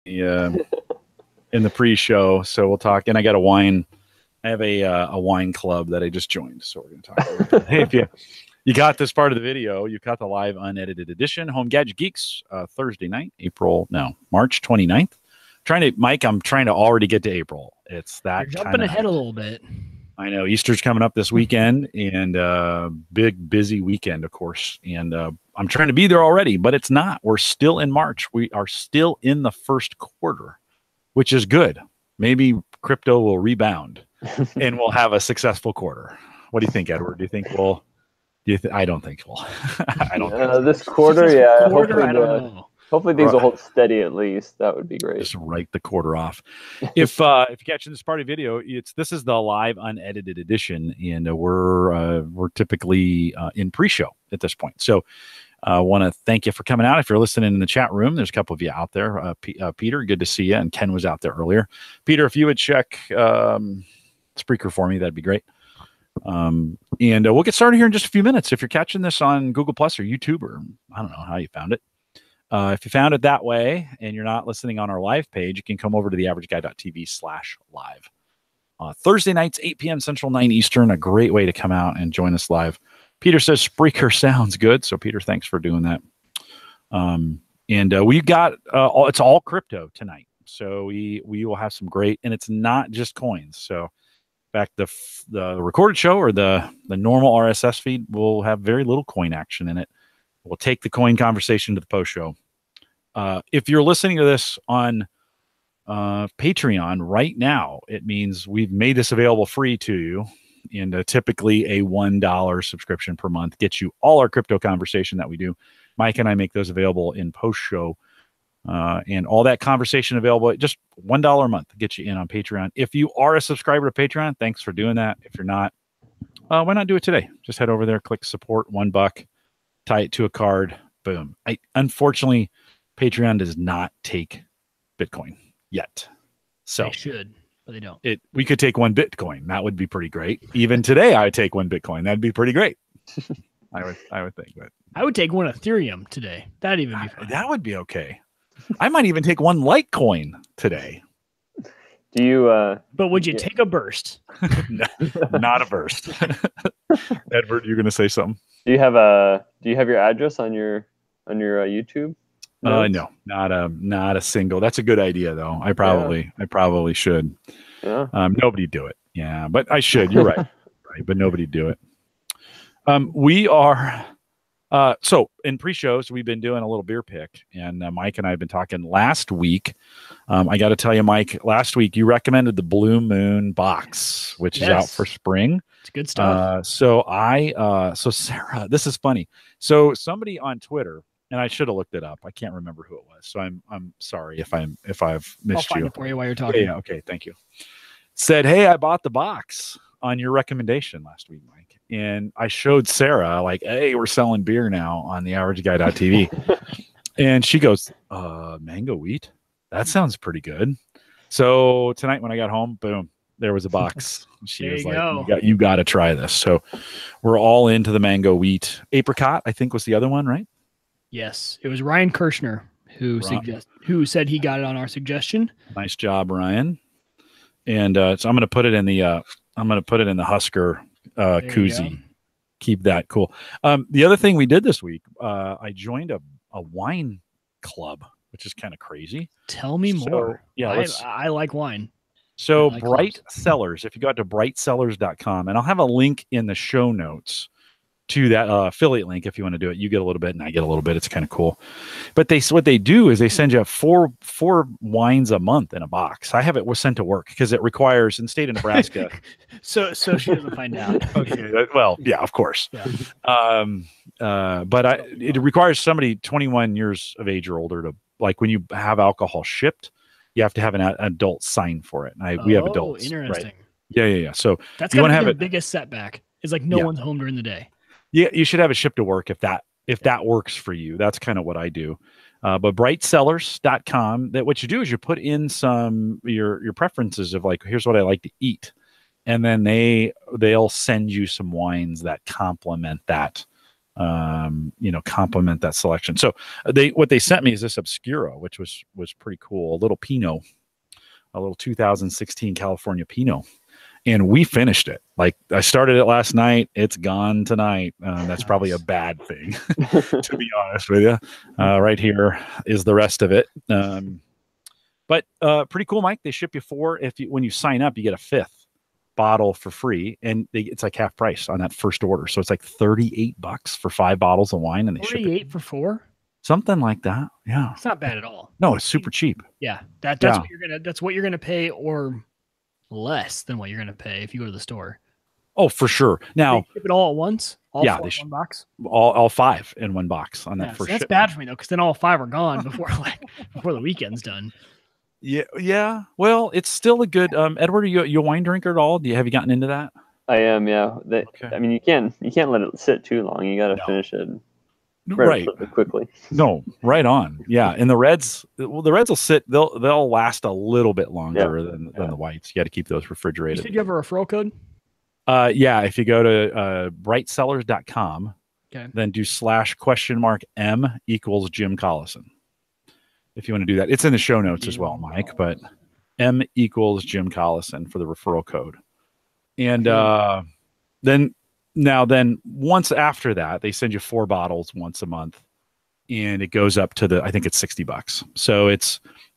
in the pre-show, so we'll talk. And I got a wine. I have a wine club that I just joined, so we're going to talk about that. Hey, if you got this part of the video, you got the live unedited edition, Home Gadget Geeks, Thursday night, March 29th. Mike, I'm trying to already get to April. It's that You're jumping ahead a little bit. I know Easter's coming up this weekend, and big busy weekend, of course. And I'm trying to be there already, but it's not. We're still in March. We are still in the first quarter, which is good. Maybe crypto will rebound, and we'll have a successful quarter. What do you think, Edward? Do you think we'll? I don't think we'll. I don't. Think so. This quarter, yeah. Quarter, I don't know. Hopefully things will hold steady at least. That would be great. Just write the quarter off. If you're catching this party video, this is the live unedited edition, and we're typically in pre-show at this point. So I want to thank you for coming out. If you're listening in the chat room, there's a couple of you out there. Peter, good to see you, and Ken was out there earlier. Peter, if you would check Spreaker for me, that'd be great. And we'll get started here in just a few minutes. If you're catching this on Google Plus or YouTube, or I don't know how you found it. If you found it that way and you're not listening on our live page, you can come over to theaverageguy.tv/live. Thursday nights, 8 p.m. Central, 9 Eastern, a great way to come out and join us live. Peter says Spreaker sounds good. So, Peter, thanks for doing that. We've got it's all crypto tonight. So we will have some great, and it's not just coins. So, in fact, the recorded show or the normal RSS feed will have very little coin action in it. We'll take the coin conversation to the post show. If you're listening to this on Patreon right now, it means we've made this available free to you. And typically a $1 subscription per month gets you all our crypto conversation that we do. Mike and I make those available in post show. And all that conversation available at just $1 a month to get you in on Patreon. If you are a subscriber to Patreon, thanks for doing that. If you're not, why not do it today? Just head over there, click support, $1. Tie it to a card, boom. Unfortunately, Patreon does not take Bitcoin yet. So they should, but they don't. We could take 1 Bitcoin. That would be pretty great. Even today, I would take 1 Bitcoin. That'd be pretty great. I would think that. I would take 1 Ethereum today. That'd even be fine. That would be okay. I might even take 1 Litecoin today. Do you? But would you take a burst? No, not a burst. Edward, you're going to say something? Do you have your address on your YouTube? No, not a single. That's a good idea though. I probably should. Yeah. Nobody do it. Yeah, but I should. You're right. Right, but nobody do it. We are so in pre-shows we've been doing a little beer pick, and Mike and I have been talking last week. I got to tell you, Mike, last week you recommended the Blue Moon box, which is out for spring. It's good stuff. So Sarah, this is funny. So somebody on Twitter, and I should have looked it up. I can't remember who it was. So I'm sorry if I've missed I'll find it for you while you're talking. Yeah, okay, thank you. Said, hey, I bought the box on your recommendation last week, Mike. And I showed Sarah, like, hey, we're selling beer now on theaverageguy.tv. And she goes, mango wheat? That sounds pretty good. So tonight when I got home, boom, there was a box. She was like, you got to try this. So we're all into the mango wheat. Apricot, I think, was the other one, right? Yes. It was Ryan Kirshner who said he got it on our suggestion. Nice job, Ryan. And so I'm going to put it in the Husker koozie. Keep that cool. The other thing we did this week, I joined a wine club, which is kind of crazy. Tell me more. Yeah, I like wine. So Bright Cellars, if you go out to brightsellers.com, and I'll have a link in the show notes to that affiliate link. If you want to do it, you get a little bit and I get a little bit. It's kind of cool. But what they do is they send you four wines a month in a box. I have it was sent to work because it requires in the state of Nebraska. so she doesn't find out. Okay. Well, yeah, of course. Yeah. But it requires somebody 21 years of age or older to, like, when you have alcohol shipped, you have to have an adult sign for it. And we have adults. Interesting. Right? Yeah. So that's going to be the biggest setback. Is like no one's home during the day. Yeah, you should have it shipped to work if that works for you. That's kind of what I do. But brightsellers.com, that what you do is you put in some your preferences of, like, here's what I like to eat. And then they'll send you some wines that complement that complement that selection. So what they sent me is this Obscura, which was pretty cool. A little Pinot, a little 2016 California Pinot. And we finished it. Like I started it last night. It's gone tonight. That's probably a bad thing, to be honest with you. Right here is the rest of it. But pretty cool, Mike. They ship you 4. When you sign up, you get a 5th bottle for free, and it's like half price on that first order. So it's like $38 for 5 bottles of wine, and they ship it for 4. Something like that. Yeah, it's not bad at all. No, it's super cheap. Yeah, that's what you're gonna pay, or less than what you're gonna pay if you go to the store. Oh, for sure. Now they ship it all at once. All yeah, 4 in one box. All 5 in one box on that first. So that's bad for me though, because then all 5 are gone before the weekend's done. Yeah. Well, it's still a good. Edward, are you a wine drinker at all? Have you gotten into that? I am. Yeah. Okay. I mean, you can't let it sit too long. You got to finish it right quickly. No, right on. Yeah, and the reds will sit. They'll last a little bit longer than the whites. You got to keep those refrigerated. You said you have a referral code? Yeah. If you go to brightsellers.com, then do /M equals Jim Collison. If you want to do that, it's in the show notes as well, Mike. But M equals Jim Collison for the referral code, and then once after that, they send you 4 bottles once a month, and it goes up to I think it's $60. So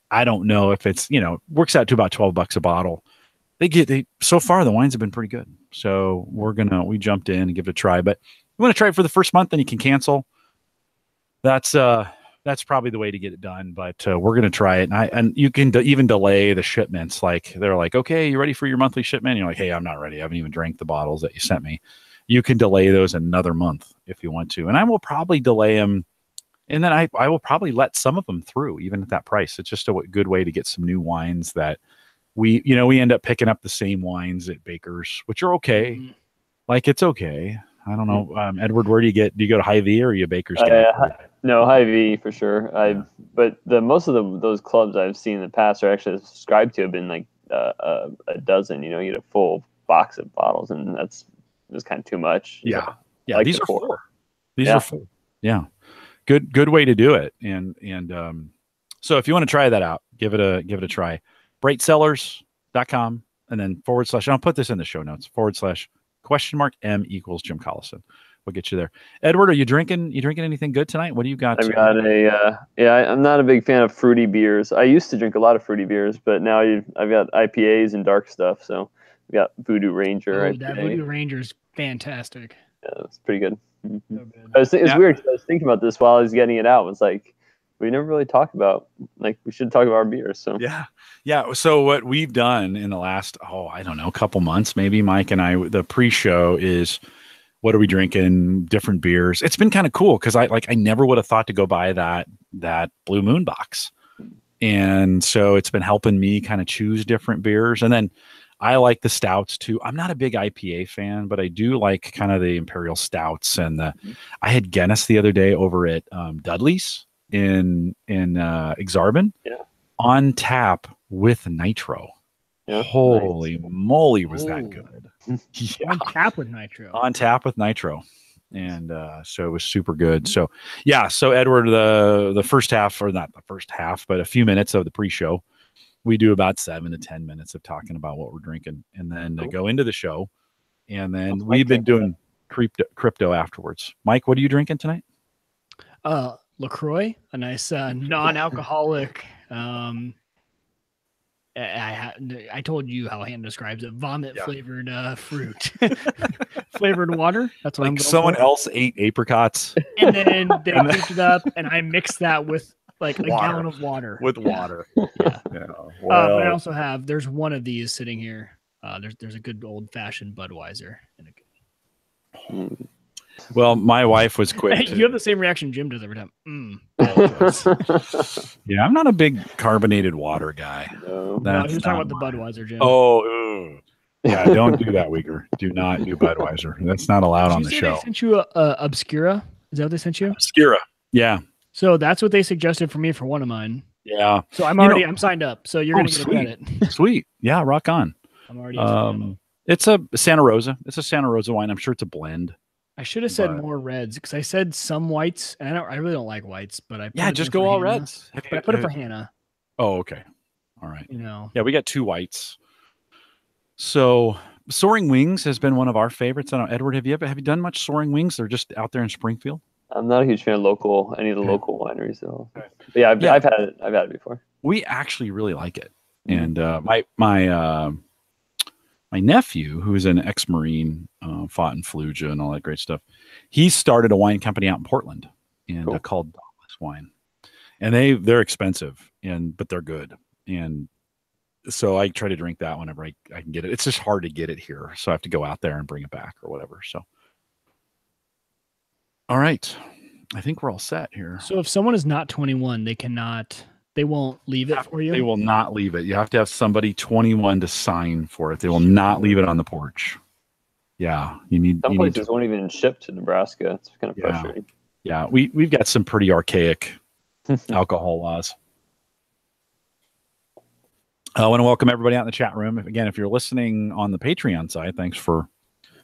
I don't know if it's works out to about $12 a bottle. So far the wines have been pretty good. So we jumped in and give it a try. But you want to try it for the first month, then you can cancel. That's probably the way to get it done, but we're going to try it. And you can even delay the shipments. Like they're like, okay, you ready for your monthly shipment? And you're like, hey, I'm not ready. I haven't even drank the bottles that you sent me. You can delay those another month if you want to. And I will probably delay them. And then I will probably let some of them through, even at that price. It's just a good way to get some new wines that we end up picking up the same wines at Baker's, which are okay. Mm-hmm. Like it's okay. I don't know. Edward, where do you go to Hy-Vee or are you a Baker's guy? No, Hy-Vee for sure. But most of those clubs I've seen in the past are actually subscribed to have been like a dozen. You get a full box of bottles, and that's kind of too much. Yeah, so like these are 4. These are 4. Yeah, good way to do it. And so if you want to try that out, give it a try. Brightsellers.com and then / I'll put this in the show notes /M equals Jim Collison. We'll get you there. Edward, are you drinking anything good tonight? What do you got? I've got I'm not a big fan of fruity beers. I used to drink a lot of fruity beers, but now I've got IPAs and dark stuff. So we got Voodoo Ranger. Oh, that Voodoo Ranger's fantastic. Yeah, it's pretty good. Mm-hmm. So good. It's weird. I was thinking about this while I was getting it out. It's like we never really talk about, like, we should talk about our beers. So yeah. So what we've done in the last couple months, maybe Mike and I, the pre-show is, what are we drinking? Different beers. It's been kind of cool because I never would have thought to go buy that Blue Moon box, and so it's been helping me kind of choose different beers. And then I like the stouts too. I'm not a big IPA fan, but I do like kind of the imperial stouts. And I had Guinness the other day over at Dudley's in Exarban, on tap with nitro. Yeah, holy moly, was that good? On tap with nitro. On tap with nitro. And so it was super good. So so Edward, the first half, or not the first half, but a few minutes of the pre-show, we do about 7 to 10 minutes of talking about what we're drinking, and then go into the show, and then we've been doing crypto afterwards. Mike, what are you drinking tonight? LaCroix, a nice non-alcoholic. I told you how Hannah describes it: vomit flavored fruit, flavored water. That's what I'm going someone for. else ate apricots, and then they picked it up, and I mixed that with like a gallon of water. With water. But I also have. There's one of these sitting here. There's a good old fashioned Budweiser. Well, my wife was quick. You have the same reaction Jim does every time. Yeah, I'm not a big carbonated water guy. No, he was talking about the Budweiser, Jim. Oh, yeah, don't do that, Uyghur. Do not do Budweiser. That's not allowed on the show. They sent you a Obscura? Is that what they sent you? Obscura, yeah. So that's what they suggested for me for one of mine. Yeah. So I'm signed up. So you're going to get a credit. Sweet. Yeah, rock on. I'm already. It's a Santa Rosa. It's a Santa Rosa wine. I'm sure it's a blend. I should have said more reds because I said some whites, and I really don't like whites, but I put it just in go for all Hannah. reds. But I put it for Hannah. Oh, okay. All right. You know. Yeah, we got 2 whites. So Soaring Wings has been one of our favorites. I don't know, Edward, have you done much Soaring Wings? They're just out there in Springfield. I'm not a huge fan of any of the local wineries, though. But yeah, I've had it. I've had it before. We actually really like it. And my nephew, who's an ex-Marine, fought in Fallujah and all that great stuff, he started a wine company out in Portland and called Dauntless Wine. And they're expensive, but they're good. And so I try to drink that whenever I can get it. It's just hard to get it here, so I have to go out there and bring it back or whatever. So, all right, I think we're all set here. So if someone is not 21, they won't leave it for you? They will not leave it. You have to have somebody 21 to sign for it. They will not leave it on the porch. Yeah, some places won't even ship to Nebraska. It's kind of frustrating. Yeah, we've got some pretty archaic alcohol laws. I want to welcome everybody out in the chat room. If you're listening on the Patreon side, thanks for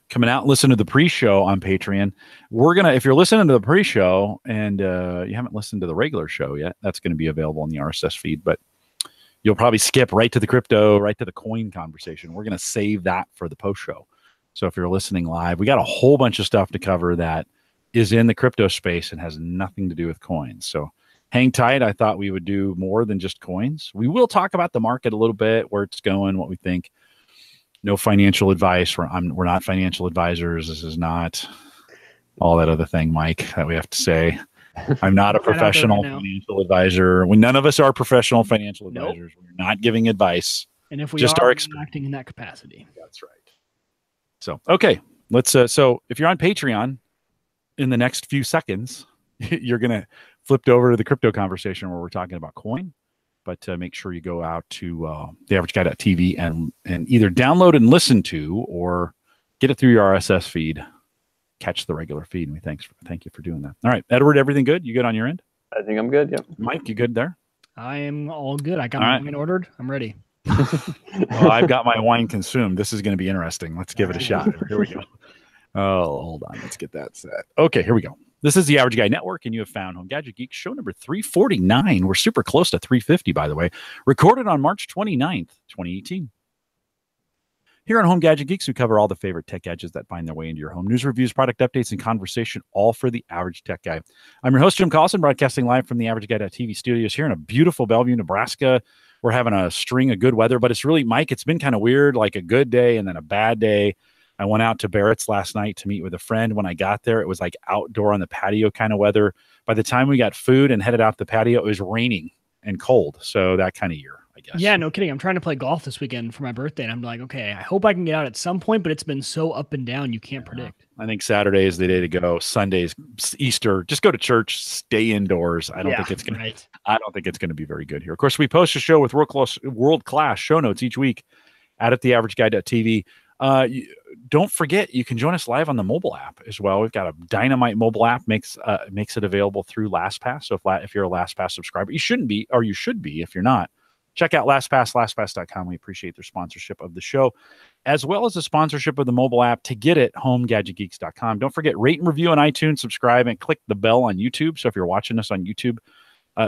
coming out and listen to the pre-show on Patreon. If you're listening to the pre-show and you haven't listened to the regular show yet, that's going to be available in the RSS feed, but you'll probably skip right to the crypto, right to the coin conversation. We're going to save that for the post show. So if you're listening live, we got a whole bunch of stuff to cover that is in the crypto space and has nothing to do with coins. So hang tight. I thought we would do more than just coins. We will talk about the market a little bit, where it's going, what we think. No financial advice. We're not financial advisors. This is not all that other thing, Mike, that we have to say. I'm not a professional financial advisor. None of us are professional financial advisors. Nope. We're not giving advice. And if we are acting in that capacity. That's right. So, okay. Let's so if you're on Patreon in the next few seconds, you're going to flip over to the crypto conversation where we're talking about coin. But make sure you go out to theaverageguy.tv and either download and listen to, or get it through your RSS feed, catch the regular feed. And we thank you for doing that. All right, Edward, everything good? You good on your end? I think I'm good. Yeah. Mike, you good there? I am all good. I got my wine ordered. I'm ready. Well, I've got my wine consumed. This is going to be interesting. Let's give it a shot. Here we go. Oh, hold on. Let's get that set. Okay, here we go. This is the Average Guy Network, and you have found Home Gadget Geeks show number 349. We're super close to 350, by the way. Recorded on March 29th, 2018. Here on Home Gadget Geeks, we cover all the favorite tech gadgets that find their way into your home. News, reviews, product updates, and conversation, all for the average tech guy. I'm your host, Jim Collison, broadcasting live from the AverageGuy.tv studios here in a beautiful Bellevue, Nebraska. We're having a string of good weather, but it's really, Mike, it's been kind of weird, like a good day and then a bad day. I went out to Barrett's last night to meet with a friend. When I got there, it was like outdoor on the patio kind of weather. By the time we got food and headed out the patio, it was raining and cold. So that kind of year, I guess. Yeah, no kidding. I'm trying to play golf this weekend for my birthday, and I'm like, okay, I hope I can get out at some point, but it's been so up and down, you can't predict. I think Saturday is the day to go. Sunday's Easter. Just go to church, stay indoors. I don't think it's going to. I don't think it's going to be very good here. Of course, we post a show with world class show notes each week at theaverageguy.tv. Don't forget, you can join us live on the mobile app as well. We've got a dynamite mobile app, makes it available through LastPass. So if you're a LastPass subscriber, you shouldn't be, or you should be if you're not. Check out LastPass, lastpass.com. We appreciate their sponsorship of the show, as well as the sponsorship of the mobile app. To get it, homegadgetgeeks.com. Don't forget, rate and review on iTunes, subscribe, and click the bell on YouTube. So if you're watching us on YouTube,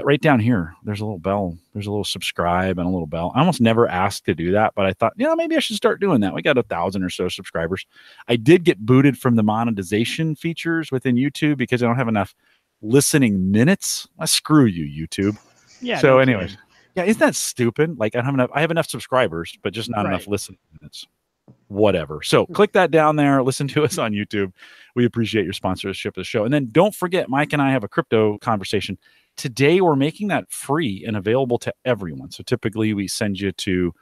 right down here, there's a little bell. There's a little subscribe and a little bell. I almost never asked to do that, but I thought, maybe I should start doing that. We got 1,000 or so subscribers. I did get booted from the monetization features within YouTube because I don't have enough listening minutes. Screw you, YouTube. Yeah. So anyways, isn't that stupid? Like I have enough subscribers, but just not enough listening minutes. Whatever. So click that down there. Listen to us on YouTube. We appreciate your sponsorship of the show. And then don't forget, Mike and I have a crypto conversation. Today, we're making that free and available to everyone. So typically, we send you to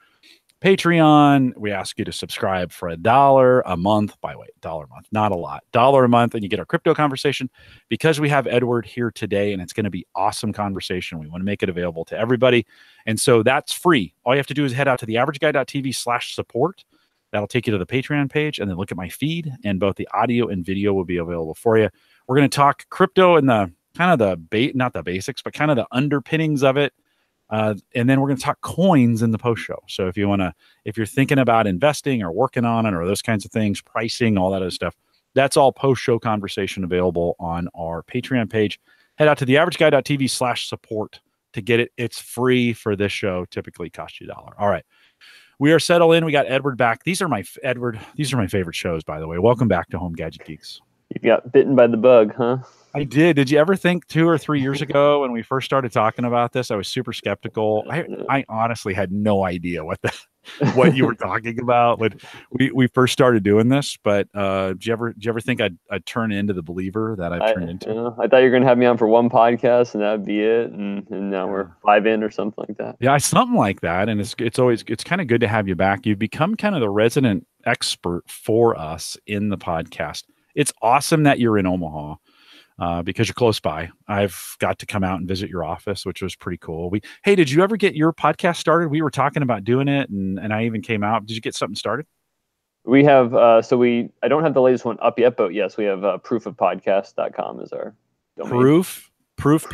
Patreon. We ask you to subscribe for $1 a month. By the way, $1 a month, not a lot. $1 a month, and you get our crypto conversation. Because we have Edward here today, and it's going to be awesome conversation. We want to make it available to everybody. And so that's free. All you have to do is head out to theaverageguy.tv/support. That'll take you to the Patreon page, and then look at my feed, and both the audio and video will be available for you. We're going to talk crypto and the kind of not the basics, but kind of the underpinnings of it. And then we're going to talk coins in the post show. So if you're thinking about investing or working on it or those kinds of things, pricing, all that other stuff, That's all post-show conversation available on our Patreon page. Head out to theaverageguy.tv/support to get it. It's free for this show. Typically costs you $1. All right. We are settled in. We got Edward back. These are my favorite shows, by the way. Welcome back to Home Gadget Geeks. You got bitten by the bug, huh? I did. Did you ever think 2 or 3 years ago when we first started talking about this, I was super skeptical. I honestly had no idea what you were talking about when we first started doing this. But did you ever think I'd turn into the believer that I've turned into? I thought you were going to have me on for one podcast and that'd be it. And now we're 5 in or something like that. Yeah, something like that. And it's kind of good to have you back. You've become kind of the resident expert for us in the podcast. It's awesome that you're in Omaha. Because you're close by. I've got to come out and visit your office, which was pretty cool. Hey, did you ever get your podcast started? We were talking about doing it, and I even came out. Did you get something started? We have, I don't have the latest one up yet, but yes, we have proofofpodcast.com is our domain. Proof, PROOF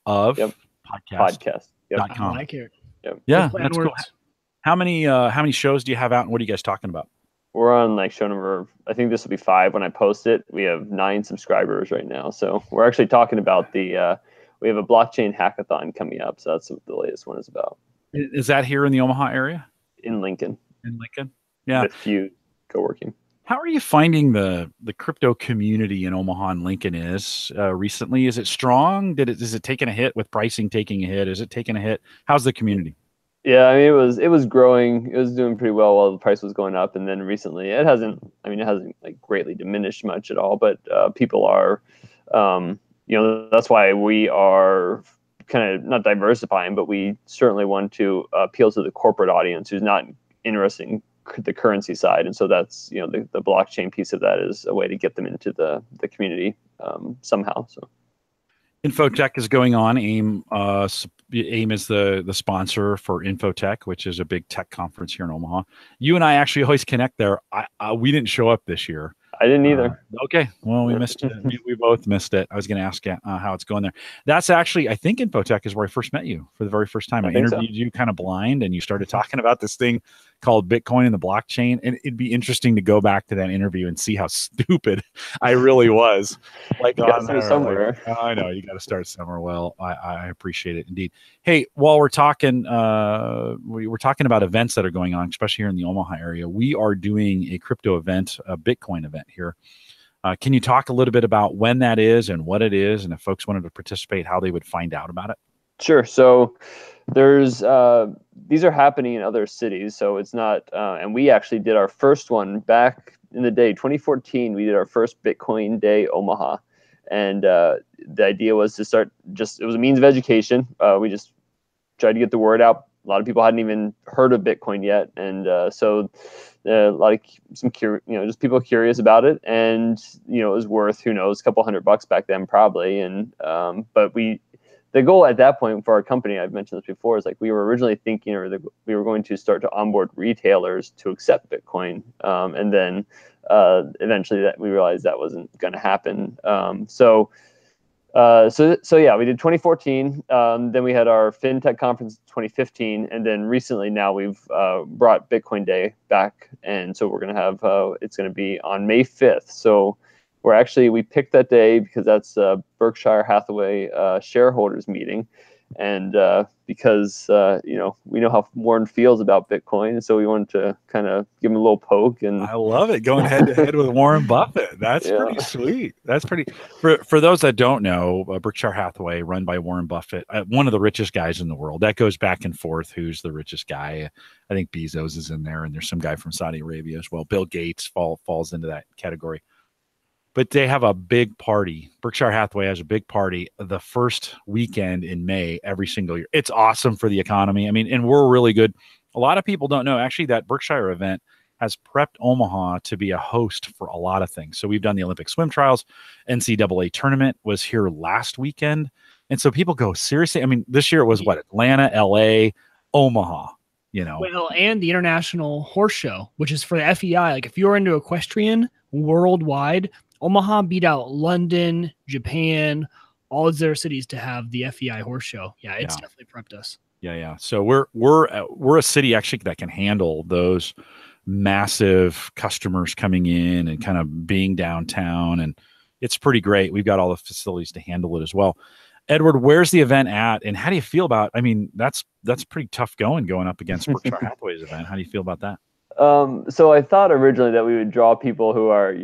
of podcast. Yep. I like it. Yep. Yeah, that's cool. How many shows do you have out, and what are you guys talking about? We're on like show number, I think this will be 5 when I post it. We have 9 subscribers right now. So we're actually talking about we have a blockchain hackathon coming up. So that's what the latest one is about. Is that here in the Omaha area? In Lincoln. Yeah. With few co-working. How are you finding the crypto community in Omaha and Lincoln recently? Is it strong? Is it taking a hit with pricing taking a hit? Is it taking a hit? How's the community? Yeah, I mean, it was growing. It was doing pretty well while the price was going up, and then recently it hasn't like greatly diminished much at all. But people are, that's why we are kind of not diversifying, but we certainly want to appeal to the corporate audience who's not interested in the currency side, and so that's the blockchain piece of that is a way to get them into the community somehow. So. Infotech is going on. AIM is the sponsor for Infotech, which is a big tech conference here in Omaha. You and I actually always connect there. We didn't show up this year. I didn't either. Okay. Well, we missed it. We both missed it. I was going to ask you how it's going there. That's actually, I think Infotech is where I first met you for the very first time. I interviewed you kind of blind, and you started talking about this thing called Bitcoin and the blockchain. And it'd be interesting to go back to that interview and see how stupid I really was. Like on there, somewhere. I know you got to start somewhere. Well, I appreciate it indeed. Hey, while we're talking, we were talking about events that are going on, especially here in the Omaha area. We are doing a crypto event, a Bitcoin event here. Can you talk a little bit about when that is and what it is, and if folks wanted to participate, how they would find out about it? Sure. So there's these are happening in other cities, so it's not. And we actually did our first one back in the day, 2014. We did our first Bitcoin Day Omaha, and the idea was to start. It was a means of education. We just tried to get the word out. A lot of people hadn't even heard of Bitcoin yet, and so a lot of just people curious about it, and it was worth who knows a couple $100 back then probably, and but the goal at that point for our company, I've mentioned this before, is like we were originally thinking, we were going to start to onboard retailers to accept Bitcoin, and then eventually that we realized that wasn't going to happen. So yeah, we did 2014. Then we had our FinTech conference in 2015, and then recently now we've brought Bitcoin Day back, and so we're going to have it's going to be on May 5th. So we picked that day because that's Berkshire Hathaway shareholders meeting, and because we know how Warren feels about Bitcoin, and so we wanted to kind of give him a little poke. And I love it, going head to head with Warren Buffett. That's pretty sweet. That's pretty. For those that don't know, Berkshire Hathaway, run by Warren Buffett, one of the richest guys in the world. That goes back and forth. Who's the richest guy? I think Bezos is in there, and there's some guy from Saudi Arabia as well. Bill Gates falls into that category. But they have a big party. Berkshire Hathaway has a big party the first weekend in May every single year. It's awesome for the economy. I mean, and we're really good. A lot of people don't know, actually, that Berkshire event has prepped Omaha to be a host for a lot of things. So we've done the Olympic swim trials. NCAA tournament was here last weekend. And so people go, seriously? I mean, this year it was what? Atlanta, LA, Omaha. Well, and the International Horse Show, which is for the FEI. Like if you're into equestrian worldwide, Omaha beat out London, Japan, all of their cities to have the FEI horse show. Yeah, it's definitely prepped us. Yeah. So we're a city actually that can handle those massive customers coming in and kind of being downtown, and it's pretty great. We've got all the facilities to handle it as well. Edward, where's the event at, and how do you feel about? I mean, that's pretty tough going up against Berkshire Hathaway's event. How do you feel about that? So I thought originally that we would draw people who are,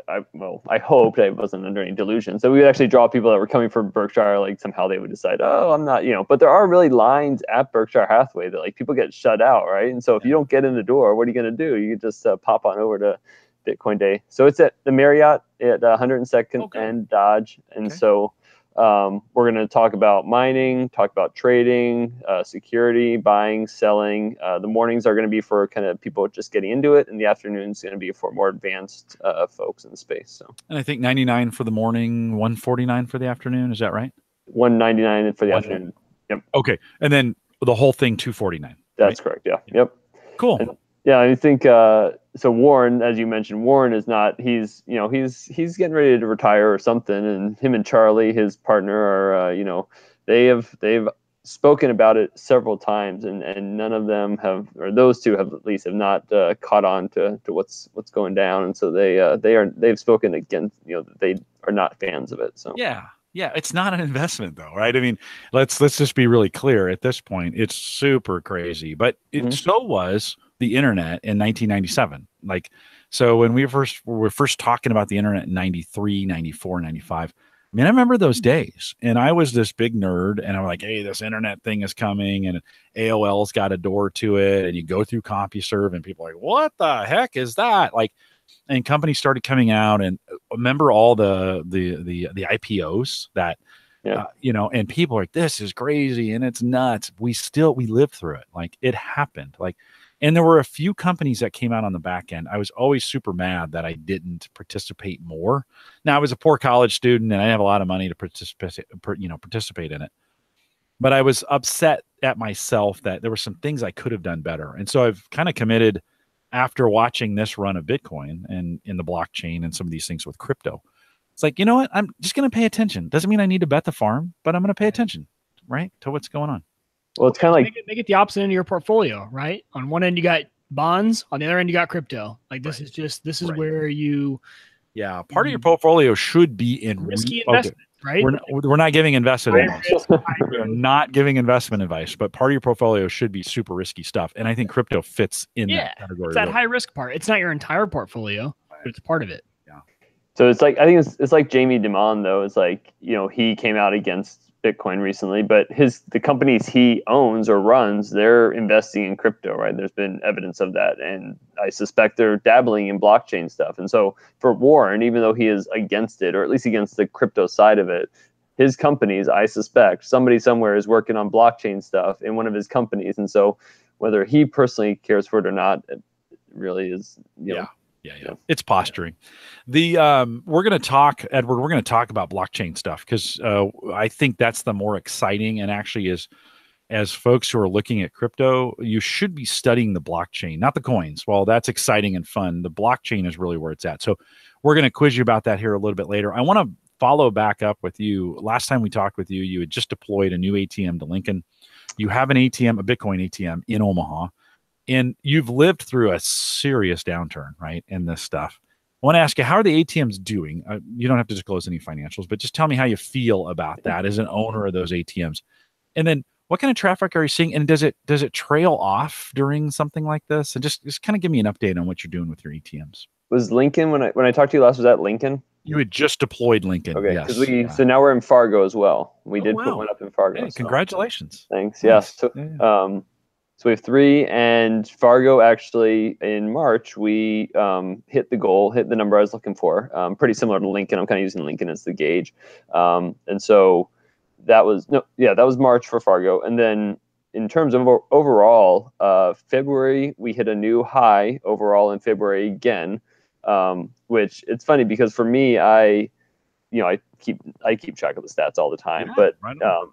I hoped I wasn't under any delusion. So we would actually draw people that were coming from Berkshire, like somehow they would decide, oh, I'm not, but there are really lines at Berkshire Hathaway that like people get shut out, right? And so if you don't get in the door, what are you going to do? You can just pop on over to Bitcoin Day. So it's at the Marriott at 102nd and Dodge. And so we're going to talk about mining, talk about trading, security, buying, selling. The mornings are going to be for kind of people just getting into it, and the afternoon's going to be for more advanced folks in the space. So, and I think 99 for the morning, 149 for the afternoon. Is that right? 199 for the afternoon. Yep. Okay, and then the whole thing 249. That's correct. Yeah. Yep. Cool. And, yeah, I think so. Warren, as you mentioned, Warren is not. He's getting ready to retire or something, and him and Charlie, his partner, are they've spoken about it several times, and none of them have, or those two have at least have not caught on to what's going down, and so they've spoken against that they are not fans of it. So yeah, it's not an investment though, right? I mean, let's just be really clear at this point. It's super crazy, but it so was the internet in 1997. Like, so when we were first talking about the internet in 93, 94, 95, I mean, I remember those days, and I was this big nerd, and I'm like, hey, this internet thing is coming, and AOL's got a door to it, and you go through CompuServe, and people are like, what the heck is that? Like, and companies started coming out, and remember all the IPOs that, and people are like, this is crazy, and it's nuts. We lived through it. Like, it happened. Like, and there were a few companies that came out on the back end. I was always super mad that I didn't participate more. Now, I was a poor college student, and I didn't have a lot of money to participate in it. But I was upset at myself that there were some things I could have done better. And so I've kind of committed, after watching this run of Bitcoin and in the blockchain and some of these things with crypto. It's like, you know what? I'm just going to pay attention. Doesn't mean I need to bet the farm, but I'm going to pay attention, right, to what's going on. Well, it's kind of like make it the opposite end of your portfolio, right? On one end you got bonds, on the other end you got crypto. Like this is where you. Yeah, part of your portfolio should be in risky investment, right? We're not giving investment advice. We're not giving investment advice, but part of your portfolio should be super risky stuff, and I think crypto fits in that category. It's that high risk part. It's not your entire portfolio, but it's part of it. Yeah. So it's like, I think it's like Jamie Dimon though. It's like, he came out against Bitcoin recently, but the companies he owns or runs, they're investing in crypto, right? There's been evidence of that, and I suspect they're dabbling in blockchain stuff. And so for Warren, even though he is against it, or at least against the crypto side of it, his companies, I suspect somebody somewhere is working on blockchain stuff in one of his companies. And so whether he personally cares for it or not, it really is, Yeah. It's posturing. We're going to talk, Edward, we're going to talk about blockchain stuff because I think that's the more exciting, and actually as folks who are looking at crypto, you should be studying the blockchain, not the coins. Well, that's exciting and fun. The blockchain is really where it's at. So we're going to quiz you about that here a little bit later. I want to follow back up with you. Last time we talked with you, you had just deployed a new ATM to Lincoln. You have an ATM, a Bitcoin ATM in Omaha. And you've lived through a serious downturn, right, in this stuff. I want to ask you, how are the ATMs doing? You don't have to disclose any financials, but just tell me how you feel about that as an owner of those ATMs. And then what kind of traffic are you seeing? And does it trail off during something like this? And just kind of give me an update on what you're doing with your ATMs. Was Lincoln, when I talked to you last, was that Lincoln? You had just deployed Lincoln. Okay, yes. So now we're in Fargo as well. We did put one up in Fargo. Hey, congratulations. Thanks. Nice. Yeah. So we have 3, and Fargo actually in March, we hit the number I was looking for. Pretty similar to Lincoln. I'm kind of using Lincoln as the gauge. And so that was March for Fargo. And then in terms of overall, February, we hit a new high overall in February again, which it's funny because for me, I keep track of the stats all the time, but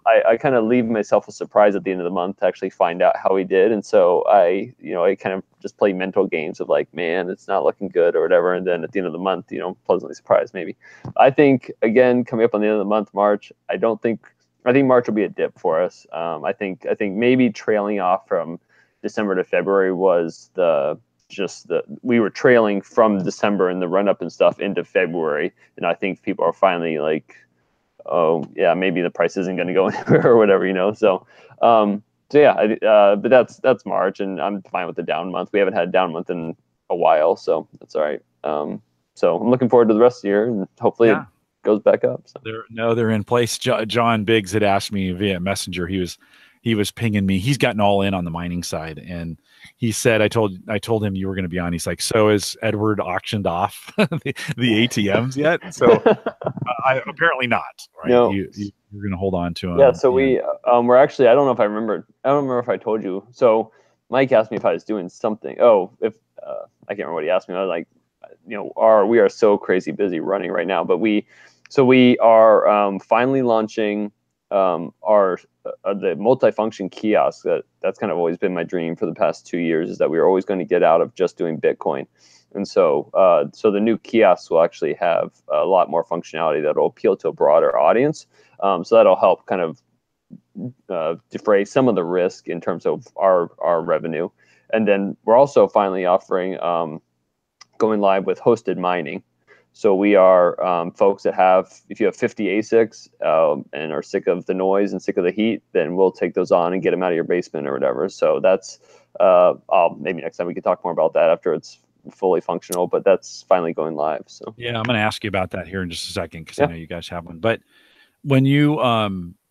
I kind of leave myself a surprise at the end of the month to actually find out how he did. And so I kind of just play mental games of like, man, it's not looking good or whatever. And then at the end of the month, pleasantly surprised maybe. I think, again, coming up on the end of the month, March, I think March will be a dip for us. I think maybe trailing off from December to February was the just we were trailing from December and the run up and stuff into February, and I think people are finally like, oh yeah, maybe the price isn't going to go anywhere or whatever, you know. So yeah, but that's March, and I'm fine with the down month. We haven't had a down month in a while, so that's all right. So I'm looking forward to the rest of the year, and hopefully it goes back up. So. They're in place. John Biggs had asked me via Messenger. He was pinging me. He's gotten all in on the mining side, and he said, I told him you were going to be on. He's like, so is Edward auctioned off the ATMs yet? So apparently not. Right? No. You're going to hold on to them. Yeah. So we're actually. I don't know if I remember. I don't remember if I told you. So Mike asked me if I was doing something. Oh, if I can't remember what he asked me. I was like, you know, we are so crazy busy running right now, but we are finally launching our the multifunction kiosk. That's kind of always been my dream for the past 2 years, is that we are always going to get out of just doing Bitcoin. And so the new kiosks will actually have a lot more functionality that will appeal to a broader audience. So that'll help kind of defray some of the risk in terms of our revenue. And then we're also finally offering going live with hosted mining. So we are folks that have, if you have 50 ASICs and are sick of the noise and sick of the heat, then we'll take those on and get them out of your basement or whatever. So that's maybe next time we can talk more about that after it's fully functional, but that's finally going live. So yeah, I'm going to ask you about that here in just a second, because I know you guys have one. But when you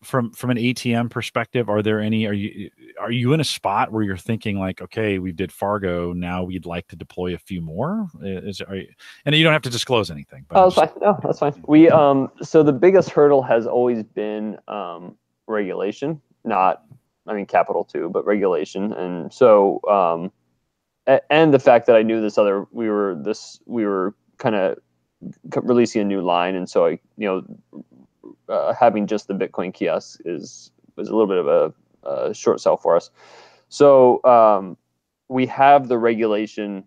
from an ATM perspective, are you in a spot where you're thinking like, okay, we did Fargo, now we'd like to deploy a few more? And you don't have to disclose anything. But that's fine. No, that's fine. We so the biggest hurdle has always been regulation, capital too, but regulation. And so and the fact that I knew we were kind of releasing a new line, and so having just the Bitcoin kiosk was a little bit of a short sell for us. So we have the regulation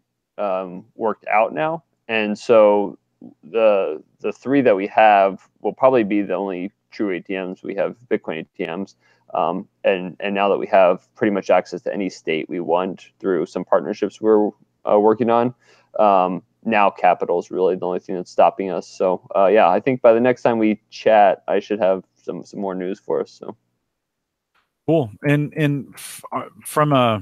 worked out now, and so the three that we have will probably be the only true ATMs. We have Bitcoin ATMs. And now that we have pretty much access to any state we want through some partnerships we're working on, now capital is really the only thing that's stopping us. So yeah, I think by the next time we chat, I should have some more news for us. So cool. And from a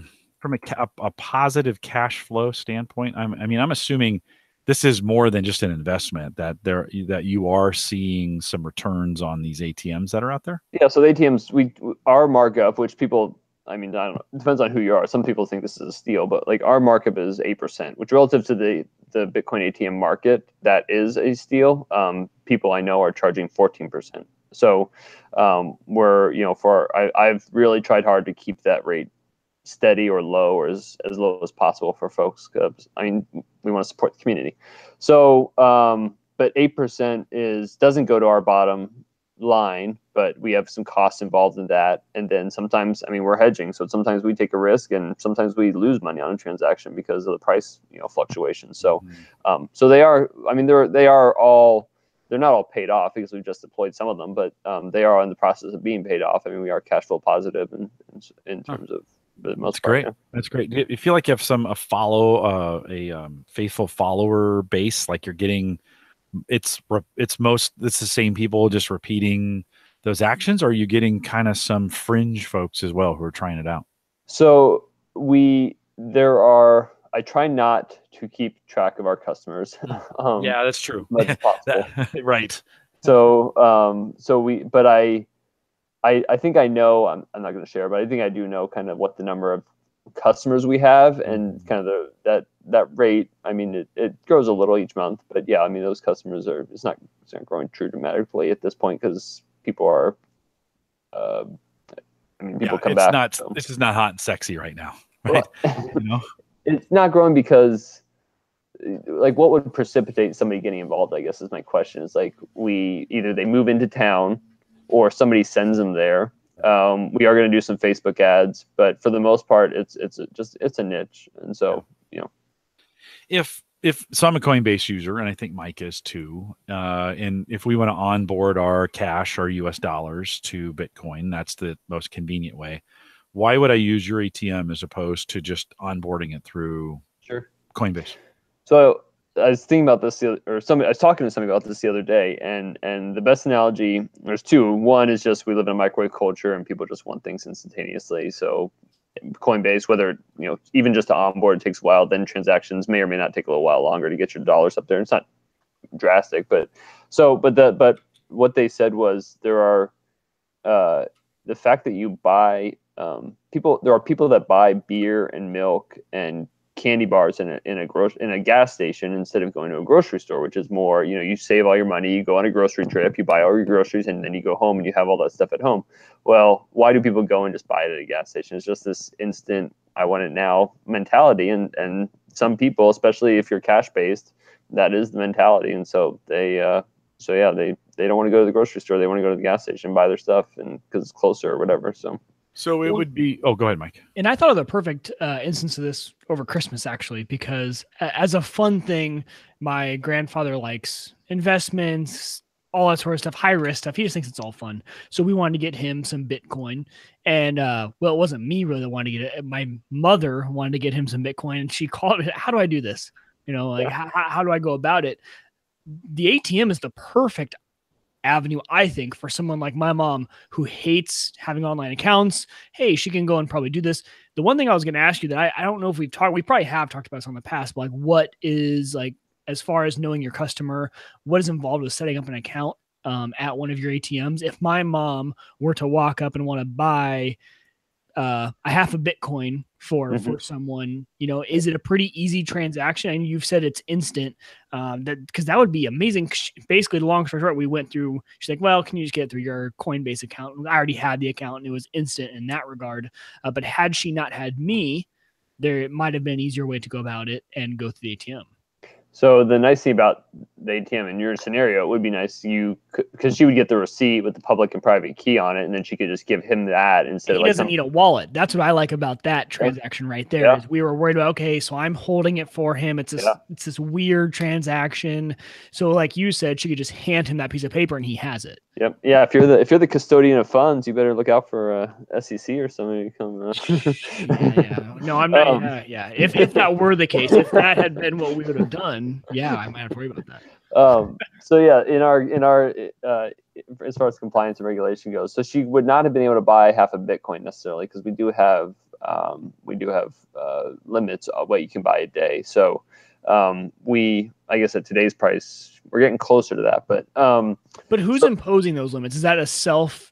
positive cash flow standpoint, I'm assuming this is more than just an investment, that you are seeing some returns on these ATMs that are out there. Yeah. So the ATMs, our markup, which people, I don't know, it depends on who you are. Some people think this is a steal, but like our markup is 8%, which relative to the Bitcoin ATM market, that is a steal. People I know are charging 14%. So I've really tried hard to keep that rate steady or low, or as low as possible for folks, because we want to support the community. So but 8% doesn't go to our bottom line, but we have some costs involved in that. And then sometimes, we're hedging, so sometimes we take a risk and sometimes we lose money on a transaction because of the price fluctuation. So so they are, they're not all paid off because we've just deployed some of them, but they are in the process of being paid off. We are cash flow positive in terms of the most part. Great. Yeah. That's great. Do you feel like you have a faithful follower base? Like you're getting, it's the same people just repeating those actions, or are you getting kind of some fringe folks as well who are trying it out? So I try not to keep track of our customers. Yeah, that's true. Much as possible. Right. So I think I know, I'm not going to share, but I think I do know kind of what the number of customers we have, and kind of that rate. It grows a little each month, but yeah, those customers it's not growing too dramatically at this point because people are, people come back. This is not hot and sexy right now, right? Well, it's not growing because, like, what would precipitate somebody getting involved, I guess, is my question. Is like either they move into town or somebody sends them there. We are going to do some Facebook ads, but for the most part, it's a niche. And so, so I'm a Coinbase user, and I think Mike is too. And if we want to onboard our cash, our US dollars to Bitcoin, that's the most convenient way. Why would I use your ATM as opposed to just onboarding it through Coinbase? So I was thinking about this, I was talking to somebody about this the other day, and the best analogy, there's two. One is just we live in a microwave culture, and people just want things instantaneously. So Coinbase, whether even just to onboard takes a while, then transactions may or may not take a little while longer to get your dollars up there. It's not drastic, but what they said was there are the fact that you buy there are people that buy beer and milk and candy bars in a gas station instead of going to a grocery store, which is more, you save all your money, you go on a grocery trip, you buy all your groceries, and then you go home and you have all that stuff at home. Well, why do people go and just buy it at a gas station? It's just this instant, I want it now mentality. And some people, especially if you're cash based, that is the mentality. And so they don't want to go to the grocery store. They want to go to the gas station and buy their stuff, and because it's closer or whatever. So it would be. Oh, go ahead, Mike. And I thought of the perfect instance of this over Christmas, actually, because as a fun thing, my grandfather likes investments, all that sort of stuff, high risk stuff. He just thinks it's all fun. So we wanted to get him some Bitcoin. And it wasn't me really that wanted to get it. My mother wanted to get him some Bitcoin, and she called me, how do I do this? How do I go about it? The ATM is the perfect avenue, I think, for someone like my mom who hates having online accounts. Hey, she can go and probably do this. The one thing I was going to ask you that I don't know if we probably have talked about this in the past, but what is as far as knowing your customer, what is involved with setting up an account at one of your ATMs? If my mom were to walk up and want to buy a half a Bitcoin for someone, is it a pretty easy transaction? And you've said it's instant, because that would be amazing. Basically, the long story short, we went through, she's like, well, can you just get it through your Coinbase account? I already had the account and it was instant in that regard. But had she not had me, there might have been an easier way to go about it and go through the ATM. So the nice thing about the ATM in your scenario, it would be nice because she would get the receipt with the public and private key on it, and then she could just give him that instead. He doesn't need a wallet. That's what I like about that transaction right there. Yeah. Is we were worried about, okay, so I'm holding it for him. It's this weird transaction. So like you said, she could just hand him that piece of paper and he has it. Yep. Yeah. If you're the custodian of funds, you better look out for SEC or somebody to come. Yeah. No, I'm not. Yeah. If that were the case, if that had been what we would have done, yeah, I might have to worry about that. So yeah, in our as far as compliance and regulation goes, so she would not have been able to buy half a Bitcoin necessarily, because we do have limits of what you can buy a day. So I guess at today's price, we're getting closer to that. But who's imposing those limits? Is that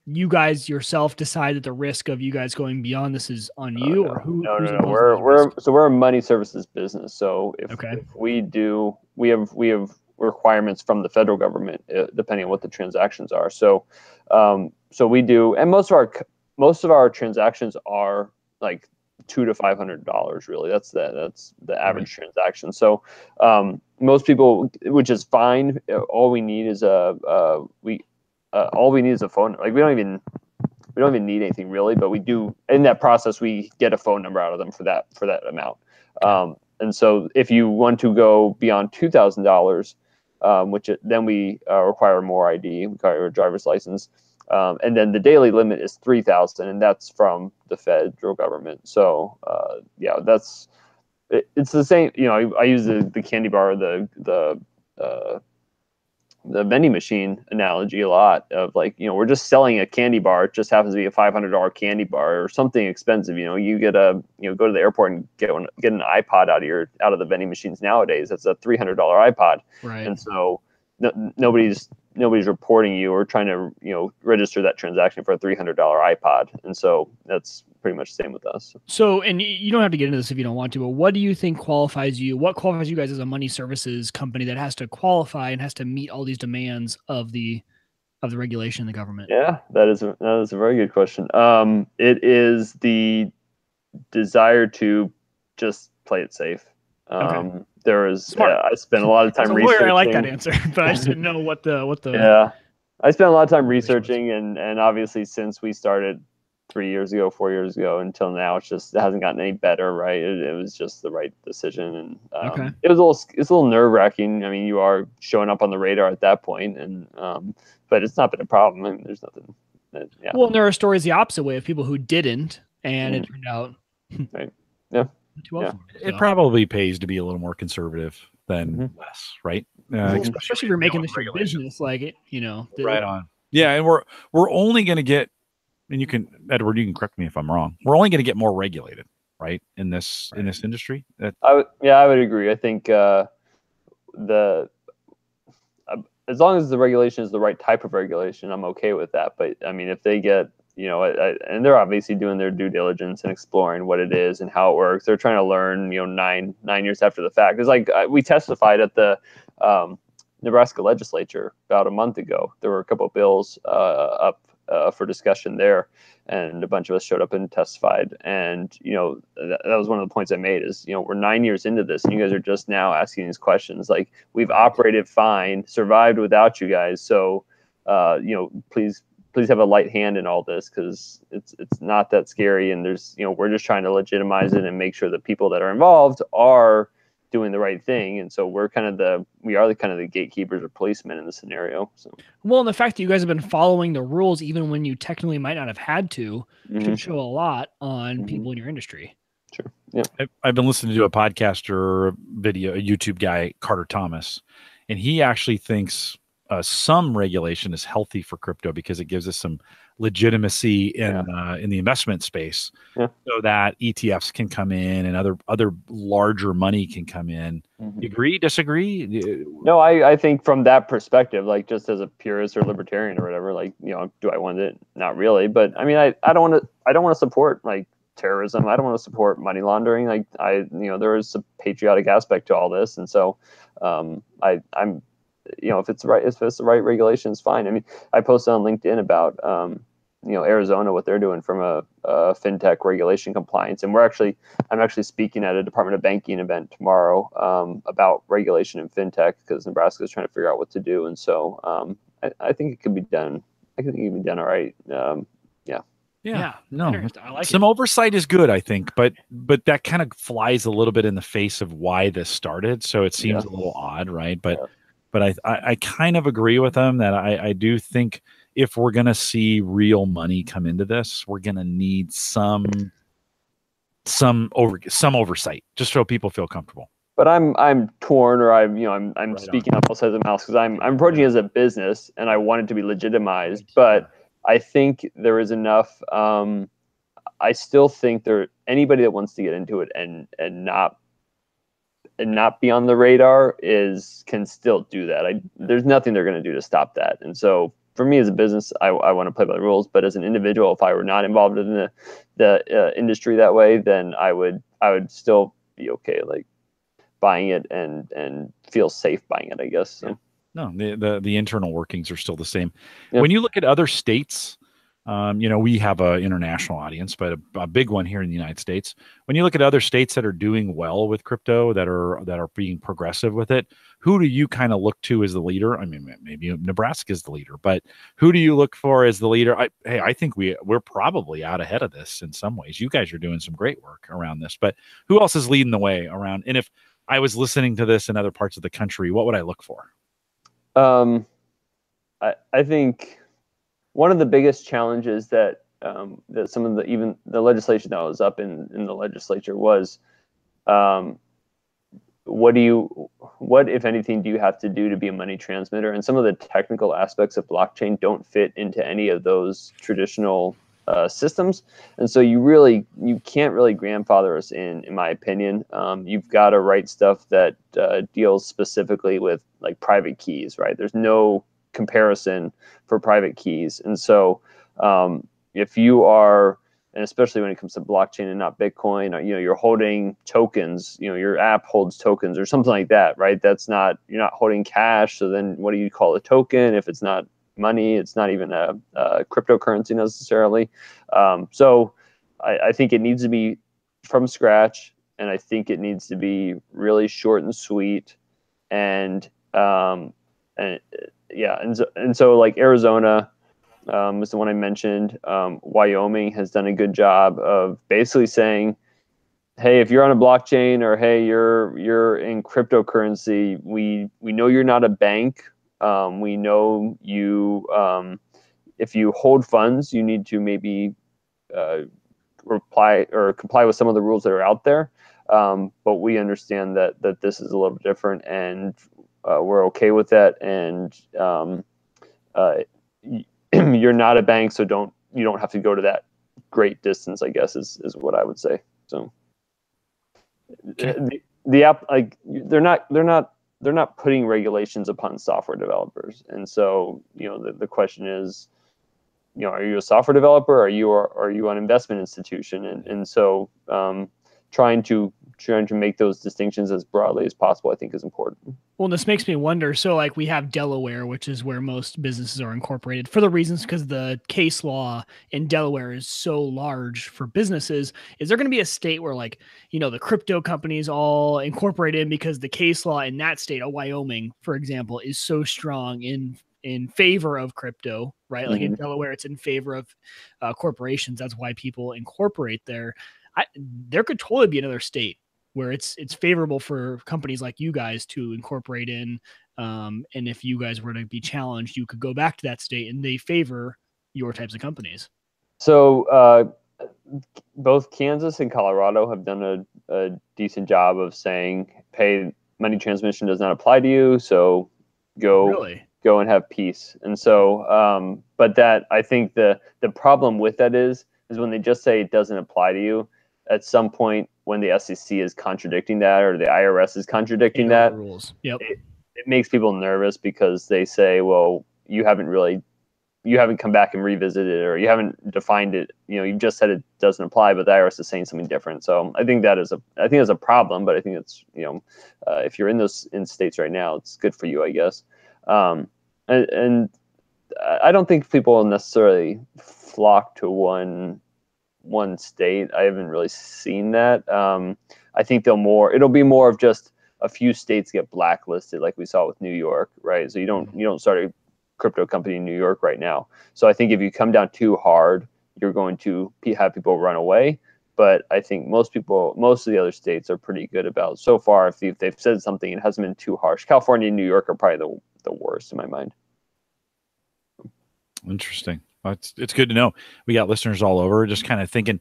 you guys yourself decide that the risk of you guys going beyond this is on you, or who? No. We're a money services business. So if we have requirements from the federal government, depending on what the transactions are. So we do, and most of our transactions are like $200 to $500. Really, that's the average transaction. So most people, which is fine. All we need is a phone. Like we don't even need anything really, but we do, in that process, we get a phone number out of them for that amount. And so if you want to go beyond $2,000, then we require more ID, we require a driver's license. And then the daily limit is 3,000, and that's from the federal government. So it's the same. I use the candy bar, the vending machine analogy a lot of we're just selling a candy bar. It just happens to be a $500 candy bar or something expensive. You get go to the airport and get an iPod out of the vending machines nowadays. That's a $300 iPod. Right. And so nobody's reporting you or trying to register that transaction for a $300 iPod. And so that's pretty much the same with us. So, and you don't have to get into this if you don't want to, but what do you think qualifies you? What qualifies you guys as a money services company that has to qualify and has to meet all these demands of the regulation in the government? Yeah, that is a very good question. It is the desire to just play it safe. Okay. I spent a lot of time researching. I like that answer, but I just didn't know what the. Yeah, I spent a lot of time researching, and obviously since we started 4 years ago until now, it hasn't gotten any better, right? It was just the right decision, and it's a little nerve wracking. I mean, you are showing up on the radar at that point, and but it's not been a problem. I mean, there's nothing. Well, and there are stories the opposite way of people who didn't, and it turned out. Right. Yeah. too well Yeah. for them, It so. probably pays to be a little more conservative than less, right? Well, especially if you're making this your regulations. business, like it, Right on. Yeah, and we're only going to get, and you can, Edward, you can correct me if I'm wrong. We're only going to get more regulated, right? In this industry. I would agree. I think the as long as the regulation is the right type of regulation, I'm okay with that. But I mean, if they get, and they're obviously doing their due diligence and exploring what it is and how it works. They're trying to learn, 9 years after the fact. It's like we testified at the Nebraska legislature about a month ago. There were a couple of bills up for discussion there, and a bunch of us showed up and testified. And that was one of the points I made is we're 9 years into this, and you guys are just now asking these questions. Like, we've operated fine, survived without you guys. So please have a light hand in all this, because it's not that scary. And there's we're just trying to legitimize it and make sure that people that are involved are doing the right thing. And so we are the gatekeepers or policemen in the scenario. So, well, and the fact that you guys have been following the rules, even when you technically might not have had to, should show a lot on people in your industry. Sure. Yeah. I've been listening to a podcast video, a YouTube guy, Carter Thomas, and he actually thinks some regulation is healthy for crypto because it gives us some legitimacy in the investment space, so that ETFs can come in and other larger money can come in. You agree? Disagree? No, I think from that perspective, like, just as a purist or libertarian or whatever, like, do I want it? Not really. But I mean, I don't want to support like terrorism. I don't want to support money laundering. Like, there is a patriotic aspect to all this, and so I'm if it's the right regulation, it's fine. I mean, I posted on LinkedIn about Arizona, what they're doing from a fintech regulation compliance, and I'm actually speaking at a Department of Banking event tomorrow about regulation in fintech, because Nebraska is trying to figure out what to do, and so I think it could be done. I think it can be done all right. Yeah. No, I like some oversight is good, I think, but that kind of flies a little bit in the face of why this started. So it seems a little odd, right? But I kind of agree with them that I do think if we're going to see real money come into this, we're going to need some oversight, just so people feel comfortable. But I'm torn, or I'm Right speaking on both sides of the mouth, because I'm approaching it as a business and I want it to be legitimized, but I think there is enough. I still think anybody that wants to get into it and not be on the radar can still do that. There's nothing they're going to do to stop that. And so for me as a business, I want to play by the rules. But as an individual, if I were not involved in the industry that way, then I would still be okay, like, buying it and feel safe buying it, I guess. So. No, the internal workings are still the same. Yep. When you look at other states, we have an international audience, but a big one here in the United States. When you look at other states that are doing well with crypto, that are being progressive with it, who do you kind of look to as the leader? I mean, maybe Nebraska is the leader, but who do you look for as the leader? I think we're probably out ahead of this in some ways. You guys are doing some great work around this, but who else is leading the way around? And if I was listening to this in other parts of the country, what would I look for? I think one of the biggest challenges that some of even the legislation that was up in the legislature was, what if anything do you have to do to be a money transmitter? And some of the technical aspects of blockchain don't fit into any of those traditional systems, and so you can't really grandfather us in my opinion. You've got to write stuff that deals specifically with, like, private keys, right? There's no comparison for private keys, and so if you are, and especially when it comes to blockchain and not Bitcoin, or, you're holding tokens, your app holds tokens or something like that, right? You're not holding cash, so then what do you call a token if it's not money? It's not even a cryptocurrency necessarily. So I think it needs to be from scratch, and I think it needs to be really short and sweet, and so like Arizona is the one I mentioned. Wyoming has done a good job of basically saying, hey, if you're on a blockchain, or hey, you're in cryptocurrency, we know you're not a bank. We know you, if you hold funds, you need to maybe comply with some of the rules that are out there. but we understand that this is a little different, and we're okay with that. And you're not a bank, so you don't have to go to that great distance, I guess is what I would say. So the app, like they're not putting regulations upon software developers. And so, the question is, are you a software developer? Are you an investment institution? And so trying to make those distinctions as broadly as possible, I think, is important. Well, this makes me wonder. So, like, we have Delaware, which is where most businesses are incorporated for the reasons because the case law in Delaware is so large for businesses. Is there going to be a state where, like, the crypto companies all incorporate in because the case law in that state, Wyoming, for example, is so strong in favor of crypto, right? Like in Delaware, it's in favor of corporations. That's why people incorporate there. There could totally be another state where it's favorable for companies like you guys to incorporate in. And if you guys were to be challenged, you could go back to that state and they favor your types of companies. So both Kansas and Colorado have done a decent job of saying, hey, money transmission does not apply to you, so go and have peace. And so, but that, I think the problem with that is when they just say it doesn't apply to you, at some point when the SEC is contradicting that or the IRS is contradicting that, rules. Yep. It makes people nervous because they say, well, you haven't come back and revisited it, or you haven't defined it. You've just said it doesn't apply, but the IRS is saying something different. So I think that's a problem, but I think it's, if you're in states right now, it's good for you, I guess. And I don't think people will necessarily flock to one state. I haven't really seen that. I think it'll be more of just a few states get blacklisted, like we saw with New York, right? So you don't start a crypto company in New York right now. So I think if you come down too hard, you're going to have people run away. But I think most of the other states are pretty good about, so far, if they've said something, it hasn't been too harsh. California and New York are probably the worst in my mind. Interesting. It's good to know. We got listeners all over. Just kind of thinking,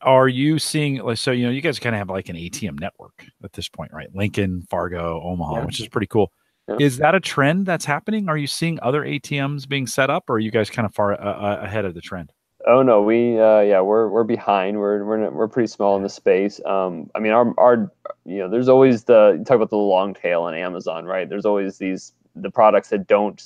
are you seeing? So you guys kind of have like an ATM network at this point, right? Lincoln, Fargo, Omaha, which is pretty cool. Yeah. Is that a trend that's happening? Are you seeing other ATMs being set up, or are you guys kind of far ahead of the trend? Oh no, we're behind. We're pretty small in the space. I mean, our there's always you talk about the long tail on Amazon, right? There's always the products that don't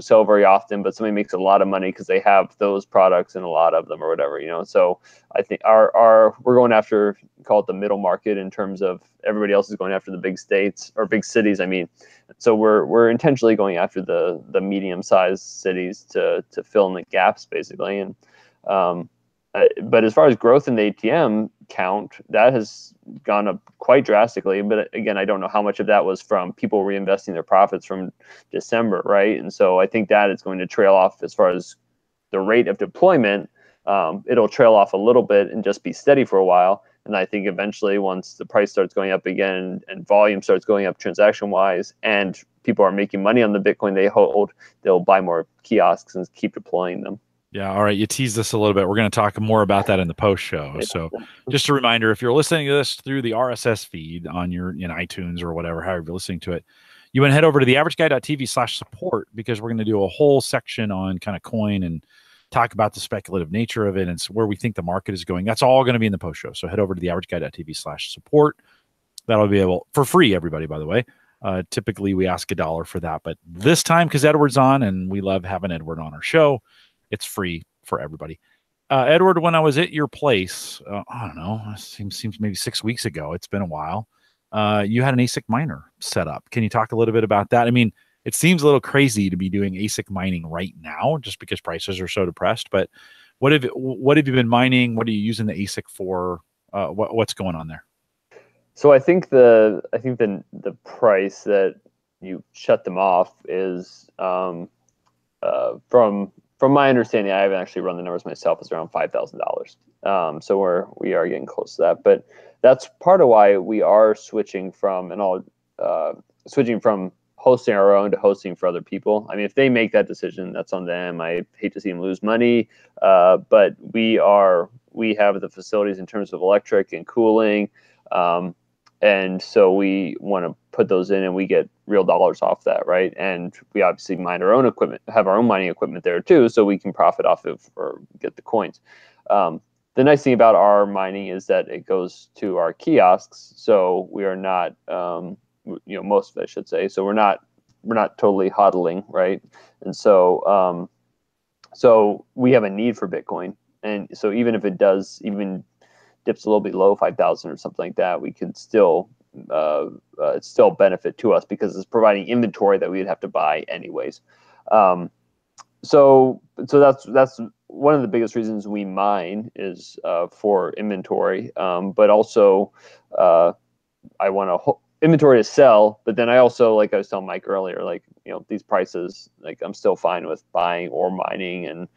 sell very often, but somebody makes a lot of money because they have those products and a lot of them or whatever, So I think we're going after, call it the middle market, in terms of everybody else is going after the big states or big cities. I mean, so we're intentionally going after the medium-sized cities to fill in the gaps, basically. And but as far as growth in the ATM count, that has gone up quite drastically. But again, I don't know how much of that was from people reinvesting their profits from December, right? And so I think that is going to trail off as far as the rate of deployment. It'll trail off a little bit and just be steady for a while. And I think eventually, once the price starts going up again and volume starts going up transaction-wise, and people are making money on the Bitcoin they hold, they'll buy more kiosks and keep deploying them. Yeah. All right. You teased us a little bit. We're going to talk more about that in the post show. So just a reminder, if you're listening to this through the RSS feed on your iTunes or whatever, however you're listening to it, you want to head over to theaverageguy.tv/support, because we're going to do a whole section on kind of coin and talk about the speculative nature of it and where we think the market is going. That's all going to be in the post show. So head over to theaverageguy.tv/support. That'll be able for free, everybody, by the way. Typically we ask $1 for that, but this time, because Edward's on and we love having Edward on our show, it's free for everybody. Edward, when I was at your place, I don't know, seems maybe 6 weeks ago, it's been a while, you had an ASIC miner set up. Can you talk a little bit about that? I mean, it seems a little crazy to be doing ASIC mining right now just because prices are so depressed, but what have you been mining? What are you using the ASIC for? What's going on there? So I think the price that you shut them off is from my understanding, I haven't actually run the numbers myself, is around $5,000. So we are getting close to that, but that's part of why we are switching from hosting our own to hosting for other people. I mean, if they make that decision, that's on them. I hate to see them lose money, but we we have the facilities in terms of electric and cooling. And so we want to put those in and we get real dollars off that, right? And we obviously mine our own equipment, have our own mining equipment there too, so we can profit off of or get the coins. The nice thing about our mining is that it goes to our kiosks, so we are not, most of it, I should say. So we're not totally hodling, right? And so so we have a need for Bitcoin, and so even if it does even dips a little below 5,000 or something like that, we could still it's still benefit to us because it's providing inventory that we'd have to buy anyways. So that's one of the biggest reasons we mine is for inventory, but also I want to inventory to sell. But then I also, like I was telling Mike earlier, like these prices, like I'm still fine with buying or mining, and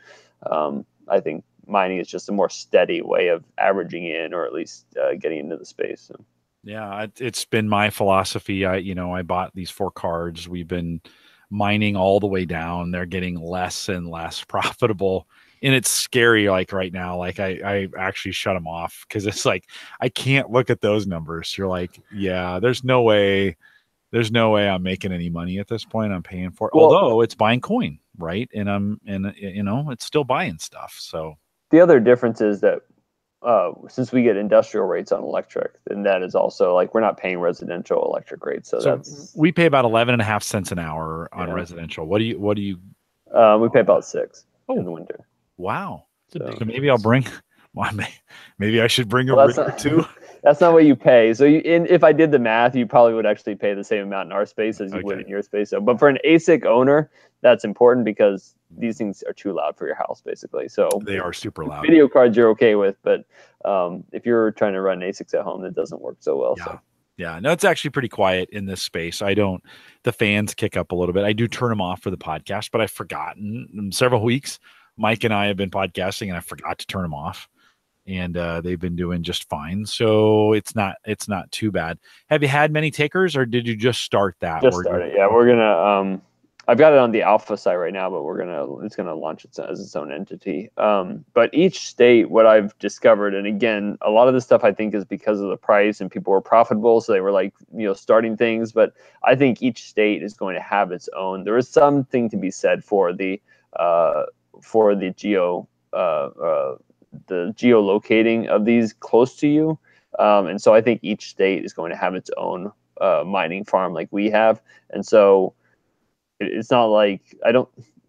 I think mining is just a more steady way of averaging in, or at least getting into the space. So. Yeah, it's been my philosophy. I bought these 4 cards. We've been mining all the way down. They're getting less and less profitable, and it's scary. Like right now, like I actually shut them off because it's like I can't look at those numbers. You're like, yeah, there's no way I'm making any money at this point. I'm paying for it, although it's buying coin, right? And it's still buying stuff. So. The other difference is that since we get industrial rates on electric, then that is also like we're not paying residential electric rates. So that's we pay about 11.5 cents an hour on residential. What do you? We pay about 6 in the winter. Wow. So maybe I'll bring. Well, maybe I should bring a rig or two. That's not what you pay. So if I did the math, you probably would actually pay the same amount in our space as you would in your space. So, but for an ASIC owner, that's important because these things are too loud for your house, basically. So they are super loud. Video cards you're okay with, but if you're trying to run ASICs at home, it doesn't work so well. Yeah. So. Yeah, no, it's actually pretty quiet in this space. The fans kick up a little bit. I do turn them off for the podcast, but I've forgotten in several weeks. Mike and I have been podcasting and I forgot to turn them off, and they've been doing just fine. So it's not too bad. Have you had many takers, or did you just start that? Just started. Yeah, we're gonna. I've got it on the alpha site right now, but it's gonna launch it as its own entity. But each state, what I've discovered, and again, a lot of this stuff I think is because of the price and people were profitable, so they were like starting things. But I think each state is going to have its own. There is something to be said for the geolocating of these close to you, and so I think each state is going to have its own mining farm like we have, and so. It's not like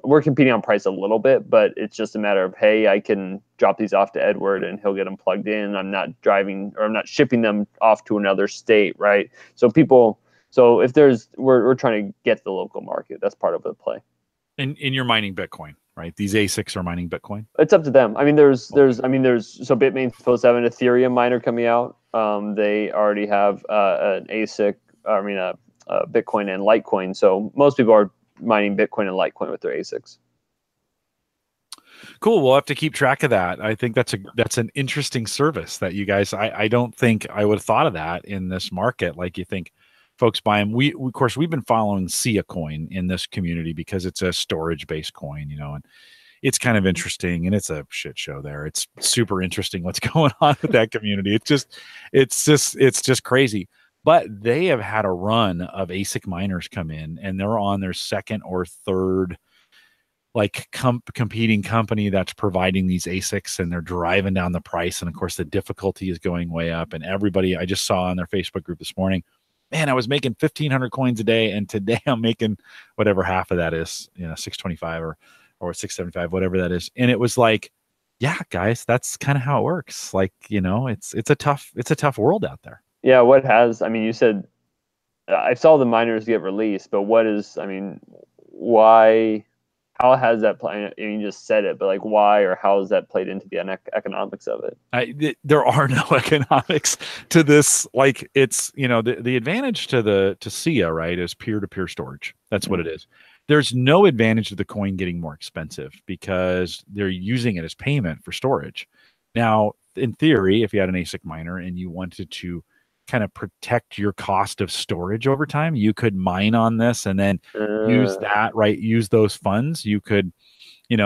we're competing on price a little bit, but it's just a matter of, hey, I can drop these off to Edward and he'll get them plugged in. I'm not driving or I'm not shipping them off to another state, right? So if we're trying to get the local market. That's part of the play. And you're mining Bitcoin, right? These ASICs are mining Bitcoin. It's up to them. I mean, there's so Bitmain's supposed to have an Ethereum miner coming out. They already have an ASIC, a Bitcoin and Litecoin. So most people are mining Bitcoin and Litecoin with their ASICs. Cool. We'll have to keep track of that. I think that's an interesting service that you guys. I don't think I would have thought of that in this market. Like you think folks buy them. Of course we've been following Sia Coin in this community because it's a storage based coin, and it's kind of interesting, and it's a shit show there. It's super interesting what's going on with that community. It's just crazy. But they have had a run of ASIC miners come in, and they're on their second or third competing company that's providing these ASICs, and they're driving down the price. And of course, the difficulty is going way up. And everybody, I just saw on their Facebook group this morning, man, I was making 1,500 coins a day, and today I'm making whatever half of that is, 625 or 675, whatever that is. And it was like, yeah, guys, that's kind of how it works. Like, it's a tough world out there. Yeah, you said I saw the miners get released, but why, how has that played? You just said it, but like why or how has that played into the economics of it? There are no economics to this. Like it's, the advantage to SIA, right, is peer-to-peer storage. That's what it is. There's no advantage to the coin getting more expensive because they're using it as payment for storage. Now, in theory, if you had an ASIC miner and you wanted to kind of protect your cost of storage over time, you could mine on this and then use that, right? Use those funds. You could,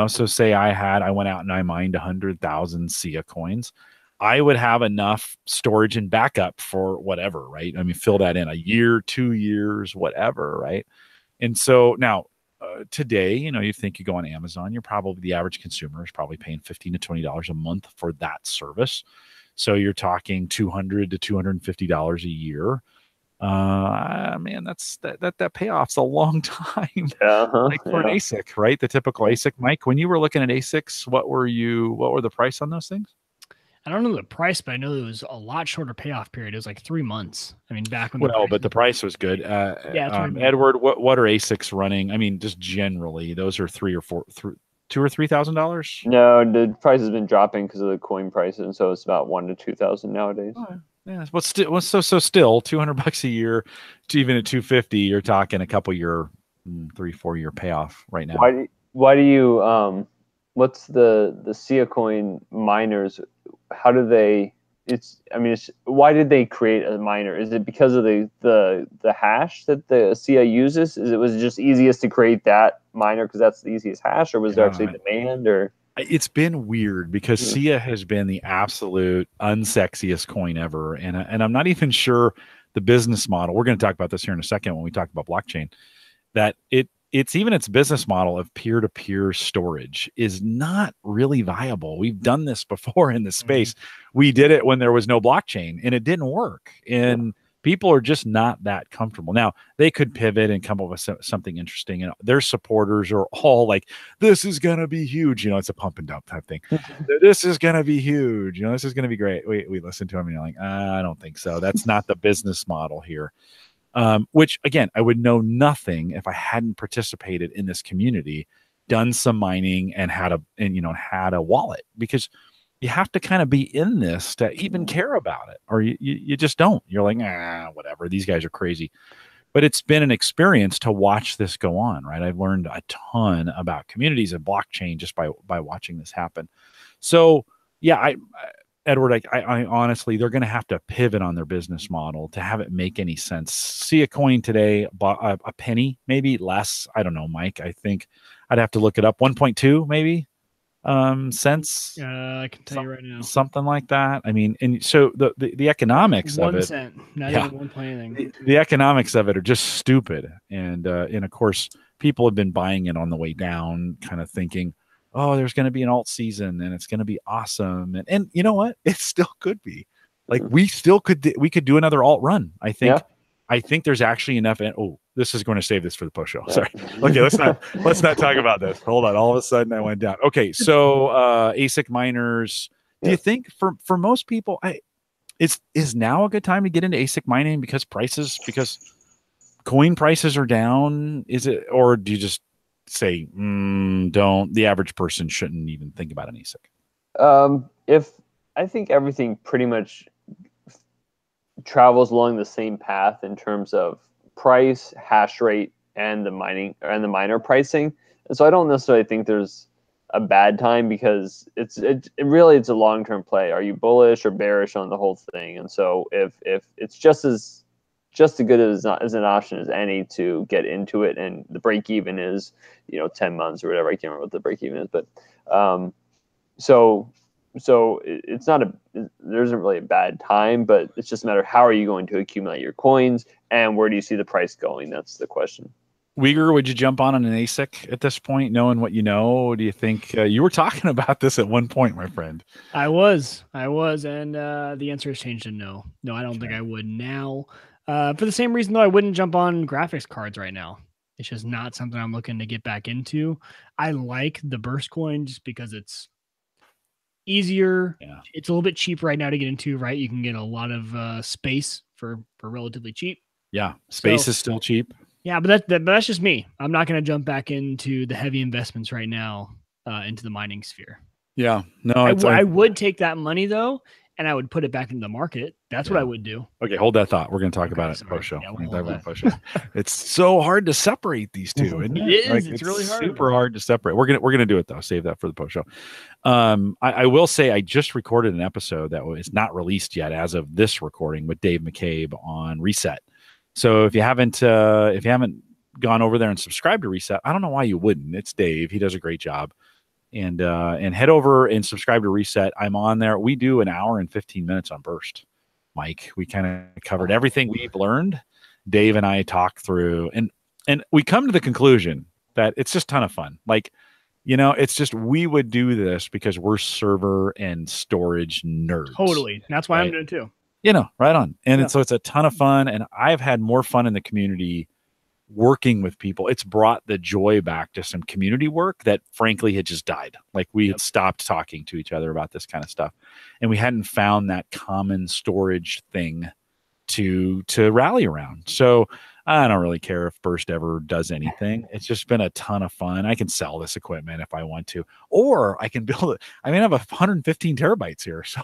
So say I went out and I mined 100,000 SIA coins. I would have enough storage and backup for whatever, right? I mean, fill that in a year, 2 years, whatever, right? And so now today, you think you go on Amazon, the average consumer is probably paying $15 to $20 a month for that service. So you're talking $200 to $250 a year. Man, that payoff's a long time. Like for an ASIC, right? The typical ASIC. Mike, when you were looking at ASICs, what were the price on those things? I don't know the price, but I know it was a lot shorter payoff period. It was like 3 months. I mean, back when but the price was good. Yeah, Edward, what are ASICs running? I mean, just generally, those are $2,000 or $3,000. No, the price has been dropping because of the coin prices, and so it's about $1,000 to $2,000 nowadays. Oh, yeah, still $200 a year to even at 250. You're talking a couple year, 3-4 year payoff right now. Why do you what's the SIA coin miners? How do they? Why did they create a miner? Is it because of the hash that the SIA uses? Was it just easiest to create that miner because that's the easiest hash, or was there actually demand? Or it's been weird because SIA has been the absolute unsexiest coin ever, and I'm not even sure the business model. We're going to talk about this here in a second when we talk about blockchain. That its business model of peer-to-peer storage is not really viable. We've done this before in the space. We did it when there was no blockchain and it didn't work. And people are just not that comfortable. Now, they could pivot and come up with something interesting. And their supporters are all like, this is going to be huge. It's a pump and dump type thing. This is going to be huge. This is going to be great. We listen to them and you're like, I don't think so. That's not the business model here. Which again, I would know nothing if I hadn't participated in this community, done some mining, and had a wallet, because you have to kind of be in this to even care about it, or you just don't. You're like, whatever. These guys are crazy. But it's been an experience to watch this go on, right? I've learned a ton about communities and blockchain just by watching this happen. So yeah, Edward, I honestly, they're going to have to pivot on their business model to have it make any sense. See a coin today, a penny, maybe less. I don't know, Mike. I think I'd have to look it up. 1.2 maybe cents. I can tell you right now, something like that. I mean, and so the economics of it, 1 cent, not even 1 point anything. The economics of it are just stupid, and of course, people have been buying it on the way down, kind of thinking, oh, there's going to be an alt season and it's going to be awesome. And you know what? It still could be. Like we could do another alt run. I think there's actually enough. This is going to save this for the post show. Sorry. Okay. Let's not talk about this. Hold on. All of a sudden I went down. Okay. So, ASIC miners, do you think for most people, is now a good time to get into ASIC mining because coin prices are down? Is it, or do you just say, the average person shouldn't even think about an ASIC? If I think everything pretty much travels along the same path in terms of price, hash rate, and the miner pricing. And so I don't necessarily think there's a bad time, because it's a long-term play. Are you bullish or bearish on the whole thing? And so if it's just as good as an option as any to get into it, and the break even is 10 months or whatever. I can't remember what the break even is, but so it's not there isn't really a bad time, but it's just a matter of how are you going to accumulate your coins and where do you see the price going? That's the question. Uyghur, would you jump on an ASIC at this point, knowing what you know? Do you think you were talking about this at one point, my friend? I was, and the answer has changed to no. No, I don't think I would now. For the same reason, though, I wouldn't jump on graphics cards right now. It's just not something I'm looking to get back into. I like the Burst coin just because it's easier. Yeah. It's a little bit cheap right now to get into, right? You can get a lot of space for relatively cheap. Yeah, space is still cheap. Yeah, but that's just me. I'm not going to jump back into the heavy investments right now into the mining sphere. Yeah, no, I would take that money though, and I would put it back into the market. That's what I would do. Okay, hold that thought. We're going to talk about it in post show. It's so hard to separate these two. Isn't it? It is. It's really hard. Super hard to separate. We're gonna do it though. Save that for the post show. I will say I just recorded an episode that was not released yet as of this recording with Dave McCabe on Reset. So if you haven't gone over there and subscribed to Reset, I don't know why you wouldn't. It's Dave. He does a great job. and head over and subscribe to Reset. I'm on there. We do an hour and 15 minutes on Burst, Mike. We kind of covered everything we've learned. Dave and I talk through, and we come to the conclusion that it's just a ton of fun. Like, it's just, we would do this because we're server and storage nerds. Totally. That's why right? I'm doing it too. Right on. And Yeah. so it's a ton of fun. And I've had more fun in the community working with people. It's brought the joy back to some community work that frankly had just died. Like we had stopped talking to each other about this kind of stuff. And we hadn't found that common storage thing to rally around. So I don't really care if Burst ever does anything. It's just been a ton of fun. I can sell this equipment if I want to, or I can build it. I mean, I have 115 terabytes here, so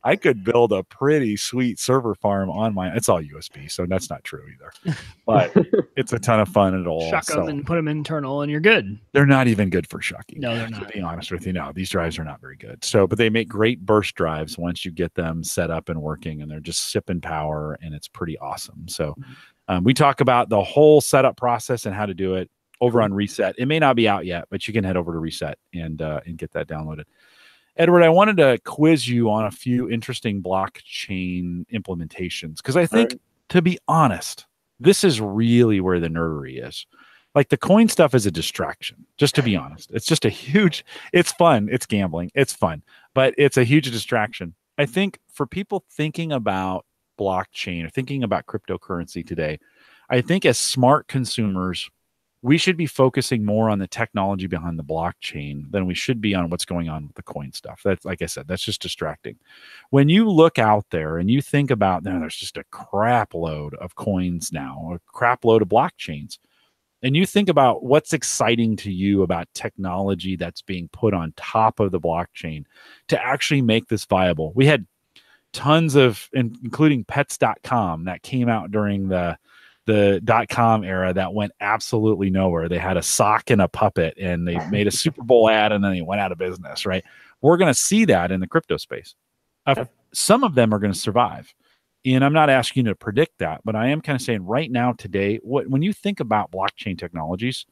I could build a pretty sweet server farm on my. It's all USB, so that's not true either. But it's a ton of fun at all. Shuck them and put them internal, and you're good. They're not even good for shucking. No, they're not. To be honest with you, no, these drives are not very good. So, but they make great burst drives once you get them set up and working, and they're just sipping power, and it's pretty awesome. So. We talk about the whole setup process and how to do it over on Reset. It may not be out yet, but you can head over to Reset and get that downloaded. Edward, I wanted to quiz you on a few interesting blockchain implementations because I think, to be honest, this is really where the nerdery is. Like the coin stuff is a distraction, just to be honest. It's just it's fun. It's gambling. It's fun, but it's a huge distraction. I think for people thinking about blockchain or thinking about cryptocurrency today, I think as smart consumers, we should be focusing more on the technology behind the blockchain than we should be on what's going on with the coin stuff. That's, like I said, that's just distracting. When you look out there and you think about, there's just a crap load of coins now, a crap load of blockchains, and you think about what's exciting to you about technology that's being put on top of the blockchain to actually make this viable. We had tons of, including pets.com that came out during the .com era that went absolutely nowhere. They had a sock and a puppet and they made a Super Bowl ad and then they went out of business, right? We're going to see that in the crypto space. Some of them are going to survive. And I'm not asking you to predict that, but I am kind of saying right now, today, when you think about blockchain technologies,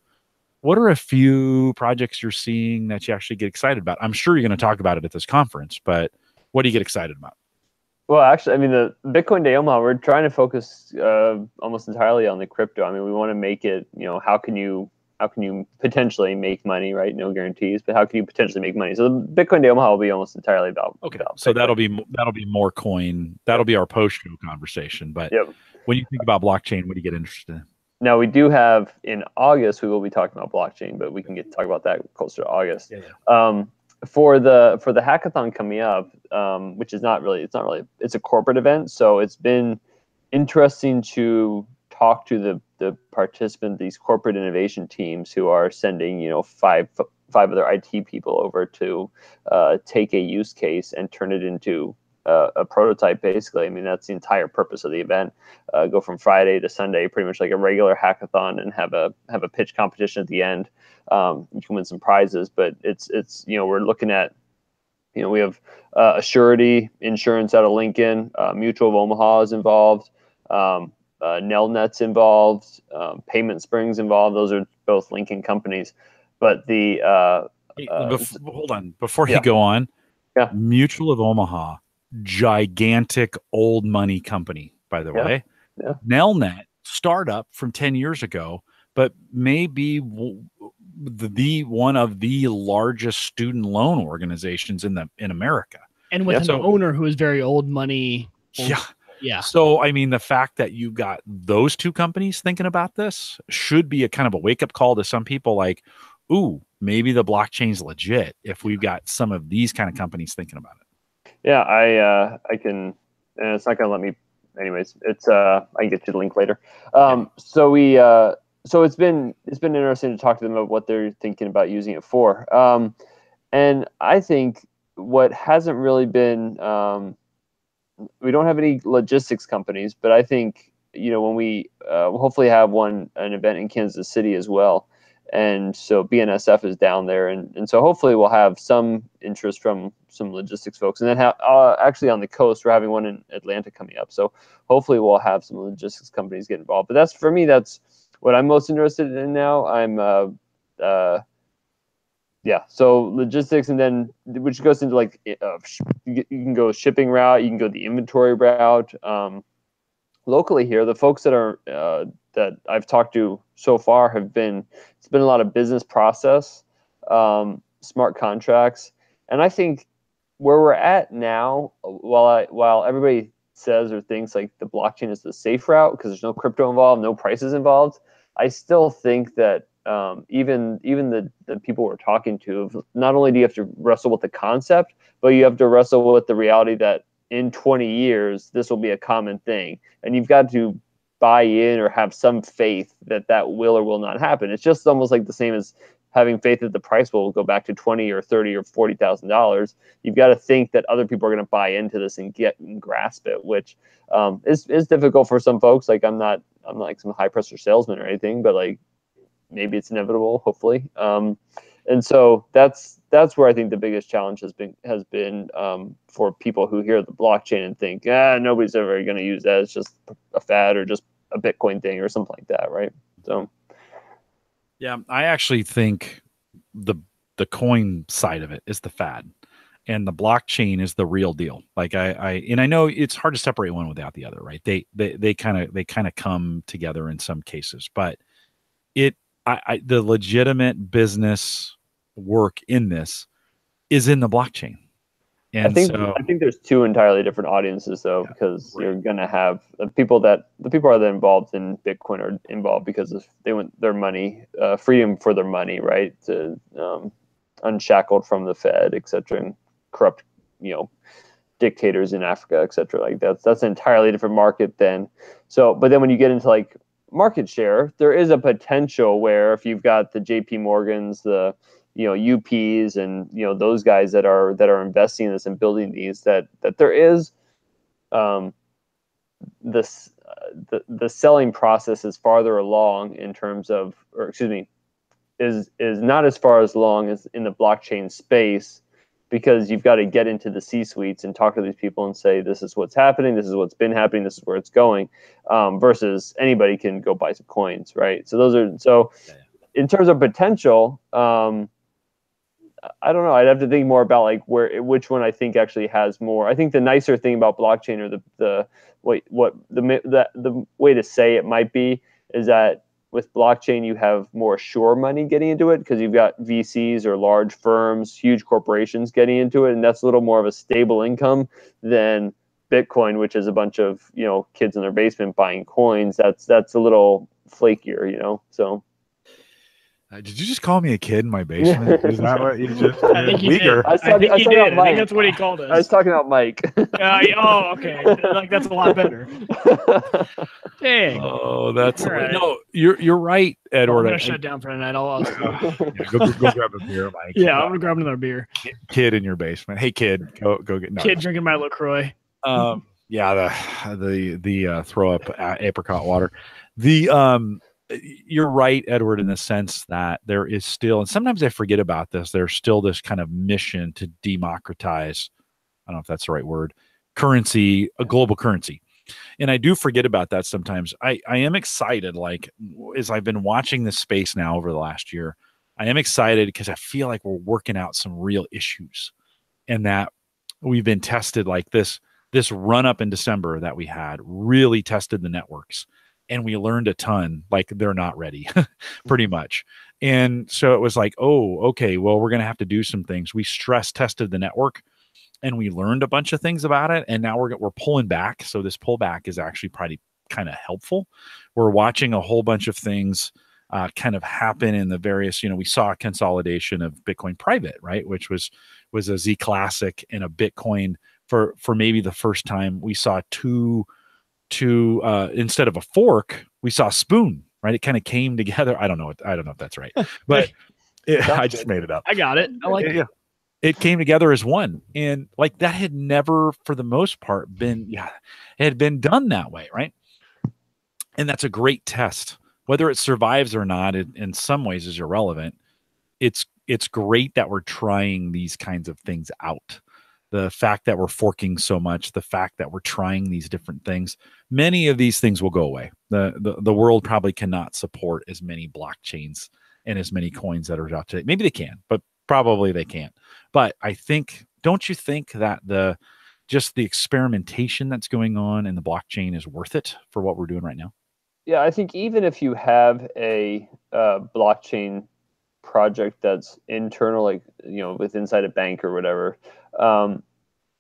what are a few projects you're seeing that you actually get excited about? I'm sure you're going to talk about it at this conference, but what do you get excited about? Well, actually, I mean, the Bitcoin Day Omaha, we're trying to focus almost entirely on the crypto. I mean, we want to make it, how can you potentially make money, right? No guarantees, but how can you potentially make money? So the Bitcoin Day Omaha will be almost entirely about. So that'll be more coin. That'll be our post-show conversation. But when you think about blockchain, what do you get interested in? Now, we do have in August, we will be talking about blockchain, but we can talk about that closer to August. For the hackathon coming up, which is it's a corporate event, so it's been interesting to talk to the participant, these corporate innovation teams who are sending five other IT people over to take a use case and turn it into a prototype. Basically, I mean, that's the entire purpose of the event. Go from Friday to Sunday, pretty much like a regular hackathon, and have a pitch competition at the end. You can win some prizes, but it's we're looking at, we have Assurity Insurance out of Lincoln, Mutual of Omaha is involved, Nelnet's involved, Payment Springs involved. Those are both Lincoln companies. But hold on before you go on. Mutual of Omaha, gigantic old money company, by the way. Nelnet, startup from 10 years ago, but maybe the one of the largest student loan organizations in America, and with an owner who is very old money. So I mean, the fact that you got those two companies thinking about this should be a kind of a wake-up call to some people, like, ooh, maybe the blockchain's legit if we've got some of these kind of companies thinking about it. I can, and it's not going to let me. Anyways, it's I can get you the link later. So it's been interesting to talk to them about what they're thinking about using it for. And I think what hasn't really been, we don't have any logistics companies, but I think, when we hopefully have an event in Kansas City as well. And so BNSF is down there. And so hopefully we'll have some interest from some logistics folks. And then actually on the coast, we're having one in Atlanta coming up. So hopefully we'll have some logistics companies get involved. But that's what I'm most interested in now. I'm yeah, so logistics, and then which goes into like you can go shipping route, you can go the inventory route. Locally here, the folks that are that I've talked to so far it's been a lot of business process, smart contracts, and I think where we're at now, while everybody says or thinks like the blockchain is the safe route because there's no crypto involved, no prices involved, I still think that even the people we're talking to, not only do you have to wrestle with the concept, but you have to wrestle with the reality that in 20 years this will be a common thing, and you've got to buy in or have some faith that that will or will not happen. It's just almost like the same as having faith that the price will go back to 20 or 30 or $40,000. You've got to think that other people are going to buy into this and get and grasp it, which is difficult for some folks. Like I'm not like some high pressure salesman or anything, but like maybe it's inevitable, hopefully. And so that's where I think the biggest challenge has been for people who hear the blockchain and think, nobody's ever going to use that. It's just a fad or just a Bitcoin thing or something like that, right? So, yeah, I actually think the coin side of it is the fad, and the blockchain is the real deal. Like I know it's hard to separate one without the other, right? They kind of come together in some cases, but the legitimate business work in this is in the blockchain. And I think there's two entirely different audiences though, because you're gonna have the people that are involved in Bitcoin are involved because they want their money, freedom for their money, right? To unshackled from the Fed, et cetera, and corrupt, dictators in Africa, et cetera. Like that's an entirely different market then. So, but then when you get into like market share, there is a potential where if you've got the JP Morgans, the UPs, and those guys that are investing in this and building these, that there is this the selling process is farther along in terms of, or excuse me, is not as far as long as in the blockchain space, because you've got to get into the C-suites and talk to these people and say, this is what's happening, this is what's been happening, this is where it's going, versus anybody can go buy some coins, right? So in terms of potential, I don't know. I'd have to think more about like which one I think actually has more. I think the nicer thing about blockchain, or the way to say it might be, is that with blockchain you have more sure money getting into it because you've got VCs or large firms, huge corporations getting into it, and that's a little more of a stable income than Bitcoin, which is a bunch of kids in their basement buying coins. That's a little flakier, so. Did you just call me a kid in my basement? Is that what you just did? I think he did. I think he did. I think that's what he called us. I was talking about Mike. Okay. Like that's a lot better. Dang. Oh, that's right. No. You're right, Edward. I'm gonna shut down for the night. I'll go grab a beer, Mike. Yeah, I'm gonna grab another beer. Kid in your basement. Hey, kid, go get kid drinking my LaCroix. Yeah, the throw up apricot water. You're right, Edward, in the sense that there is still, and sometimes I forget about this, there's still this kind of mission to democratize, I don't know if that's the right word, currency, a global currency. And I do forget about that sometimes. I am excited, like, as I've been watching this space now over the last year, I am excited because I feel like we're working out some real issues, and that we've been tested, like this run up in December that we had really tested the networks. And we learned a ton, like they're not ready, pretty much. And so it was like, oh, okay, well, we're going to have to do some things. We stress tested the network and we learned a bunch of things about it. And now we're pulling back. So this pullback is actually probably kind of helpful. We're watching a whole bunch of things kind of happen in the various, we saw a consolidation of Bitcoin private, right? Which was a Z Classic and a Bitcoin for maybe the first time. We saw two instead of a fork, we saw a spoon, right? It kind of came together. I don't know if that's right, but I just made it up. I got it. I like it. Yeah. It came together as one. And like that had never, for the most part, it had been done that way, right? And that's a great test. Whether it survives or not, in some ways is irrelevant. It's great that we're trying these kinds of things out. The fact that we're forking so much, the fact that we're trying these different things, many of these things will go away. The world probably cannot support as many blockchains and as many coins that are out today. Maybe they can, but probably they can't. But I think, don't you think that just the experimentation that's going on in the blockchain is worth it for what we're doing right now? Yeah, I think even if you have a blockchain project that's internal, like with inside a bank or whatever,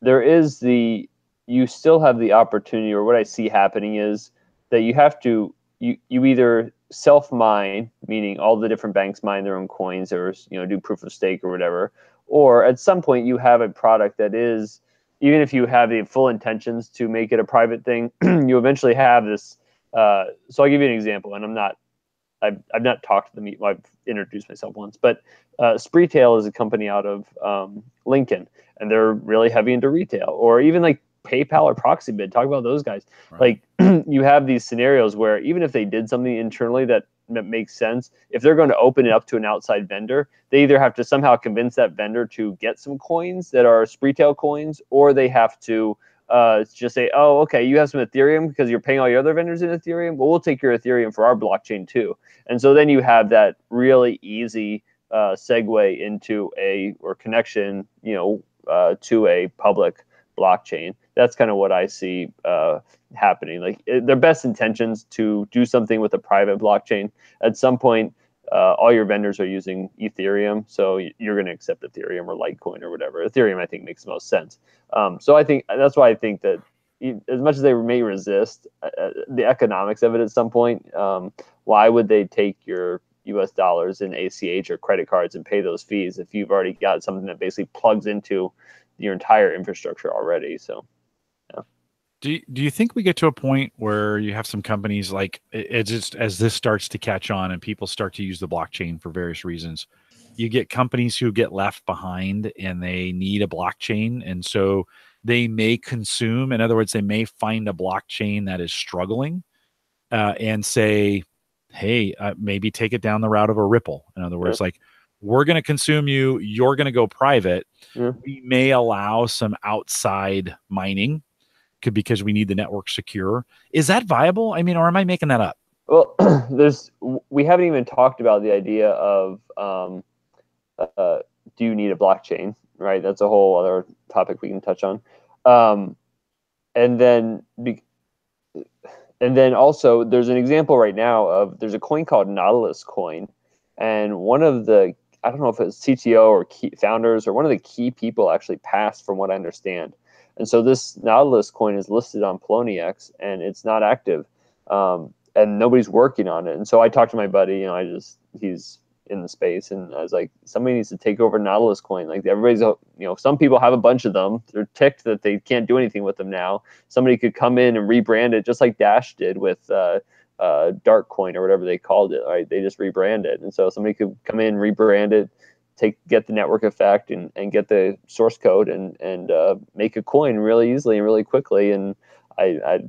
there is you still have the opportunity, or what I see happening is that you have to you either self mine, meaning all the different banks mine their own coins, or do proof of stake or whatever, or at some point you have a product that is, even if you have the full intentions to make it a private thing, you eventually have this. So I'll give you an example, and I've not talked to them. I've introduced myself once, but Spreetail is a company out of Lincoln, and they're really heavy into retail, or even like PayPal or Proxybid. Talk about those guys. Right. Like you have these scenarios where even if they did something internally that makes sense, if they're going to open it up to an outside vendor, they either have to somehow convince that vendor to get some coins that are Spreetail coins, or they have to just say, oh, okay, you have some Ethereum because you're paying all your other vendors in Ethereum. Well, we'll take your Ethereum for our blockchain too. And so then you have that really easy segue into or connection, to a public blockchain. That's kind of what I see happening. Like their best intentions to do something with a private blockchain. At some point, all your vendors are using Ethereum, so you're going to accept Ethereum or Litecoin or whatever. Ethereum, I think, makes the most sense. So I think that's why I think that as much as they may resist the economics of it at some point, why would they take your US dollars in ACH or credit cards and pay those fees if you've already got something that basically plugs into your entire infrastructure already? So, yeah. Do you think we get to a point where you have some companies like it just, as this starts to catch on and people start to use the blockchain for various reasons, you get companies who get left behind and they need a blockchain, and so they may consume. In other words, they may find a blockchain that is struggling and say, hey, maybe take it down the route of a Ripple. In other words, like, we're going to consume you. You're going to go private. We may allow some outside mining because we need the network secure. Is that viable? I mean, or am I making that up? Well, we haven't even talked about the idea of do you need a blockchain, right? That's a whole other topic we can touch on. And then also there's an example right now of, there's a coin called Nautilus coin. And one of the, I don't know if it's CTO or key founders or one of the key people actually passed, from what I understand. And so this Nautilus coin is listed on Poloniex and it's not active, and nobody's working on it. And so I talked to my buddy, he's in the space, and I was like, somebody needs to take over Nautilus coin. Like everybody's, some people have a bunch of them. They're ticked that they can't do anything with them now. Somebody could come in and rebrand it, just like Dash did with Dark Coin or whatever they called it. Right? They just rebranded, and so somebody could come in, rebrand it, get the network effect and get the source code and make a coin really easily and really quickly. And I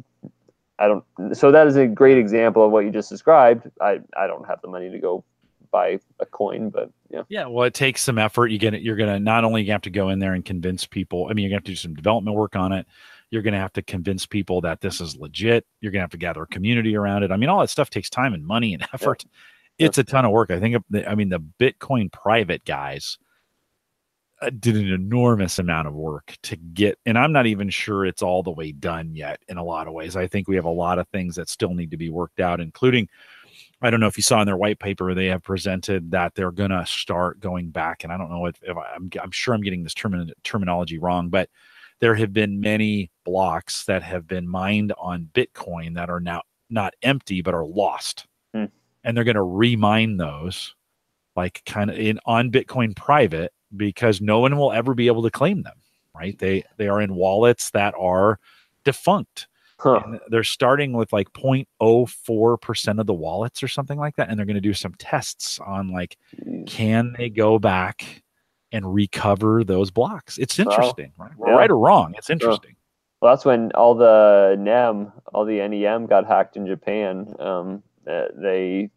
don't. So that is a great example of what you just described. I don't have the money to go buy a coin, but yeah. Yeah, well, it takes some effort. You're gonna not only have to go in there and convince people. I mean, you're gonna have to do some development work on it. You're gonna have to convince people that this is legit. You're gonna have to gather a community around it. I mean, all that stuff takes time and money and effort. Yeah. It's a ton of work. I think the Bitcoin private guys did an enormous amount of work to get, and I'm not even sure it's all the way done yet in a lot of ways. I think we have a lot of things that still need to be worked out, including, I don't know if you saw in their white paper, they have presented that they're going to start going back. And I don't know if I'm sure I'm getting this terminology wrong, but there have been many blocks that have been mined on Bitcoin that are now not empty, but are lost. And they're going to remine those like kind of on Bitcoin private, because no one will ever be able to claim them, right? They are in wallets that are defunct. And they're starting with like 0.04% of the wallets or something like that. And they're going to do some tests on like, can they go back and recover those blocks? It's interesting, right? Yeah. Right or wrong. It's interesting. Well, that's when all the NEM got hacked in Japan. They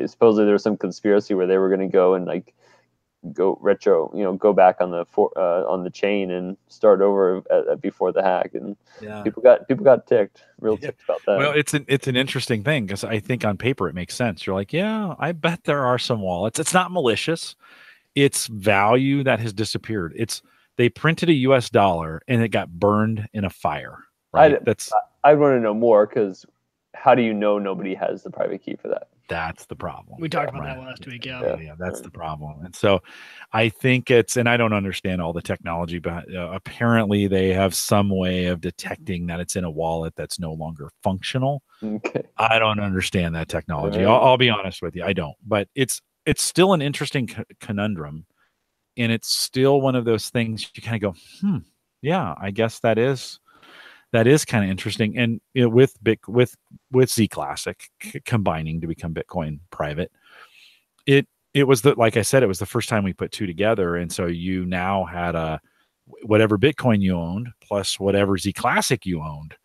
supposedly there was some conspiracy where they were going to go and like go retro, go back on the chain and start over before the hack, and people got ticked about that. Well, it's an interesting thing, because I think on paper it makes sense. You're like, yeah, I bet there are some wallets. It's not malicious. its value that has disappeared. They printed a US dollar and it got burned in a fire, right? I want to know more, because how do you know nobody has the private key for that? That's the problem. We talked about that last week. Yeah, that's the problem. And so I think and I don't understand all the technology, but apparently they have some way of detecting that it's in a wallet that's no longer functional. Okay. I don't understand that technology. I'll be honest with you. I don't, but it's still an interesting conundrum. And it's still one of those things you kind of go, yeah, I guess that is kind of interesting. And with Z Classic combining to become Bitcoin private, it was like I said, it was the first time we put two together, and so you now had whatever Bitcoin you owned plus whatever Z Classic you owned,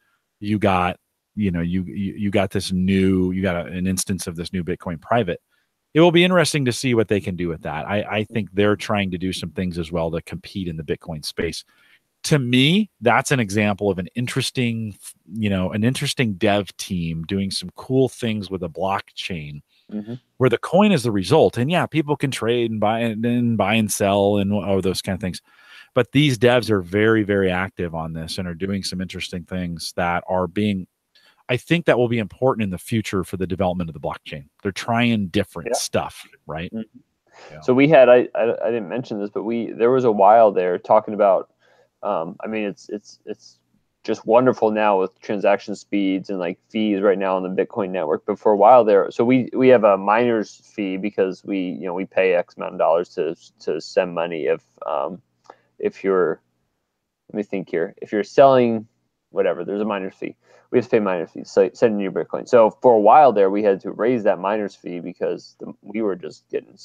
you got you got an instance of this new Bitcoin private. It will be interesting to see what they can do with that. I think they're trying to do some things as well to compete in the Bitcoin space. To me, that's an example of an interesting dev team doing some cool things with a blockchain where the coin is the result. And yeah, people can trade and buy and sell and all those kind of things. But these devs are very, very active on this and are doing some interesting things that I think that will be important in the future for the development of the blockchain. They're trying different stuff, right? Yeah. So we had, I didn't mention this, but there was a while there talking about, I mean, it's just wonderful now with transaction speeds and like fees right now on the Bitcoin network. But for a while there, so we have a miner's fee because we pay X amount of dollars to send money if you're, let me think here, if you're selling whatever, there's a miner's fee. We have to pay miner's fees, so sending you Bitcoin. So for a while there, we had to raise that miner's fee because we were just getting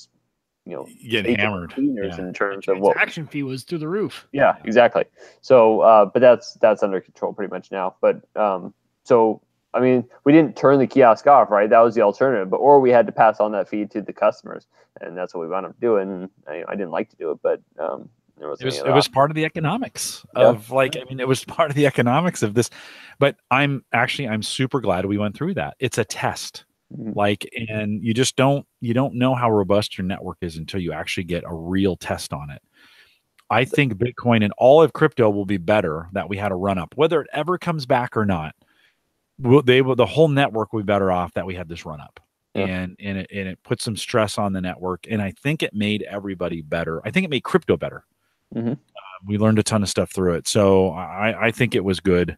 hammered in terms of what transaction fee was through the roof. Yeah, exactly. So, but that's under control pretty much now. But so I mean, we didn't turn the kiosk off, right? That was the alternative. Or we had to pass on that fee to the customers, and that's what we wound up doing. I didn't like to do it, but it was part of the economics of it was part of the economics of this. But I'm super glad we went through that. It's a test. And you don't know how robust your network is until you actually get a real test on it. I think Bitcoin and all of crypto will be better that we had a run up, whether it ever comes back or not. The whole network will be better off that we had this run up. And it put some stress on the network, and I think it made everybody better. I think it made crypto better. We learned a ton of stuff through it, so I think it was good.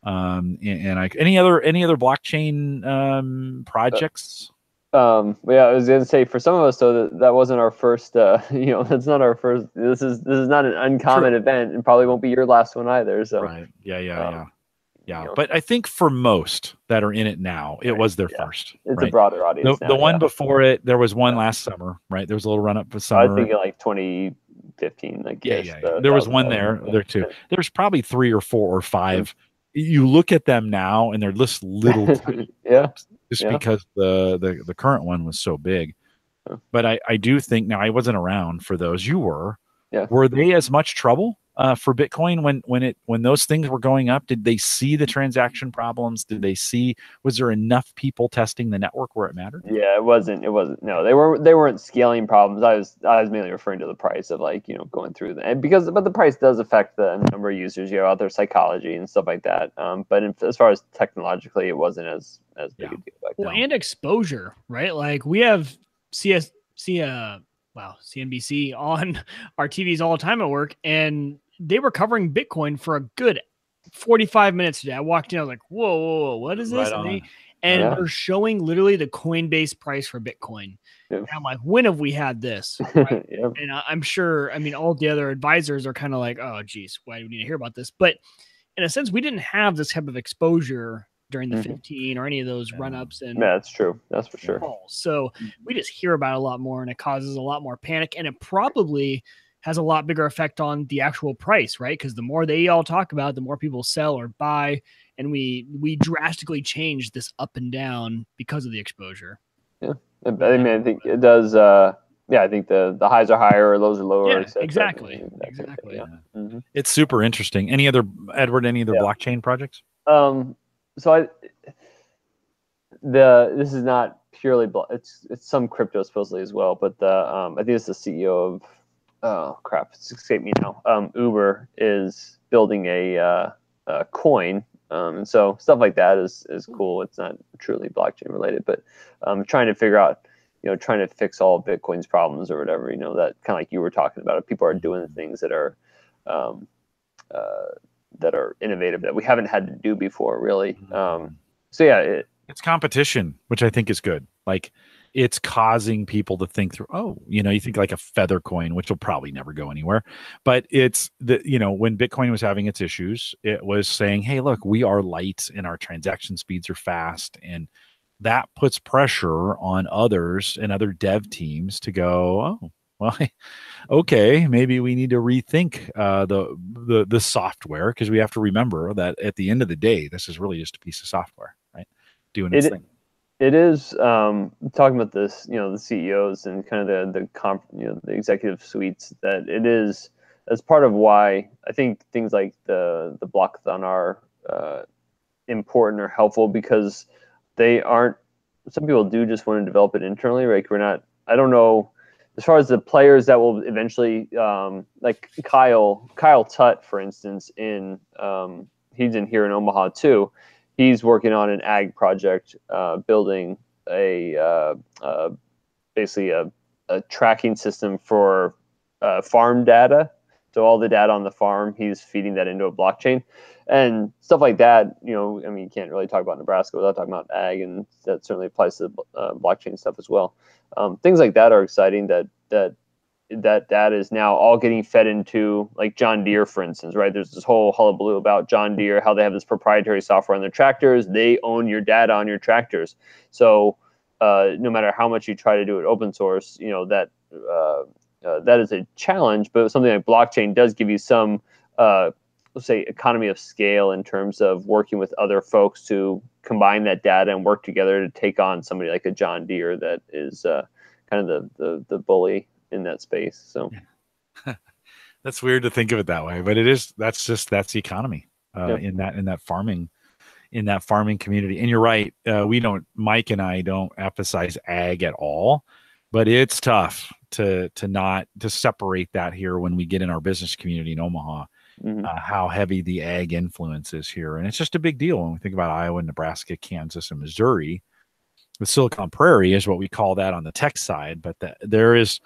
Any other blockchain projects? Yeah, I was gonna say, for some of us though, that wasn't our first. That's not our first. This is not an uncommon event, and probably won't be your last one either. So right, yeah. But I think for most that are in it now, it was their first. It's a broader audience. The one before it, there was one last summer, right? There was a little run up for summer. I think like 2015. Like there was one there too. There's probably 3 or 4 or 5. You look at them now, and they're just little tiny because the current one was so big. But I do think now, I wasn't around for those. You were. Yeah. Were they as much trouble for Bitcoin when those things were going up? Did they see the transaction problems? Was there enough people testing the network where it mattered? Yeah, it wasn't. No, they weren't scaling problems. I was mainly referring to the price of going through them, but the price does affect the number of users, out their psychology and stuff like that. But as far as technologically, it wasn't as big a deal back then. And exposure, right? Like we have CNBC on our TVs all the time at work, and they were covering Bitcoin for a good 45 minutes today. I walked in, I was like, whoa, what is this? And they're showing literally the Coinbase price for Bitcoin. And I'm like, when have we had this? Right? And I'm sure, all the other advisors are kind of like, oh, geez, why do we need to hear about this? But in a sense, we didn't have this type of exposure during the 15 or any of those run-ups. And that's true. That's for sure. So we just hear about it a lot more, and it causes a lot more panic, and it probably has a lot bigger effect on the actual price, right? Because the more they all talk about it, the more people sell or buy, and we drastically change this up and down because of the exposure. Yeah, I think it does. I think the highs are higher or lows are lower. Yeah, exactly. It's super interesting. Any other blockchain projects? So this is not purely it's some crypto supposedly as well, but the I think it's the CEO of it's escaped me now. Uber is building a coin, and so stuff like that is cool. It's not truly blockchain related, but trying to figure out, trying to fix all of Bitcoin's problems or whatever. That kind of like you were talking about. If people are doing things that are innovative that we haven't had to do before, really. So yeah, it's competition, which I think is good. Like, it's causing people to think through, you think like a feather coin, which will probably never go anywhere. But it's when Bitcoin was having its issues, it was saying, hey, look, we are light and our transaction speeds are fast. And that puts pressure on others and other dev teams to go, oh, well, okay, maybe we need to rethink the software, because we have to remember that at the end of the day, this is really just a piece of software, right? Doing its thing. It is talking about this, the CEOs and kind of the executive suites, that it is as part of why I think things like the blockathon are important or helpful, because they aren't. Some people do just want to develop it internally. Like, I don't know. As far as the players that will eventually, like Kyle Tutt, for instance, he's in here in Omaha too. He's working on an ag project, building basically a tracking system for farm data. So all the data on the farm, he's feeding that into a blockchain and stuff like that. You can't really talk about Nebraska without talking about ag, and that certainly applies to blockchain stuff as well. Things like that are exciting. That data is now all getting fed into, like, John Deere, for instance, right? There's this whole hullabaloo about John Deere, how they have this proprietary software on their tractors. They own your data on your tractors. So no matter how much you try to do it open source, that is a challenge. But something like blockchain does give you some, let's say, economy of scale in terms of working with other folks to combine that data and work together to take on somebody like a John Deere that is kind of the bully in that space. So that's weird to think of it that way, but that's the economy in that farming community. And you're right. Mike and I don't emphasize ag at all, but it's tough to separate that here when we get in our business community in Omaha. How heavy the ag influence is here. And it's just a big deal when we think about Iowa, Nebraska, Kansas, and Missouri. The Silicon Prairie is what we call that on the tech side, but there's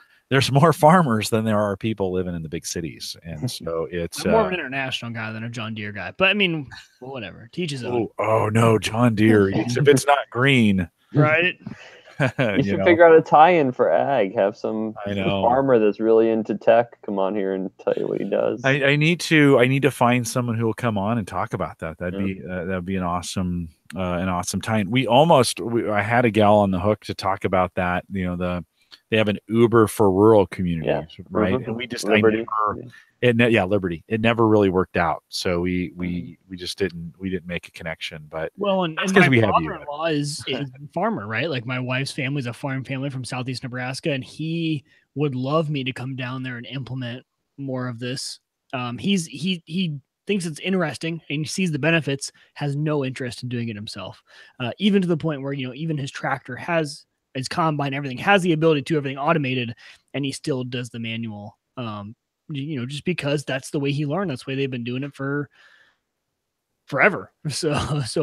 more farmers than there are people living in the big cities. And so it's I'm more of an international guy than a John Deere guy, but I mean, whatever, teach his own. Oh no, John Deere. If it's not green, right? You should figure out a tie-in for ag. Have some farmer that's really into tech come on here and tell you what he does. I need to find someone who will come on and talk about that. That'd be an awesome tie-in. I had a gal on the hook to talk about that. They have an Uber for rural communities, right? And we just Liberty. Liberty. It never really worked out, so we just didn't make a connection. But and my father-in-law is a farmer, right? Like, my wife's family's a farm family from southeast Nebraska, and he would love me to come down there and implement more of this. He thinks it's interesting and he sees the benefits, has no interest in doing it himself, even to the point where even his tractor has his combine, everything has the ability to everything automated, and he still does the manual. Just because that's the way he learned. That's the way they've been doing it for forever. So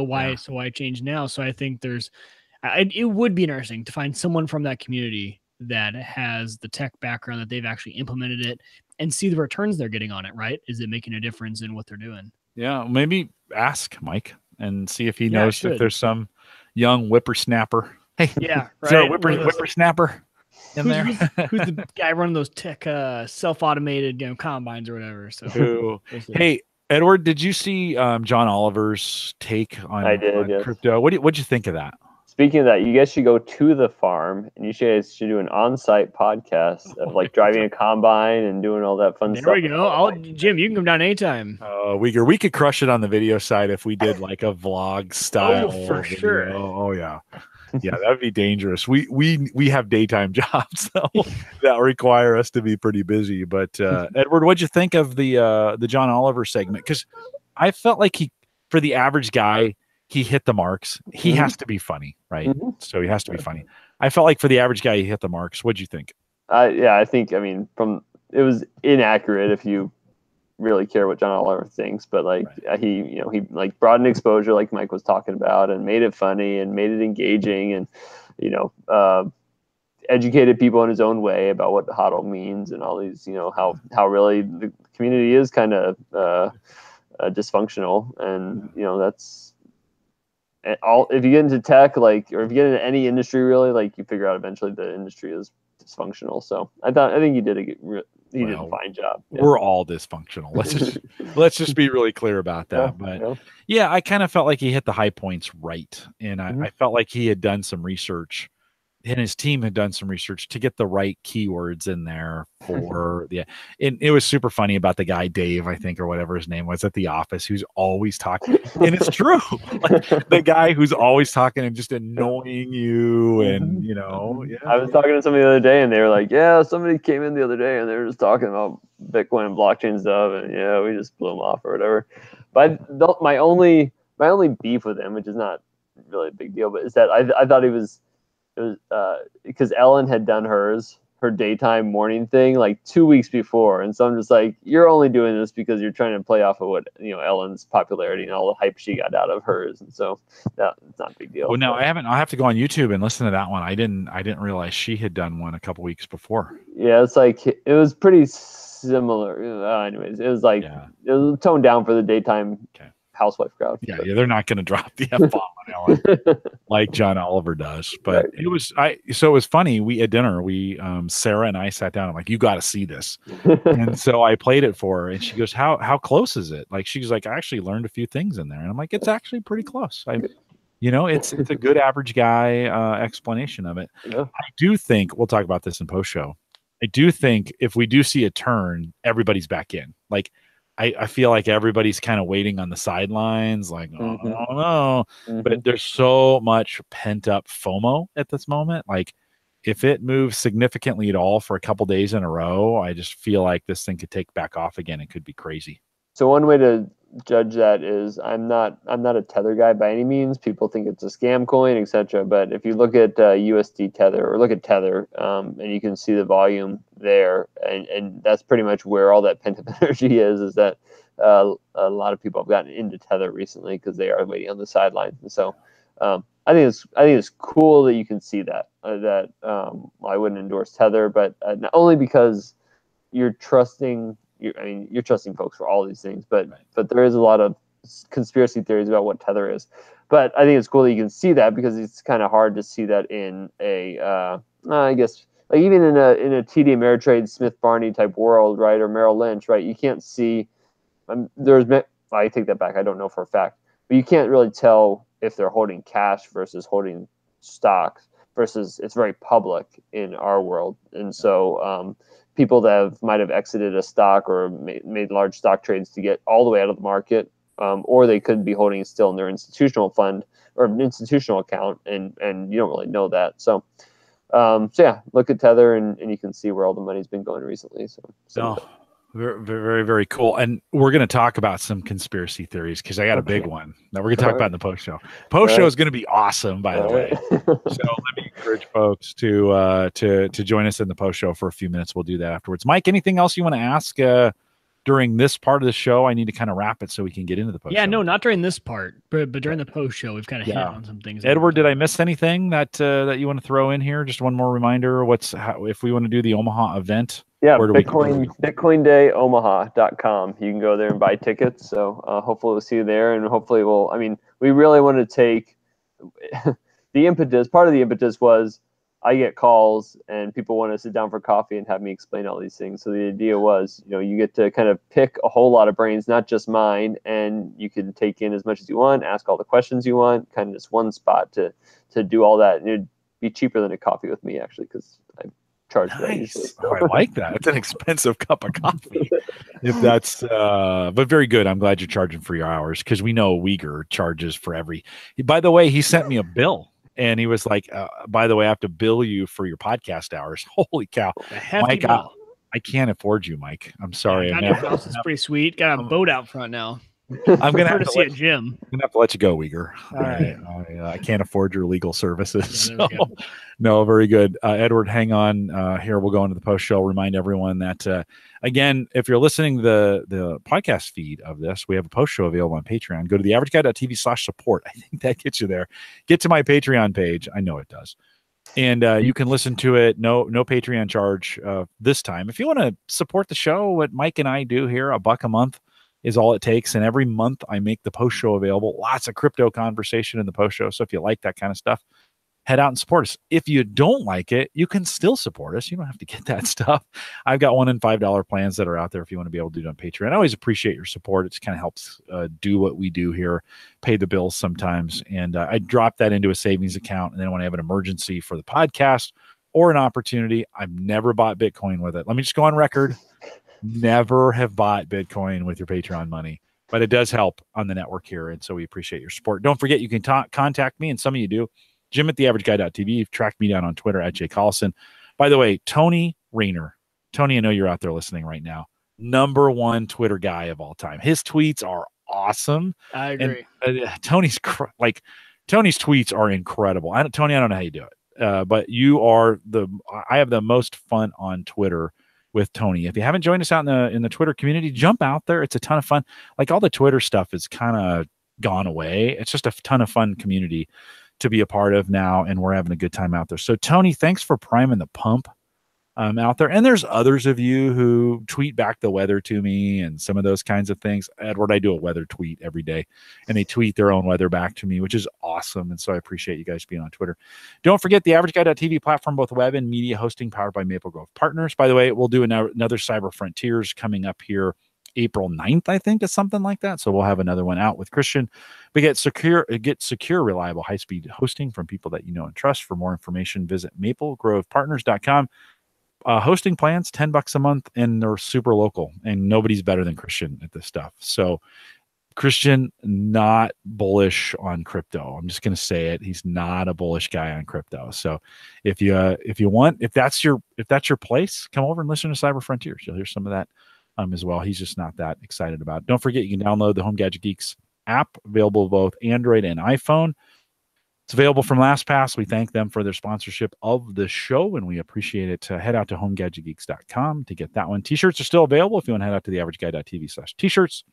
why change now? So I think it would be interesting to find someone from that community that has the tech background, that they've actually implemented it, and see the returns they're getting on it. Right? Is it making a difference in what they're doing? Yeah, maybe ask Mike and see if he knows if there's some young whippersnapper. Hey, yeah, right. Is there a whippersnapper in there? Who's the guy running those tech self-automated combines or whatever? So hey, Edward, did you see John Oliver's take on crypto? What'd you think of that? Speaking of that, you guys should go to the farm and you guys should do an on-site podcast of like driving a combine and doing all that fun stuff. There we go. Jim, you can come down anytime. We could crush it on the video side if we did like a vlog style. For video. Sure. Oh yeah. Yeah, that'd be dangerous. We have daytime jobs that require us to be pretty busy. But Edward, what'd you think of the John Oliver segment? Because I felt like for the average guy, he hit the marks. He has to be funny, right? So he has to be Sure. funny. I felt like for the average guy, he hit the marks. What'd you think? I think, it was inaccurate if you really care what John Oliver thinks, but like he like brought an exposure like Mike was talking about and made it funny and made it engaging and, educated people in his own way about what HODL means and all these, how really the community is kind of dysfunctional. And, that's all. If you get into tech, or if you get into any industry, really, you figure out eventually the industry is dysfunctional. So I think he did a fine job. Yeah. We're all dysfunctional. Let's just be really clear about that. Yeah, I kind of felt like he hit the high points right. And I felt like he had done some research and his team had done some research to get the right keywords in there for and it was super funny about the guy Dave, I think, or whatever his name was at the office, who's always talking. And it's true, like the guy who's always talking and just annoying you. And I was talking to somebody the other day and they were like, yeah, somebody came in the other day and they were just talking about Bitcoin and blockchain stuff, and we just blew them off or whatever. But my only beef with him, which is not really a big deal, but is that I thought it was because Ellen had done her daytime morning thing like 2 weeks before, and so I'm just like, you're only doing this because you're trying to play off of what Ellen's popularity and all the hype she got out of hers, and so it's not a big deal. Well, no, I haven't. I have to go on YouTube and listen to that one. I didn't realize she had done one a couple weeks before. Yeah, it's like it was pretty similar. Anyways, it was like it was toned down for the daytime housewife crowd. Yeah, they're not going to drop the F-bomb on Ellen like John Oliver does. But it was funny. We at dinner, Sarah and I sat down. I'm like, you got to see this. And so I played it for her, and she goes, how close is it? Like, she's like, I actually learned a few things in there. And I'm like, it's actually pretty close. It's a good average guy explanation of it. Yeah. I do think we'll talk about this in post show. I do think if we do see a turn, everybody's back in. Like, I feel like everybody's kind of waiting on the sidelines, like, oh no. But there's so much pent up FOMO at this moment. Like, if it moves significantly at all for a couple days in a row, I just feel like this thing could take back off again. It could be crazy. So one way to judge that is I'm not a Tether guy by any means. People think it's a scam coin, etc. But if you look at USD Tether or look at Tether, and you can see the volume there, and that's pretty much where all that pent up energy is that a lot of people have gotten into Tether recently because they are waiting on the sidelines. And so I think it's cool that you can see that. I wouldn't endorse Tether, but not only because you're trusting. You're trusting folks for all these things, but there is a lot of conspiracy theories about what Tether is. But I think it's cool that you can see that because it's kind of hard to see that in a, I guess, like even in a TD Ameritrade, Smith Barney type world, right, or Merrill Lynch, right? You can't see. I take that back. I don't know for a fact, but you can't really tell if they're holding cash versus holding stocks versus it's very public in our world, and so. People that might have exited a stock or made large stock trades to get all the way out of the market, or they could be holding it still in their institutional fund or an institutional account, and you don't really know that. So look at Tether and you can see where all the money's been going recently. Very, very, very cool. And we're going to talk about some conspiracy theories because I got a big one that we're going to talk about in the post show. Post show is going to be awesome, by the way. So let me encourage folks to join us in the post show for a few minutes. We'll do that afterwards. Mike, anything else you want to ask during this part of the show? I need to kind of wrap it so we can get into the post show. Yeah, no, not during this part, but during the post show, we've kind of hit on some things. Edward, did I miss anything that you want to throw in here? Just one more reminder. If we want to do the Omaha event? Yeah, BitcoinDayOmaha.com. You can go there and buy tickets. So hopefully we'll see you there, and hopefully we really want to take the impetus. Part of the impetus was I get calls and people want to sit down for coffee and have me explain all these things. So the idea was, you get to kind of pick a whole lot of brains, not just mine, and you can take in as much as you want, ask all the questions you want, kind of just one spot to do all that. And it'd be cheaper than a coffee with me, actually, because I charge for that usually. So. Oh, I like that. It's an expensive cup of coffee. If that's but very good. I'm glad you're charging for your hours because we know Uyghur charges for every. By the way, he sent me a bill and he was like, by the way, I have to bill you for your podcast hours. Holy cow. Mike, I can't afford you, Mike. I'm sorry. Your house is pretty sweet. Got a boat out front now. I'm gonna have to Courtesy at Jim. I'm gonna have to let you go, Uyghur. All right. I can't afford your legal services. Yeah, there we go. No, very good. Edward, hang on here. We'll go into the post show. Remind everyone that, again, if you're listening to the podcast feed of this, we have a post show available on Patreon. Go to theaverageguy.tv/support. I think that gets you there. Get to my Patreon page. I know it does. And you can listen to it. No Patreon charge this time. If you want to support the show, what Mike and I do here, $1 a month is all it takes. And every month I make the post show available. Lots of crypto conversation in the post show. So if you like that kind of stuff, head out and support us. If you don't like it, you can still support us. You don't have to get that stuff. I've got $1 and $5 plans that are out there if you want to be able to do it on Patreon. I always appreciate your support. It just kind of helps do what we do here, pay the bills sometimes. And I drop that into a savings account. And then when I have an emergency for the podcast or an opportunity, I've never bought Bitcoin with it. Let me just go on record. Never have bought Bitcoin with your Patreon money, but it does help on the network here. And so we appreciate your support. Don't forget, you can contact me, and some of you do. Jim at theaverageguy.tv. You've tracked me down on Twitter at Jay Collison. By the way, Tony Rayner. Tony, I know you're out there listening right now. #1 Twitter guy of all time. His tweets are awesome. I agree. And, Tony's tweets are incredible. Tony, I don't know how you do it, but I have the most fun on Twitter with Tony. If you haven't joined us out in the Twitter community, jump out there. It's a ton of fun. Like, all the Twitter stuff is kind of gone away. It's just a ton of fun community to be a part of now, and we're having a good time out there. So Tony, thanks for priming the pump out there. And there's others of you who tweet back the weather to me and some of those kinds of things. Edward, I do a weather tweet every day, and they tweet their own weather back to me, which is awesome. And so I appreciate you guys being on Twitter. Don't forget the AverageGuy.tv platform, both web and media hosting, powered by Maple Grove Partners. By the way, we'll do another Cyber Frontiers coming up here April 9th, I think, is something like that. So we'll have another one out with Christian. We get secure, reliable, high-speed hosting from people that you know and trust. For more information, visit maplegrovepartners.com. Hosting plans, $10 a month, and they're super local, and nobody's better than Christian at this stuff. So Christian, not bullish on crypto. I'm just going to say it. He's not a bullish guy on crypto. So if that's your place, come over and listen to Cyber Frontiers. You'll hear some of that as well. He's just not that excited about it. Don't forget, you can download the Home Gadget Geeks app, available both Android and iPhone. It's available from LastPass. We thank them for their sponsorship of the show, and we appreciate it. Head out to homegadgetgeeks.com to get that one. T-shirts are still available if you want to head out to theaverageguy.tv/t-shirts.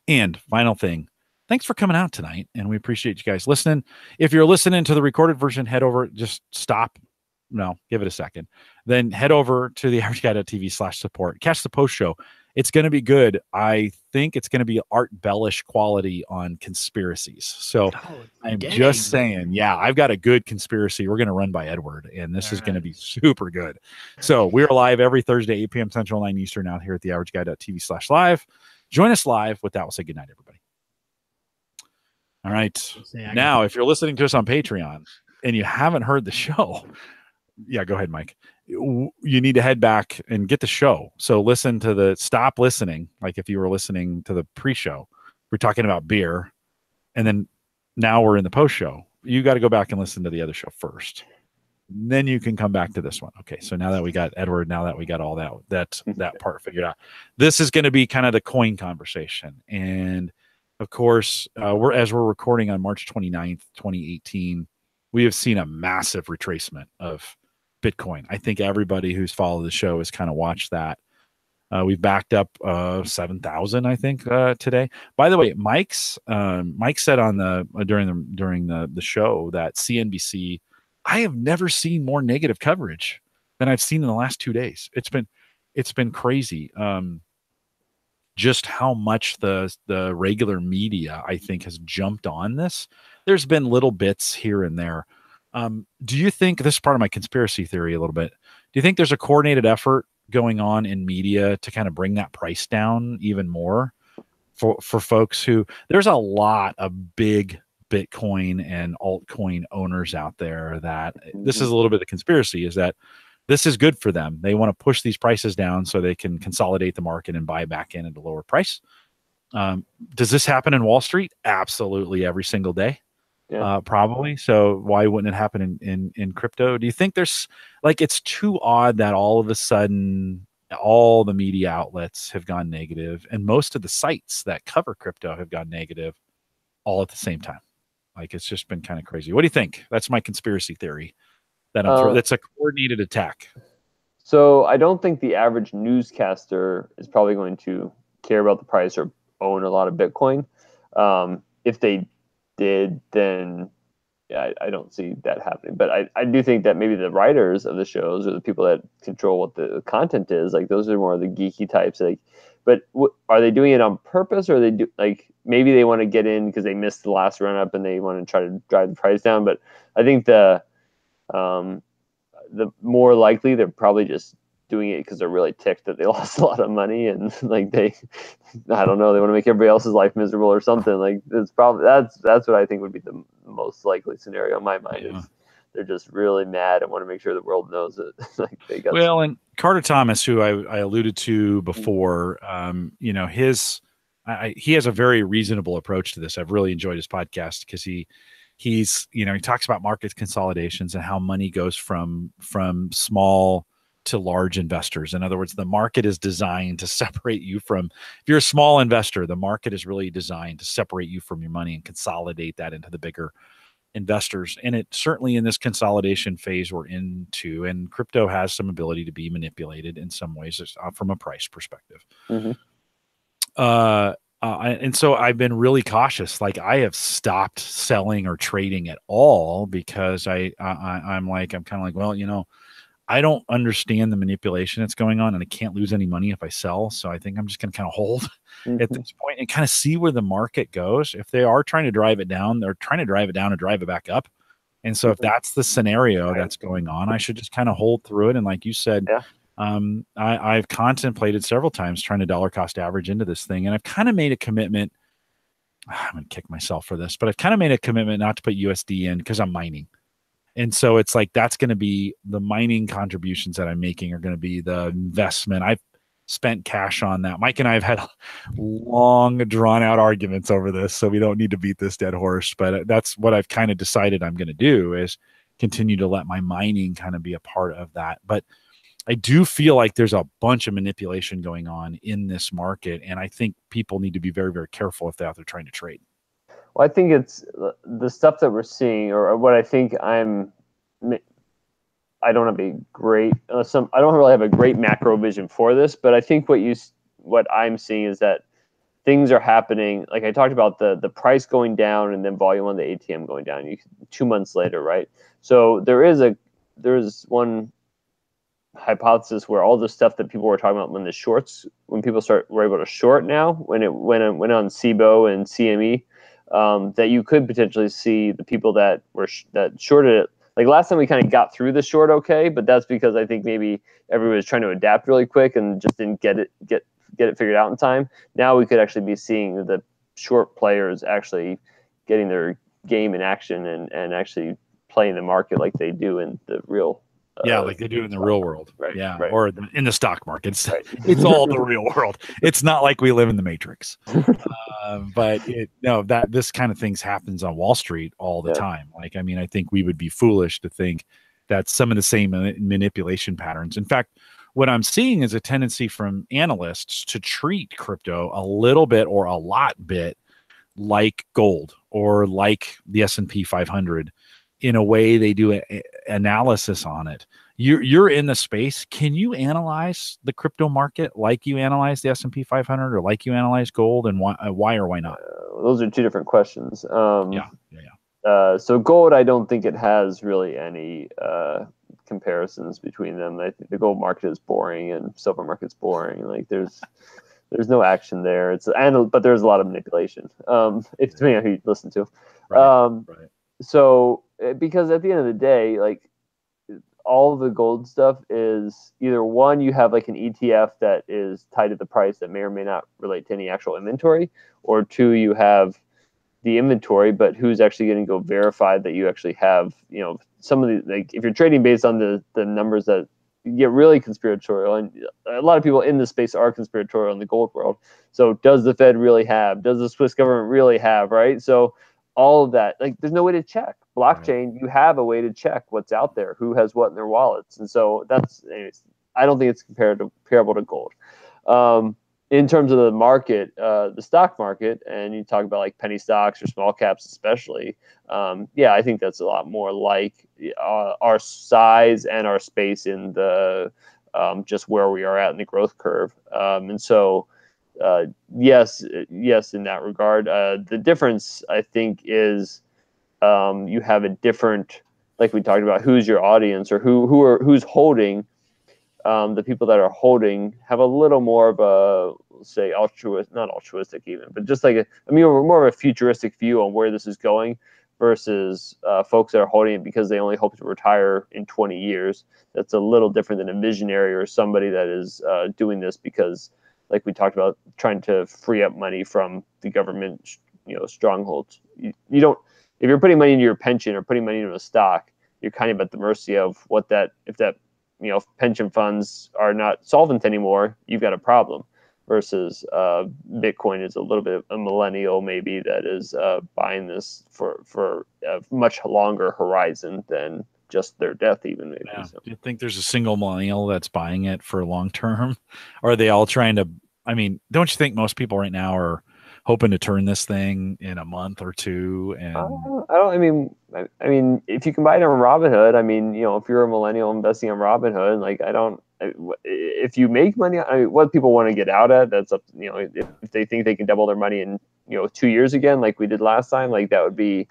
And final thing, thanks for coming out tonight, and we appreciate you guys listening. If you're listening to the recorded version, head over, just stop. No, give it a second. Then head over to theaverageguy.tv/support. Catch the post show. It's going to be good. I think it's going to be Art Bellish quality on conspiracies. So I'm just saying, yeah, I've got a good conspiracy. We're going to run by Edward, and this is going to be super good. So we're live every Thursday, 8 p.m. Central, 9 Eastern, out here at theaverageguy.tv/live. Join us live. With that, we'll say goodnight, everybody. All right. Now, if you're listening to us on Patreon and you haven't heard the show, yeah, go ahead, Mike. You need to head back and get the show. So stop listening. Like if you were listening to the pre-show, we're talking about beer, and then now we're in the post-show. You got to go back and listen to the other show first. Then you can come back to this one. Okay, so now that we got Edward, now that we got all that part figured out, this is going to be kind of the coin conversation. And of course, we're recording on March 29th, 2018, we have seen a massive retracement of Bitcoin. I think everybody who's followed the show has kind of watched that. We've backed up 7,000, I think, today. By the way, Mike said on during the show that CNBC, I have never seen more negative coverage than I've seen in the last 2 days. It's been crazy. Just how much the regular media, I think, has jumped on this. There's been little bits here and there. Do you think, this is part of my conspiracy theory a little bit, do you think there's a coordinated effort going on in media to kind of bring that price down even more for folks who, there's a lot of big Bitcoin and altcoin owners out there that this is a little bit of the conspiracy, is that this is good for them. They want to push these prices down so they can consolidate the market and buy back in at a lower price. Does this happen in Wall Street? Absolutely, every single day. Yeah. Probably. So why wouldn't it happen in crypto? Do you think there's, like, it's too odd that all of a sudden all the media outlets have gone negative, and most of the sites that cover crypto have gone negative all at the same time. Like, it's just been kind of crazy. What do you think? That's my conspiracy theory that that's a coordinated attack. So I don't think the average newscaster is probably going to care about the price or own a lot of Bitcoin. If they did, then yeah, I don't see that happening. But I do think that maybe the writers of the shows or the people that control what the content is, like those are more the geeky types. Like, but are they doing it on purpose, or like maybe they want to get in because they missed the last run up and they want to try to drive the price down? But I think the more likely they're probably just doing it because they're really ticked that they lost a lot of money, and like I don't know, they want to make everybody else's life miserable or something. Like it's probably that's what I think would be the most likely scenario in my mind. Yeah. Is they're just really mad and want to make sure the world knows it. Like they got and Carter Thomas, who I alluded to before, you know, he has a very reasonable approach to this. I've really enjoyed his podcast because he's you know, he talks about market consolidations and how money goes from small to large investors. In other words, the market is designed to separate you from, if you're a small investor, the market is really designed to separate you from your money and consolidate that into the bigger investors. And it certainly, in this consolidation phase we're into, and crypto has some ability to be manipulated in some ways from a price perspective. Mm-hmm. And so I've been really cautious. Like, I have stopped selling or trading at all because I'm kind of like, well, you know, I don't understand the manipulation that's going on, and I can't lose any money if I sell. So I think I'm just going to kind of hold at this point and kind of see where the market goes. If they are trying to drive it down, they're trying to drive it down and drive it back up. And so if that's the scenario that's going on, I should just kind of hold through it. And like you said, I've contemplated several times trying to dollar cost average into this thing. And I've kind of made a commitment. I'm going to kick myself for this, but I've kind of made a commitment not to put USD in because I'm mining. And so it's like, that's going to be the mining contributions that I'm making are going to be the investment. I've spent cash on that. Mike and I have had long drawn out arguments over this, so we don't need to beat this dead horse, but that's what I've kind of decided I'm going to do, is continue to let my mining kind of be a part of that. But I do feel like there's a bunch of manipulation going on in this market. And I think people need to be very, very careful if they're out there trying to trade. Well, I think it's the stuff that we're seeing, or what I think I don't have a great, I don't really have a great macro vision for this, but I think what I'm seeing is that things are happening. Like I talked about the price going down and then volume on the ATM going down 2 months later, right? So there is one hypothesis where all the stuff that people were talking about when people were able to short now, when it went on SIBO and CME, that you could potentially see the people that shorted it. Like last time we kind of got through the short okay, but that's because I think maybe everybody was trying to adapt really quick and just didn't get it figured out in time. Now we could actually be seeing the short players actually getting their game in action and actually playing the market like they do in the real. Like they do in the real world. Right. Right. Or in the stock market. It's all the real world. It's not like we live in the Matrix. But this kind of things happens on Wall Street all the time. Like, I mean, I think we would be foolish to think that some of the same manipulation patterns. In fact, what I'm seeing is a tendency from analysts to treat crypto a little bit or a lot bit like gold or like the S&P 500 in a way they do analysis on it. You're in the space. Can you analyze the crypto market like you analyze the S&P 500 or like you analyze gold, and why or why not? Those are two different questions. So gold, I don't think it has really any comparisons between them. I think the gold market is boring and silver market's boring. Like there's no action there. But there's a lot of manipulation. It's depending on who you listen to. Right. So because at the end of the day, like all the gold stuff is either one, you have like an ETF that is tied to the price that may or may not relate to any actual inventory, or two, you have the inventory, but who's actually going to go verify that you actually have, some of the, like if you're trading based on the numbers that get really conspiratorial, and a lot of people in this space are conspiratorial in the gold world. So does the Fed really have, does the Swiss government really have, right? So all of that, like there's no way to check. Blockchain, you have a way to check what's out there, who has what in their wallets. And so anyways, I don't think it's comparable to gold. In terms of the market, the stock market, and you talk about like penny stocks or small caps, especially. Yeah, I think that's a lot more like our size and our space in the just where we are at in the growth curve. And so, yes, in that regard. The difference, I think, is you have a different, like we talked about, who's your audience or who's holding. The people that are holding have a little more of a, say, not altruistic even, but just like more of a futuristic view on where this is going versus folks that are holding it because they only hope to retire in 20 years. That's a little different than a visionary or somebody that is doing this because, like we talked about, trying to free up money from the government, strongholds. You don't, if you're putting money into your pension or putting money into a stock, you're kind of at the mercy of if pension funds are not solvent anymore, you've got a problem. Versus Bitcoin is a little bit of a millennial maybe that is buying this for a much longer horizon than just their death even maybe. Yeah. So. Do you think there's a single millennial that's buying it for long term? Or are they all trying to, don't you think most people right now are hoping to turn this thing in a month or two? And I mean, if you can buy it on Robinhood, if you're a millennial investing on Robinhood, if you make money, what people want to get out at, that's up. If they think they can double their money in 2 years again, like we did last time, like that would be,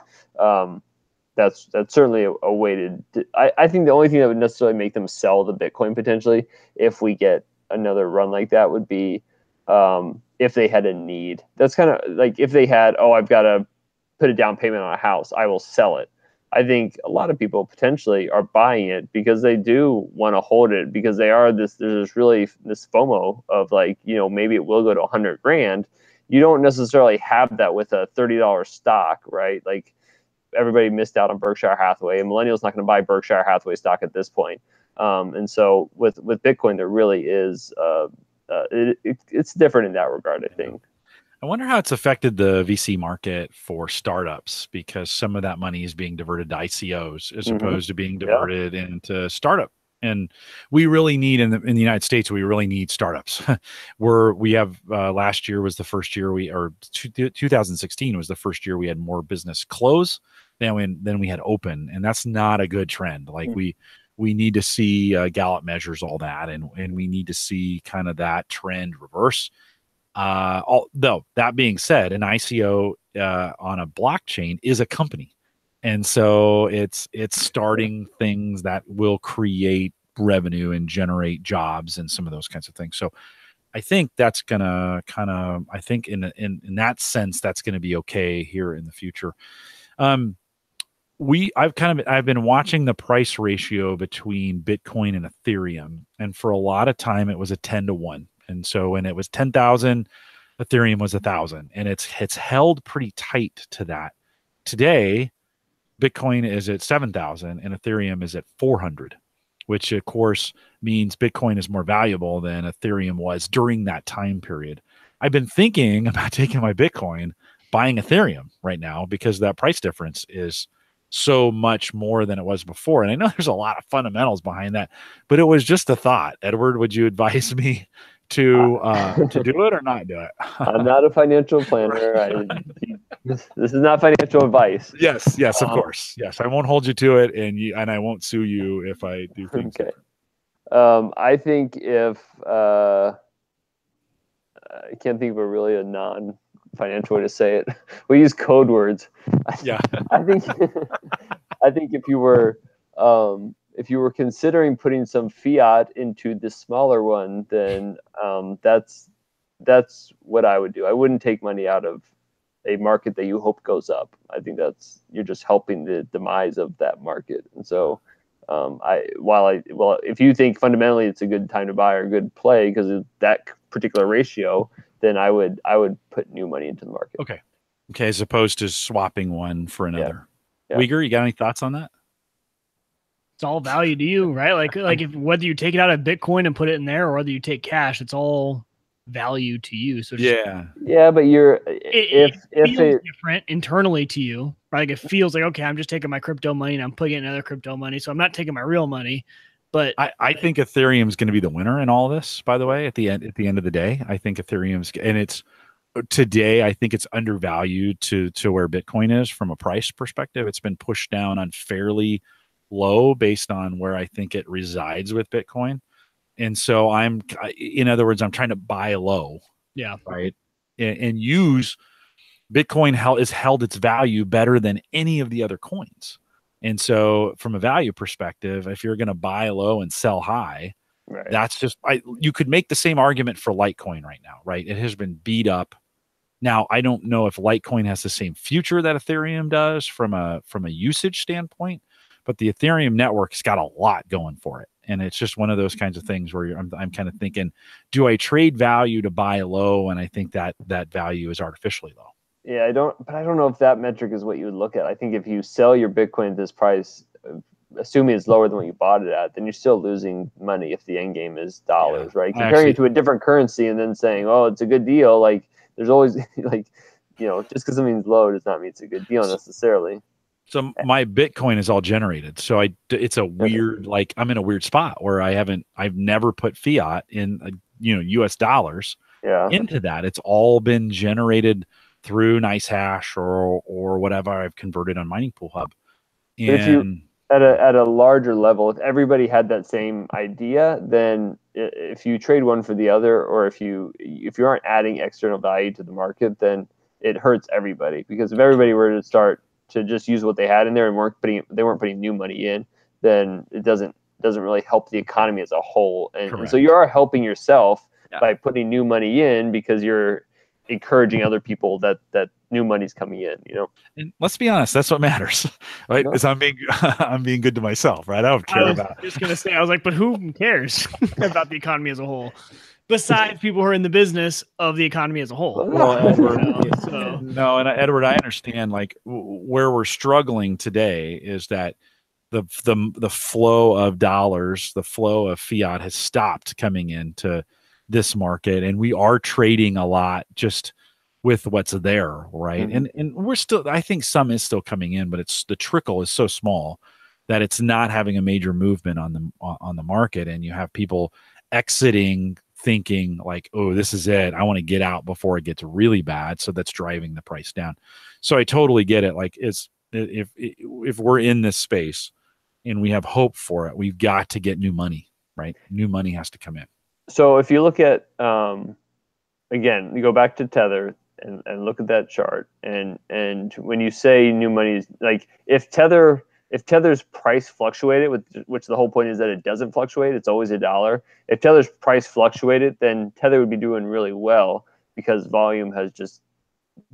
that's certainly a way to. I think the only thing that would necessarily make them sell the Bitcoin potentially, if we get another run like that, would be if they had a need. That's kind of like if they had, I've got to put a down payment on a house, I will sell it. I think a lot of people potentially are buying it because they do want to hold it because there's really this FOMO of maybe it will go to 100 grand. You don't necessarily have that with a $30 stock, right? Like everybody missed out on Berkshire Hathaway, and millennials not going to buy Berkshire Hathaway stock at this point. And so with Bitcoin, there really is, it's different in that regard, I think. I wonder how it's affected the VC market for startups because some of that money is being diverted to ICOs as opposed to being diverted into startup. And we really need in the United States, we really need startups. We have last year was the first year 2016 was the first year we had more business close than we had open, and that's not a good trend. Like we need to see Gallup measures all that, and we need to see kind of that trend reverse. Though that being said, an ICO on a blockchain is a company, and so it's starting things that will create revenue and generate jobs and some of those kinds of things. So I think that's gonna I think in that sense that's gonna be okay here in the future. I've been watching the price ratio between Bitcoin and Ethereum, and for a lot of time it was a 10-to-1. And so when it was 10,000, Ethereum was 1,000, and it's held pretty tight to that. Today, Bitcoin is at 7,000 and Ethereum is at 400, which of course means Bitcoin is more valuable than Ethereum was during that time period. I've been thinking about taking my Bitcoin, buying Ethereum right now because that price difference is so much more than it was before. And I know there's a lot of fundamentals behind that, but it was just a thought. Edward, would you advise me to do it or not do it? I'm not a financial planner. This is not financial advice. Yes, of course. Yes, I won't hold you to it, and I won't sue you if I do things. Okay. I think if I can't think of a non-financial way to say it. We use code words. Yeah. I think if you were considering putting some fiat into the smaller one, then that's what I would do. I wouldn't take money out of a market that you hope goes up. I think you're just helping the demise of that market. And so if you think fundamentally it's a good time to buy or a good play because of that particular ratio, then I would put new money into the market. Okay, as opposed to swapping one for another. Yeah. Uyghur, you got any thoughts on that? It's all value to you, right? Like if whether you take it out of Bitcoin and put it in there, or whether you take cash, it's all value to you. So but it feels different internally to you, right? Like it feels like, okay, I'm just taking my crypto money and I'm putting it in other crypto money, so I'm not taking my real money. But I think Ethereum is going to be the winner in all this. By the way, at the end of the day, I think Ethereum's, and it's today. I think it's undervalued to where Bitcoin is from a price perspective. It's been pushed down unfairly low based on where I think it resides with Bitcoin. And so in other words, I'm trying to buy low. Yeah. Right. And use Bitcoin has held its value better than any of the other coins. And so from a value perspective, if you're going to buy low and sell high, Right. that's just, you could make the same argument for Litecoin right now, right? It has been beat up. Now, I don't know if Litecoin has the same future that Ethereum does from a usage standpoint, but the Ethereum network's got a lot going for it. And it's just one of those kinds of things where I'm kind of thinking, do I trade value to buy low? And I think that value is artificially low. Yeah, I don't know if that metric is what you would look at. I think if you sell your Bitcoin at this price, assuming it's lower than what you bought it at, then you're still losing money if the end game is dollars, right? Comparing it to a different currency and then saying, oh, it's a good deal. Like there's always like, just because something's low does not mean it's a good deal necessarily. So my Bitcoin is all generated. So it's a weird, like I'm in a weird spot where I've never put fiat in, US dollars into that. It's all been generated through NiceHash or whatever I've converted on Mining Pool Hub. And if you at a larger level, if everybody had that same idea, then if you trade one for the other, or if you aren't adding external value to the market, then it hurts everybody. Because if everybody were to start to just use what they had in there and they weren't putting new money in, then it doesn't really help the economy as a whole. And so you are helping yourself by putting new money in, because you're encouraging other people that new money's coming in, And let's be honest, that's what matters, right? Because I'm being good to myself, right? I don't care about it. Just gonna say, I was like, but who cares about the economy as a whole, besides people who are in the business of the economy as a whole? Well, Edward, no, and Edward, I understand. Like where we're struggling today is that the flow of dollars, the flow of fiat has stopped coming into this market, and we are trading a lot just with what's there, right? Mm-hmm. And we're still, I think some is still coming in, but the trickle is so small that it's not having a major movement on the market, and you have people exiting thinking like, oh, this is it, I want to get out before it gets really bad. So that's driving the price down. So I totally get it. Like if we're in this space and we have hope for it, we've got to get new money, right? New money has to come in. So if you look at, again, you go back to Tether and look at that chart, and when you say new money is like, if Tether's price fluctuated, which the whole point is that it doesn't fluctuate, it's always $1. If Tether's price fluctuated, then Tether would be doing really well, because volume has just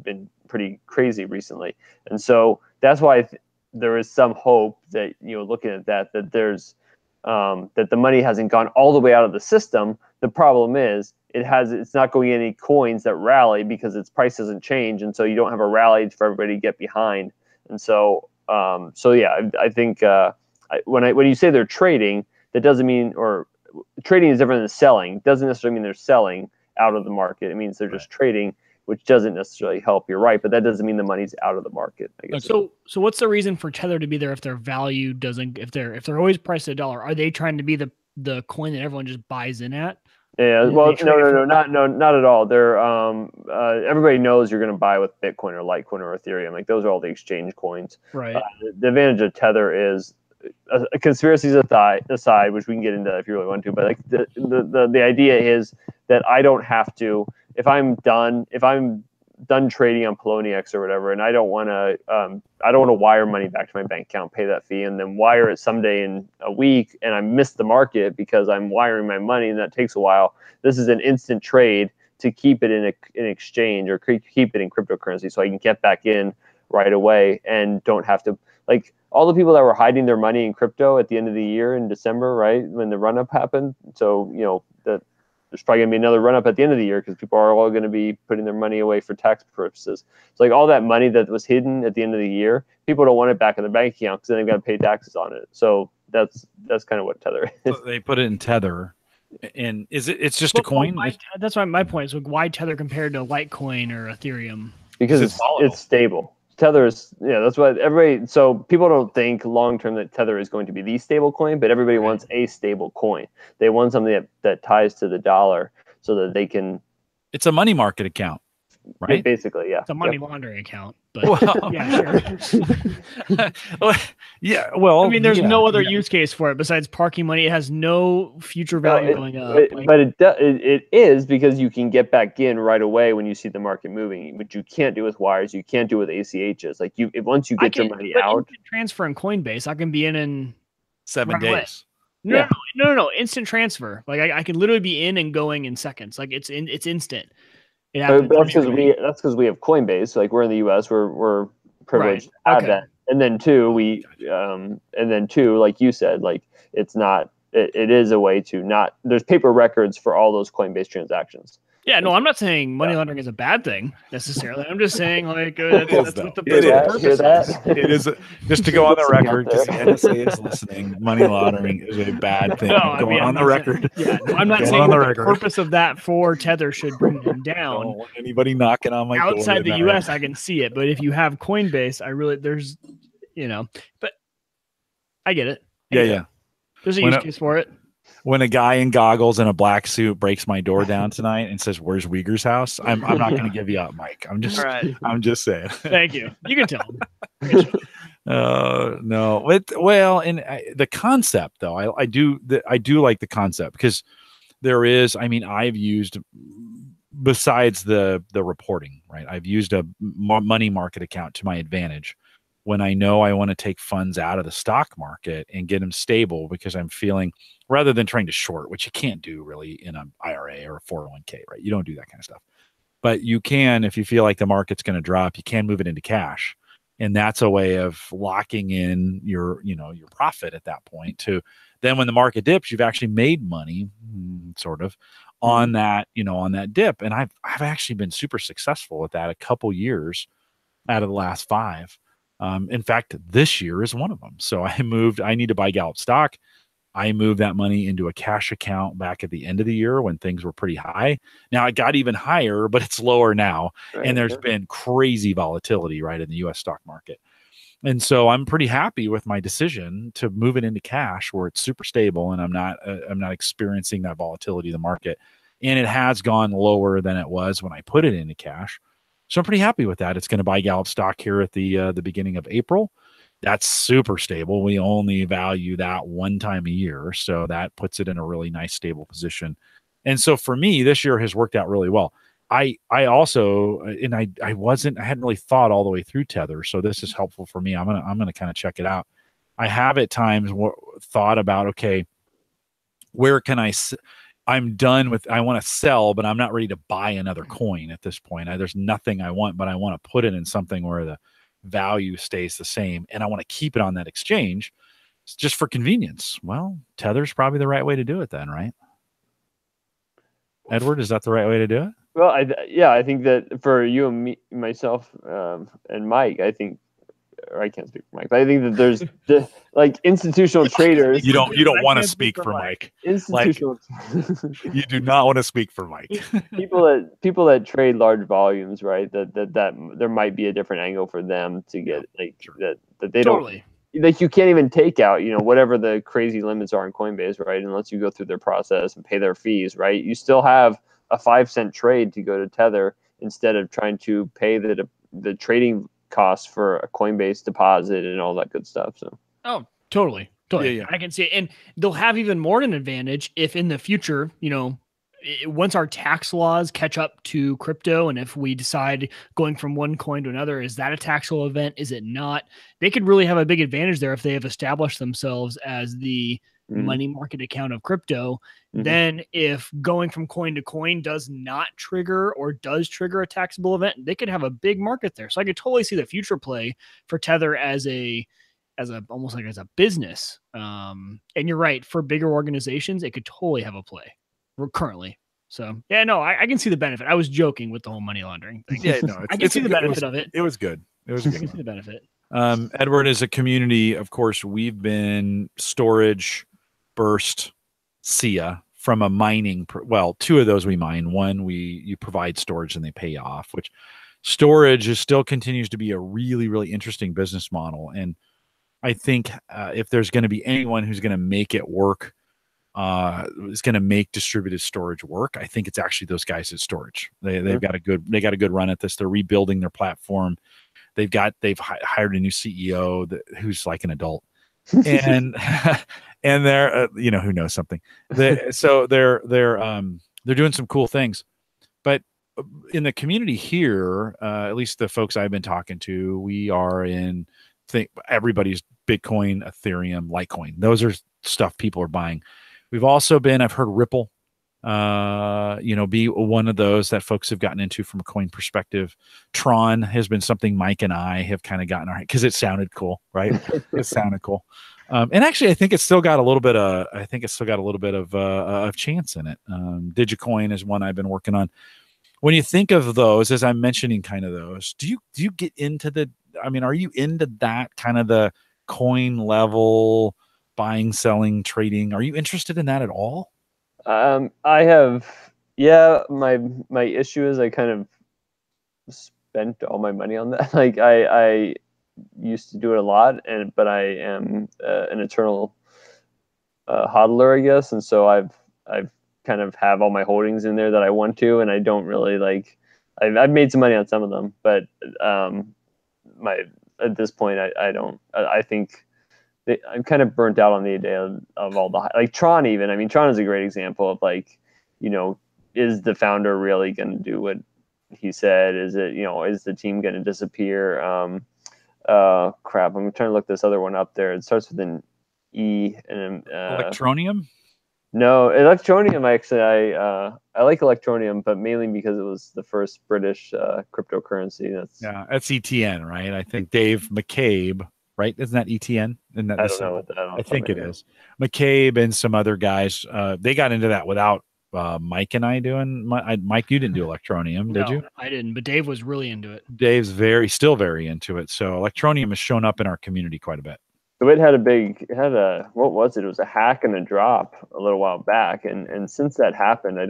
been pretty crazy recently. And so that's why there is some hope that, looking at that there's that the money hasn't gone all the way out of the system. The problem is it's not going any coins that rally, because its price doesn't change, and so you don't have a rally for everybody to get behind. And so I think when you say they're trading, that doesn't mean, or trading is different than selling. It doesn't necessarily mean they're selling out of the market. It means they're just trading, which doesn't necessarily help. You're right, but that doesn't mean the money's out of the market, I guess. So what's the reason for Tether to be there if their value doesn't? If they're always priced at $1, are they trying to be the coin that everyone just buys in at? Yeah, well, no, not at all. They're everybody knows you're going to buy with Bitcoin or Litecoin or Ethereum. Like those are all the exchange coins. Right. The advantage of Tether is, conspiracies aside, which we can get into if you really want to, but like the idea is that I don't have to, if I'm done trading on Poloniex or whatever, and I don't want to wire money back to my bank account, pay that fee, and then wire it someday in a week, and I miss the market because I'm wiring my money, and that takes a while. This is an instant trade to keep it in an exchange, or keep it in cryptocurrency, so I can get back in right away and don't have to, like all the people that were hiding their money in crypto at the end of the year in December, right, when the run up happened. So there's probably going to be another run up at the end of the year, because people are all going to be putting their money away for tax purposes. So like all that money that was hidden at the end of the year, people don't want it back in their bank account, because then they've got to pay taxes on it. So that's kind of what Tether is. So they put it in Tether, and it's just a coin. That's why my point is, like, why Tether compared to Litecoin or Ethereum? Because it's stable. Tether is, yeah, that's what everybody, so people don't think long term that Tether is going to be the stable coin, but everybody wants a stable coin. They want something that ties to the dollar so that they can. It's a money market account, right? Basically, yeah. It's a money laundering account, but Well, yeah, sure. Yeah, well, I mean, there's no other use case for it besides parking money. It has no future value going up. But it is because you can get back in right away when you see the market moving, which you can't do with wires. You can't do with ACHs. Like once you get your money out, transfer in Coinbase, I can be in 7 days. No, no, instant transfer. Like I can literally be in and going in seconds. Like it's instant. It happens. But that's because we have Coinbase. Like we're in the U.S. We're privileged to have that. And then two, like you said, like it's not. It is a way to not. There's paper records for all those Coinbase transactions. Yeah, no, I'm not saying money laundering is a bad thing necessarily. I'm just saying like that's what the purpose is. It is just to go on the record because the NSA is listening. Money laundering is a bad thing. On the record. Yeah, no, I'm not saying the purpose of that for Tether should bring them down. I don't want anybody knocking on my door. Outside the U.S., I can see it, but if you have Coinbase, there's, but I get it. Yeah. There's a use case for it. When a guy in goggles and a black suit breaks my door down tonight and says, "Where's Uyghur's house?" I'm not going to give you up, Mike. I'm just saying. Thank you. You can tell him. No. The concept though, I do like the concept because there is. I mean, I've used besides the reporting, right? I've used a money market account to my advantage when I know I want to take funds out of the stock market and get them stable because I'm feeling, rather than trying to short, which you can't do really in an IRA or a 401k, right? You don't do that kind of stuff. But you can, if you feel like the market's going to drop, you can move it into cash. And that's a way of locking in your profit at that point to then when the market dips, you've actually made money sort of on that, on that dip. And I've actually been super successful with that a couple years out of the last 5. In fact, this year is one of them. So I need to buy Gallup stock. I moved that money into a cash account back at the end of the year when things were pretty high. Now it got even higher, but it's lower now. Right, and there's been crazy volatility, right, in the US stock market. And so I'm pretty happy with my decision to move it into cash where it's super stable and I'm not experiencing that volatility of the market. And it has gone lower than it was when I put it into cash. So I'm pretty happy with that. It's going to buy Gallup stock here at the beginning of April. That's super stable. We only value that one time a year. So that puts it in a really nice, stable position. And so for me, this year has worked out really well. I also, and I hadn't really thought all the way through Tether. So this is helpful for me. I'm going to kind of check it out. I have at times thought about, okay, where can I'm done with, I want to sell, but I'm not ready to buy another coin at this point. There's nothing I want, but I want to put it in something where the value stays the same. And I want to keep it on that exchange just for convenience. Well, Tether's probably the right way to do it then, right? Edward, is that the right way to do it? Well, I think that for you and me, myself, and Mike, I think, or I can't speak for Mike, but I think that there's like institutional traders. You don't want to speak for Mike. Institutional. You do not want to speak for Mike. people that trade large volumes, right? That there might be a different angle for them to get that they don't. Like you can't even take out, whatever the crazy limits are in Coinbase, right? Unless you go through their process and pay their fees, right? You still have a 5-cent trade to go to Tether instead of trying to pay the trading costs for a Coinbase deposit and all that good stuff. So, totally. Yeah. I can see it. And they'll have even more an advantage if in the future, once our tax laws catch up to crypto, and if we decide going from one coin to another, is that a taxable event? Is it not? They could really have a big advantage there if they have established themselves as the money market account of crypto. Then if going from coin to coin does not trigger or does trigger a taxable event, they could have a big market there. So I could totally see the future play for Tether as almost like as a business. And you're right, for bigger organizations, it could totally have a play currently. So yeah, no, I can see the benefit. I was joking with the whole money laundering thing. Yeah, no, I can see the benefit of it. It was good. It was good. I can see the benefit. Edward, as a community, of course, we've been storage, burst, SIA from a mining. Well, 2 of those we mine. One, you provide storage and they pay you off, which storage is still continues to be a really, really interesting business model. And I think if there's going to be anyone who's going to make it work, is going to make distributed storage work, I think it's actually those guys at Storage. They've got a good run at this. They're rebuilding their platform. They've hired a new CEO who's like an adult, and and they're who knows something. So they're doing some cool things. But in the community here, at least the folks I've been talking to, we are in everybody's Bitcoin, Ethereum, Litecoin. Those are stuff people are buying. We've also I've heard Ripple, be one of those that folks have gotten into from a coin perspective. Tron has been something Mike and I have kind of gotten because it sounded cool, right? It sounded cool. And actually, I think it's still got a little bit of chance in it. Digicoin is one I've been working on. When you think of those, as I'm mentioning kind of those, do you get into are you into that kind of the coin level buying, selling, trading? Are you interested in that at all? I have, my issue is I kind of spent all my money on that. Like I used to do it a lot, but I am an eternal hodler, I guess. And so I've kind of have all my holdings in there that I want to, and I don't really like, I've made some money on some of them, but at this point, I think I'm kind of burnt out on the idea of all the, like Tron even. I mean, Tron is a great example of like, is the founder really going to do what he said? Is it, is the team going to disappear? Crap. I'm trying to look this other one up there. It starts with an E and Electronium. No, Electronium. I like Electronium, but mainly because it was the first British cryptocurrency. That's ETN, right? I think Dave McCabe, right? Isn't that ETN? Isn't that I don't know what that. I think it is. McCabe and some other guys. They got into that without Mike and I doing. Mike, you didn't do Electronium, did you? I didn't, but Dave was really into it. Dave's still very into it. So Electronium has shown up in our community quite a bit. So it had what was it? It was a hack and a drop a little while back, and since that happened, I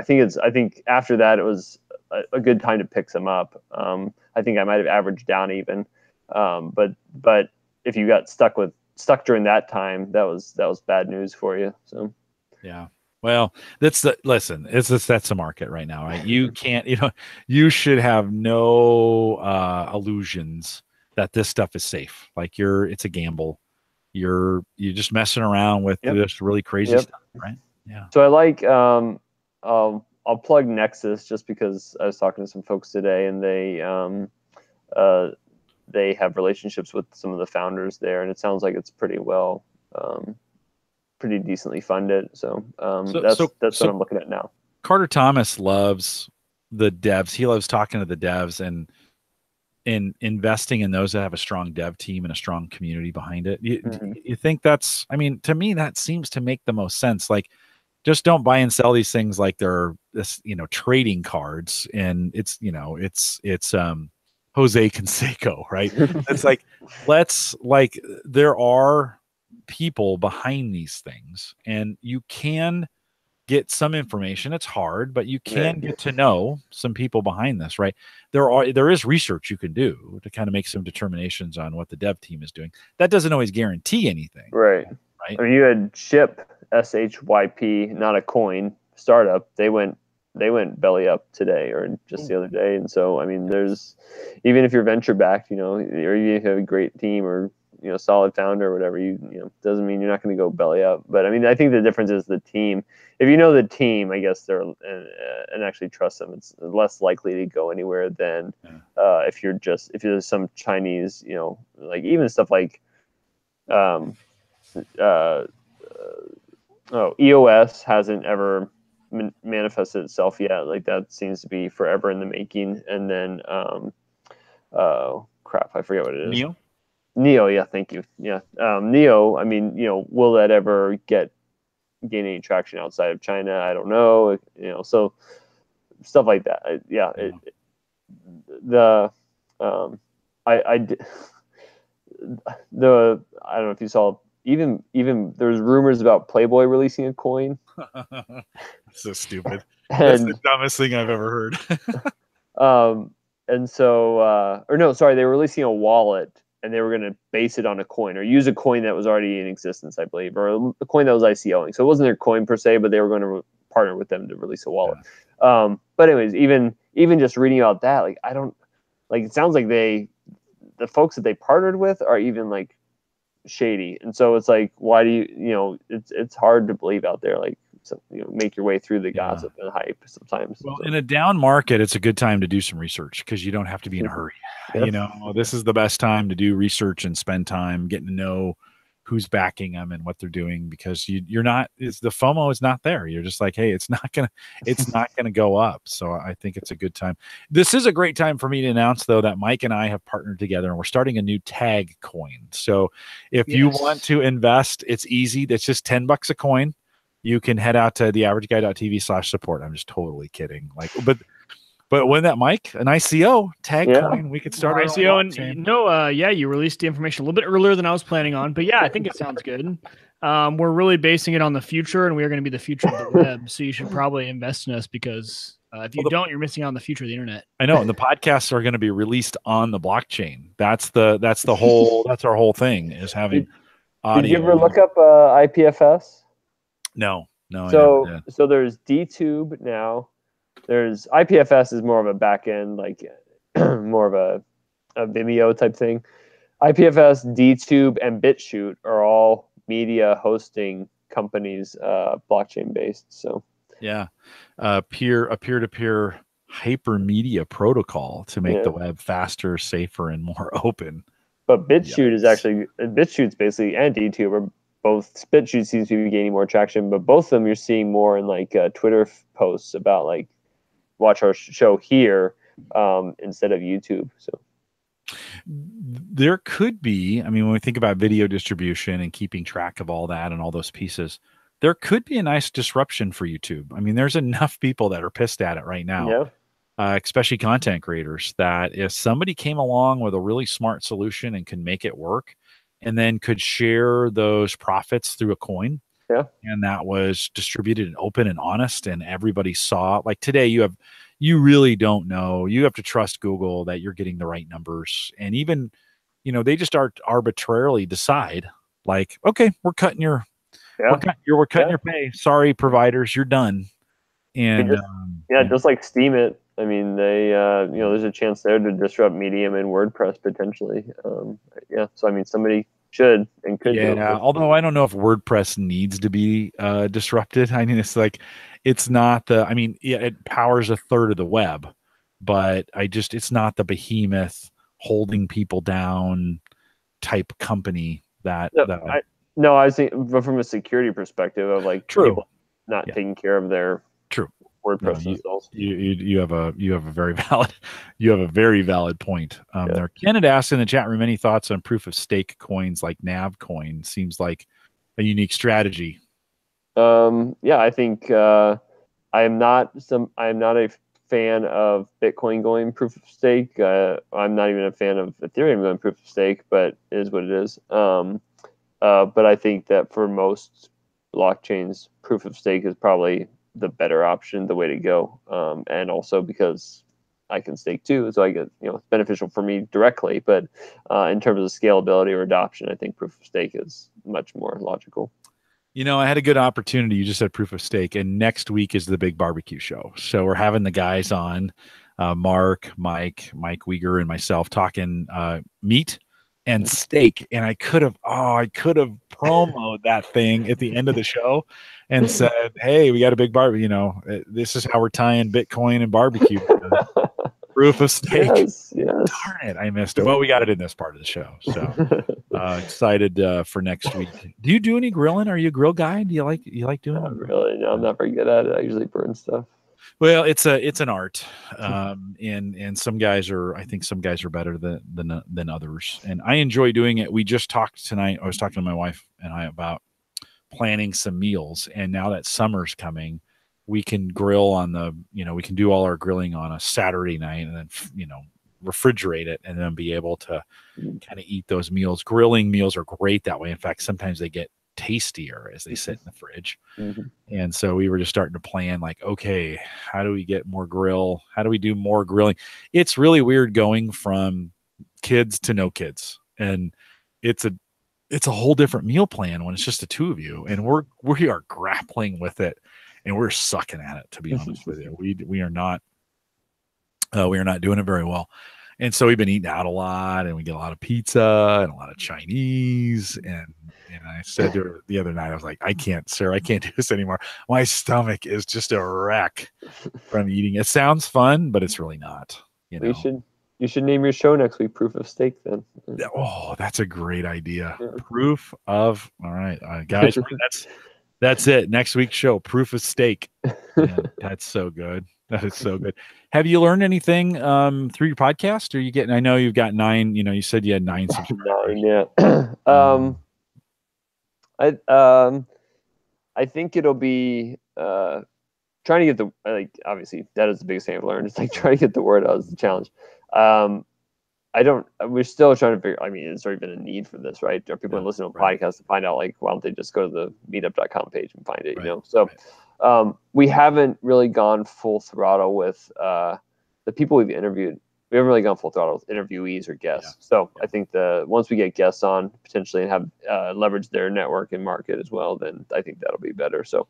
think after that it was a good time to pick some up. I think I might have averaged down even, but if you got stuck during that time, that was bad news for you. So yeah. Well, that's the market right now, right? You can't, you should have no illusions that this stuff is safe. Like it's a gamble. You're just messing around with this really crazy stuff, right? Yeah. So I like I'll plug Nexus just because I was talking to some folks today, and they have relationships with some of the founders there, and it sounds like it's pretty decently funded. So that's what I'm looking at now. Carter Thomas loves the devs. He loves talking to the devs and investing in those that have a strong dev team and a strong community behind it. You think that's, to me, that seems to make the most sense. Like, just don't buy and sell these things like they're trading cards, and it's Jose Canseco, right? It's like there are people behind these things, and you can get some information. It's hard, but you can get to know some people behind this, right? There is research you can do to kind of make some determinations on what the dev team is doing. That doesn't always guarantee anything. Right. I mean, you had Ship, SHYP, not a coin startup. They went belly up today or just the other day. And so, I mean, there's, even if you're venture backed, or you have a great team or, solid founder or whatever, doesn't mean you're not going to go belly up. But I mean, I think the difference is the team. If you know the team, I guess and actually trust them, it's less likely to go anywhere than if you're some Chinese, like even stuff like EOS hasn't ever manifested itself yet. Like that seems to be forever in the making. And then crap, I forget what it is. Neo, yeah, thank you. Yeah. Neo, I mean, will that ever gain any traction outside of China? I don't know. So stuff like that. I don't know if you saw, even there's rumors about Playboy releasing a coin. So stupid. That's the dumbest thing I've ever heard. And so, or no, sorry, they were releasing a wallet, and they were going to base it on a coin or use a coin that was already in existence, I believe, or a coin that was ICOing. So it wasn't their coin per se, but they were going to partner with them to release a wallet. Yeah. But anyways, even just reading about that, like I don't like. It sounds like the folks that they partnered with are even like shady, and so it's like, why do you it's hard to believe out there, like, so, make your way through the gossip and hype sometimes. Well, so. In a down market, it's a good time to do some research because you don't have to be in a hurry. This is the best time to do research and spend time getting to know who's backing them and what they're doing, because you're not, the FOMO is not there. You're just like, hey, it's not gonna go up. So I think it's a good time. This is a great time for me to announce, though, that Mike and I have partnered together and we're starting a new tag coin. So if you want to invest, it's easy. It's just $10 a coin. You can head out to theaverageguy.tv/support. I'm just totally kidding. Like, but when that Mike, an ICO tag coin, we could start our ICO. And you released the information a little bit earlier than I was planning on, but yeah, I think it sounds good. We're really basing it on the future, and we are going to be the future of the web. So you should probably invest in us, because if you don't, you're missing out on the future of the internet. I know, and the podcasts are going to be released on the blockchain. That's our whole thing, is having audio. Did you ever look up IPFS? No. So there's DTube now. There's IPFS is more of a back end, like more of a Vimeo type thing. IPFS, DTube, and BitChute are all media hosting companies, blockchain based. So a peer-to-peer hypermedia protocol to make the web faster, safer, and more open. But BitChute is actually, BitChute's basically, and DTube are both. BitChute seems to be gaining more traction, but both of them you're seeing more in like Twitter posts about like, watch our show here instead of YouTube. So there could be, when we think about video distribution and keeping track of all that and all those pieces, there could be a nice disruption for YouTube. There's enough people that are pissed at it right now, especially content creators, that if somebody came along with a really smart solution and can make it work, and then could share those profits through a coin, and that was distributed and open and honest, and everybody saw, like today, you really don't know. You have to trust Google that you're getting the right numbers. And even, they just arbitrarily decide, like, okay, we're cutting your pay. Sorry, providers, you're done. And just like Steam it. They, there's a chance there to disrupt Medium and WordPress potentially. So somebody should and could. Although I don't know if WordPress needs to be disrupted. It's like, it's not it powers a third of the web, but it's not the behemoth holding people down type company that. I think, but from a security perspective of like people not taking care of their WordPress installs. You have a very valid point. There, Kenneth asked in the chat room, any thoughts on proof of stake coins like Navcoin? Seems like a unique strategy. I think I am not a fan of Bitcoin going proof of stake. I'm not even a fan of Ethereum going proof of stake, but it is what it is. But I think that for most blockchains, proof of stake is probably the better option, the way to go. And also because I can stake too, so I get, it's beneficial for me directly. But in terms of scalability or adoption, I think proof of stake is much more logical. I had a good opportunity. You just said proof of stake, and next week is the big barbecue show. So we're having the guys on, Mark, Mike Uyghur, and myself talking meat and steak. And I could have promoted that thing at the end of the show and said, hey, we got a big barbecue. This is how we're tying Bitcoin and barbecue. Proof of stake. Yes. Darn it, I missed it. Well, we got it in this part of the show. So excited for next week. Do you do any grilling? Are you a grill guy? Do you like doing it? Not really. No, I'm not very good at it. I usually burn stuff. Well, it's an art, and some guys are better than others, and I enjoy doing it. We just talked tonight. I was talking to my wife and I about planning some meals, and now that summer's coming, we can grill on we can do all our grilling on a Saturday night, and then refrigerate it, and then be able to kind of eat those meals. Grilling meals are great that way. In fact, sometimes they get tastier as they sit in the fridge. Mhm. And so we were just starting to plan like, okay, how do we get more grill? How do we do more grilling? It's really weird going from kids to no kids. And it's a whole different meal plan when it's just the two of you. And we are grappling with it and we're sucking at it, to be honest with you. We are not doing it very well. And so we've been eating out a lot and we get a lot of pizza and a lot of Chinese. And I said to her the other night, I was like, I can't do this anymore. My stomach is just a wreck from eating. It sounds fun, but it's really not. You should name your show next week Proof of Steak then. Oh, that's a great idea. Yeah. Proof of, all right, guys, that's it. Next week's show, Proof of Steak. Man, that's so good. That is so good. Have you learned anything through your podcast? Or I know you've got 9, you said you had 9 subscribers. 9, yeah. I think it'll be trying to get obviously that is the biggest thing I've learned. It's like trying to get the word out is the challenge. We're still trying to figure, is there even a need for this, right? Are people listening to podcasts to find out, like, why don't they just go to the meetup.com page and find it, So we haven't really gone full throttle with the people we've interviewed. We haven't really gone full throttle with interviewees or guests. Yeah. So I think once we get guests on potentially and have leverage their network and market as well, then I think that'll be better. So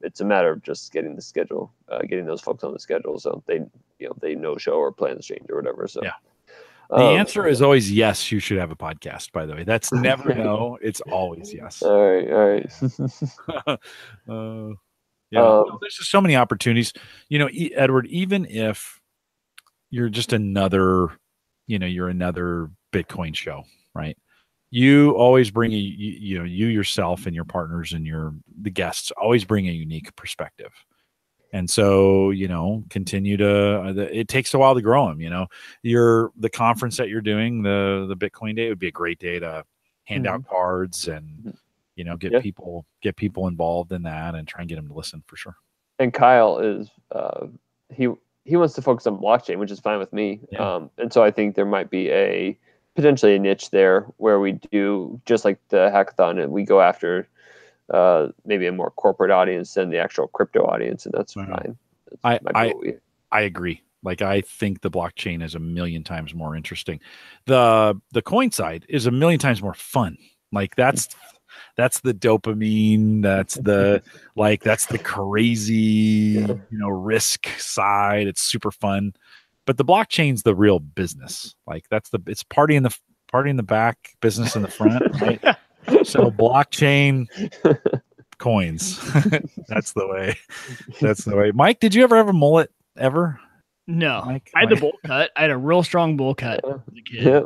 it's a matter of just getting the schedule, getting those folks on the schedule so they no show or plans change or whatever. So yeah. The answer is always yes. You should have a podcast. By the way, that's never no. It's always yes. All right. There's just so many opportunities. Edward, even if you're just another Bitcoin show, right? You always bring you yourself and your partners and the guests always bring a unique perspective. And so, continue it takes a while to grow them, the conference that you're doing, the Bitcoin Day would be a great day to hand out cards and, get people involved in that and try and get them to listen for sure. And Kyle is, he wants to focus on blockchain, which is fine with me. Yeah. And so I think there might be potentially a niche there where we do just like the hackathon and we go after maybe a more corporate audience than the actual crypto audience, and that's fine. I agree. Like, I think the blockchain is a million times more interesting. The coin side is a million times more fun. Like, that's the dopamine. That's the crazy, risk side. It's super fun. But the blockchain's the real business. Like, it's party in the back, business in the front, right? So blockchain, coins. That's the way. Mike, did you ever have a mullet ever? No. Mike? I had the bowl cut. I had a real strong bowl cut as a kid. Yeah.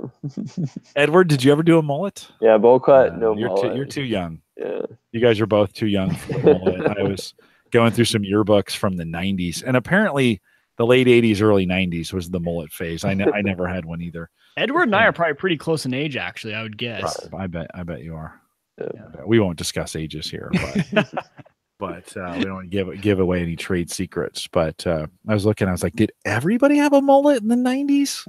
Edward, did you ever do a mullet? Yeah, bowl cut. No mullet. You're too young. Yeah. You guys are both too young for a mullet. I was going through some yearbooks from the 90s, and apparently the late 80s, early 90s was the mullet phase. I never had one either. Edward and I are probably pretty close in age, actually, I would guess. I bet you are. Yeah. We won't discuss ages here, but we don't give away any trade secrets. But I was looking, I was like, did everybody have a mullet in the 90s?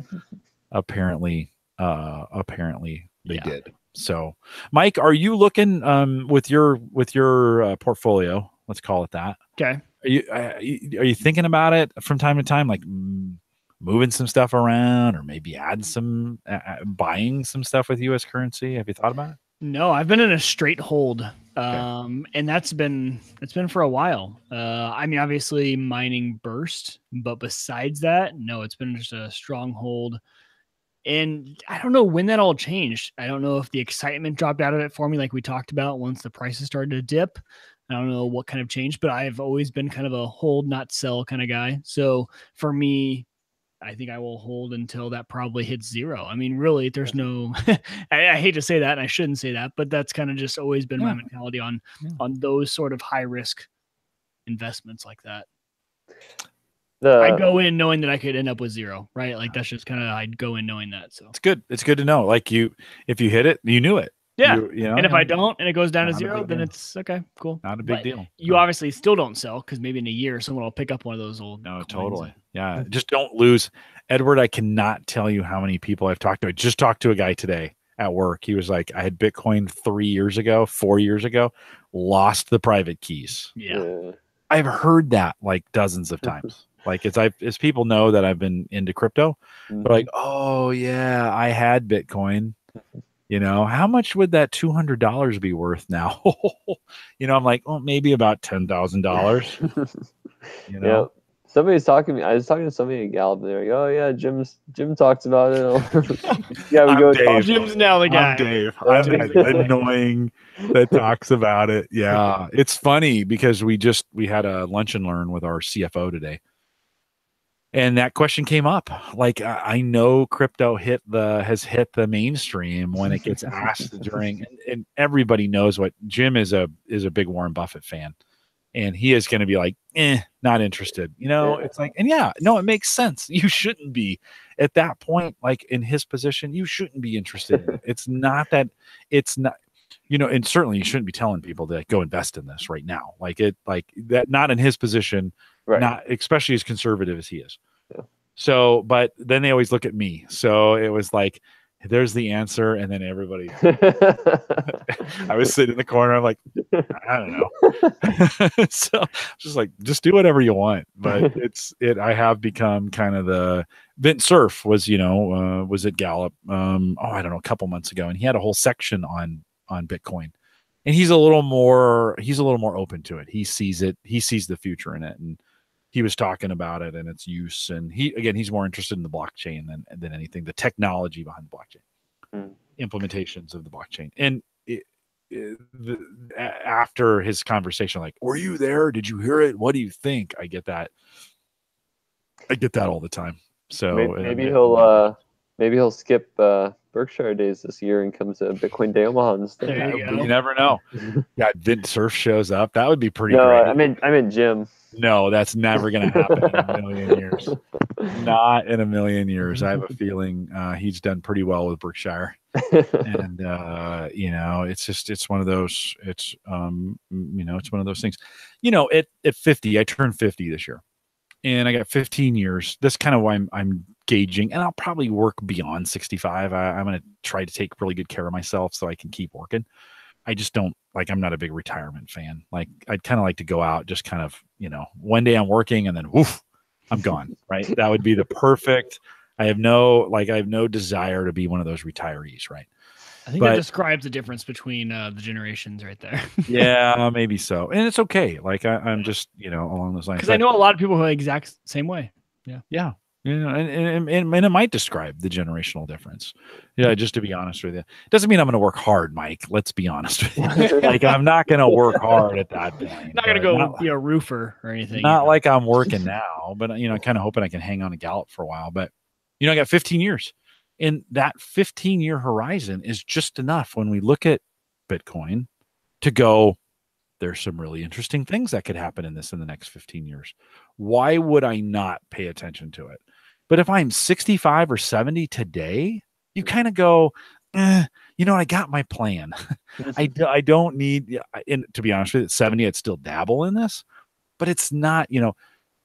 Apparently they did. So, Mike, are you looking with your portfolio? Let's call it that. Okay. Are you thinking about it from time to time, like moving some stuff around, or maybe add some buying some stuff with U.S. currency? Have you thought about it? No, I've been in a straight hold, and it's been for a while. Obviously mining burst, but besides that, no, it's been just a strong hold. And I don't know when that all changed. I don't know if the excitement dropped out of it for me, like we talked about, once the prices started to dip. I don't know what kind of changed, but I've always been kind of a hold, not sell kind of guy. So for me, I think I will hold until that probably hits zero. Really, there's no, I hate to say that, and I shouldn't say that, but that's kind of just always been my mentality on those sort of high risk investments like that. I go in knowing that I could end up with zero, right? Like, that's just kind of, I'd go in knowing that. So it's good to know. Like, if you hit it, you knew it. Yeah. And if I don't and it goes down to zero, then it's okay, cool. Not a big deal. You obviously still don't sell, because maybe in a year someone will pick up one of those old. No, totally. Yeah. Just don't lose. Edward, I cannot tell you how many people I've talked to. I just talked to a guy today, at work. He was like, I had Bitcoin 4 years ago, lost the private keys. Yeah. I've heard that like dozens of times. Like as people know that I've been into crypto, they're like, oh yeah, I had Bitcoin. How much would that $200 be worth now? I'm like, well, maybe about $10,000. Yeah. Somebody's talking to me. I was talking to somebody at Gallup, and they're like, "Oh yeah, Jim talks about it." Yeah, we go. Dave. Jim's now the guy. I'm Dave. I'm that annoying that talks about it. Yeah, it's funny because we had a lunch and learn with our CFO today, and that question came up. Like, I know crypto has hit the mainstream when it gets asked during, and everybody knows what Jim is a big Warren Buffett fan. And he is going to be like, not interested. It's like, and yeah, no, it makes sense. You shouldn't be at that point, like in his position, you shouldn't be interested in it. It's not, and certainly you shouldn't be telling people that go invest in this right now. Like that, not in his position, right. Not especially as conservative as he is. Yeah. So, but then they always look at me. So it was like, there's the answer. And then everybody, I was sitting in the corner. I'm like, I don't know. So just like, just do whatever you want. But I have become kind of the Vint Cerf was at Gallup. I don't know, a couple months ago. And he had a whole section on Bitcoin, and he's a little more open to it. He sees the future in it. And he was talking about it and its use, and he's more interested in the blockchain than anything, the technology behind the blockchain, implementations of the blockchain. And after his conversation, like, were you there? Did you hear it? What do you think? I get that all the time. So maybe he'll skip Berkshire days this year and comes to Bitcoin Day Omaha instead. You never know. Yeah, Vint Cerf shows up. That would be pretty great. I meant Jim. No, that's never going to happen in a million years. Not in a million years. I have a feeling he's done pretty well with Berkshire, and it's one of those. It's it's one of those things. At 50, I turned 50 this year, and I got 15 years. That's kind of why I'm gauging, and I'll probably work beyond 65. I'm going to try to take really good care of myself so I can keep working. I just don't I'm not a big retirement fan. Like, I'd kind of like to go out, just kind of, one day I'm working and then woof, I'm gone. Right. That would be the perfect. I have no desire to be one of those retirees. Right. I think that describes the difference between the generations right there. Yeah, maybe so. And it's okay. Like I'm just, along those lines. Because I know a lot of people who are the exact same way. Yeah. Yeah. And it might describe the generational difference. Yeah, just to be honest with you. Doesn't mean I'm going to work hard, Mike. Let's be honest with you. Like, I'm not going to work hard at that point. Not going to go be a roofer or anything. Not like I'm working now, but, kind of hoping I can hang on to Gallup for a while. But, I got 15 years. And that 15-year horizon is just enough when we look at Bitcoin to go, there's some really interesting things that could happen in the next 15 years. Why would I not pay attention to it? But if I'm 65 or 70 today, you kind of go, I got my plan. I don't need, and to be honest with you, at 70, I'd still dabble in this, but it's not,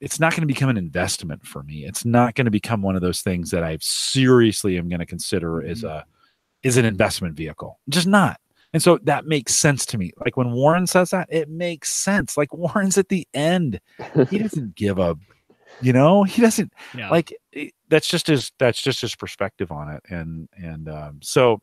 it's not going to become an investment for me. It's not going to become one of those things that I seriously am going to consider as an investment vehicle. Just not. And so that makes sense to me. Like, when Warren says that, it makes sense. Like, Warren's at the end. He doesn't give a, he doesn't like, that's just his perspective on it. And so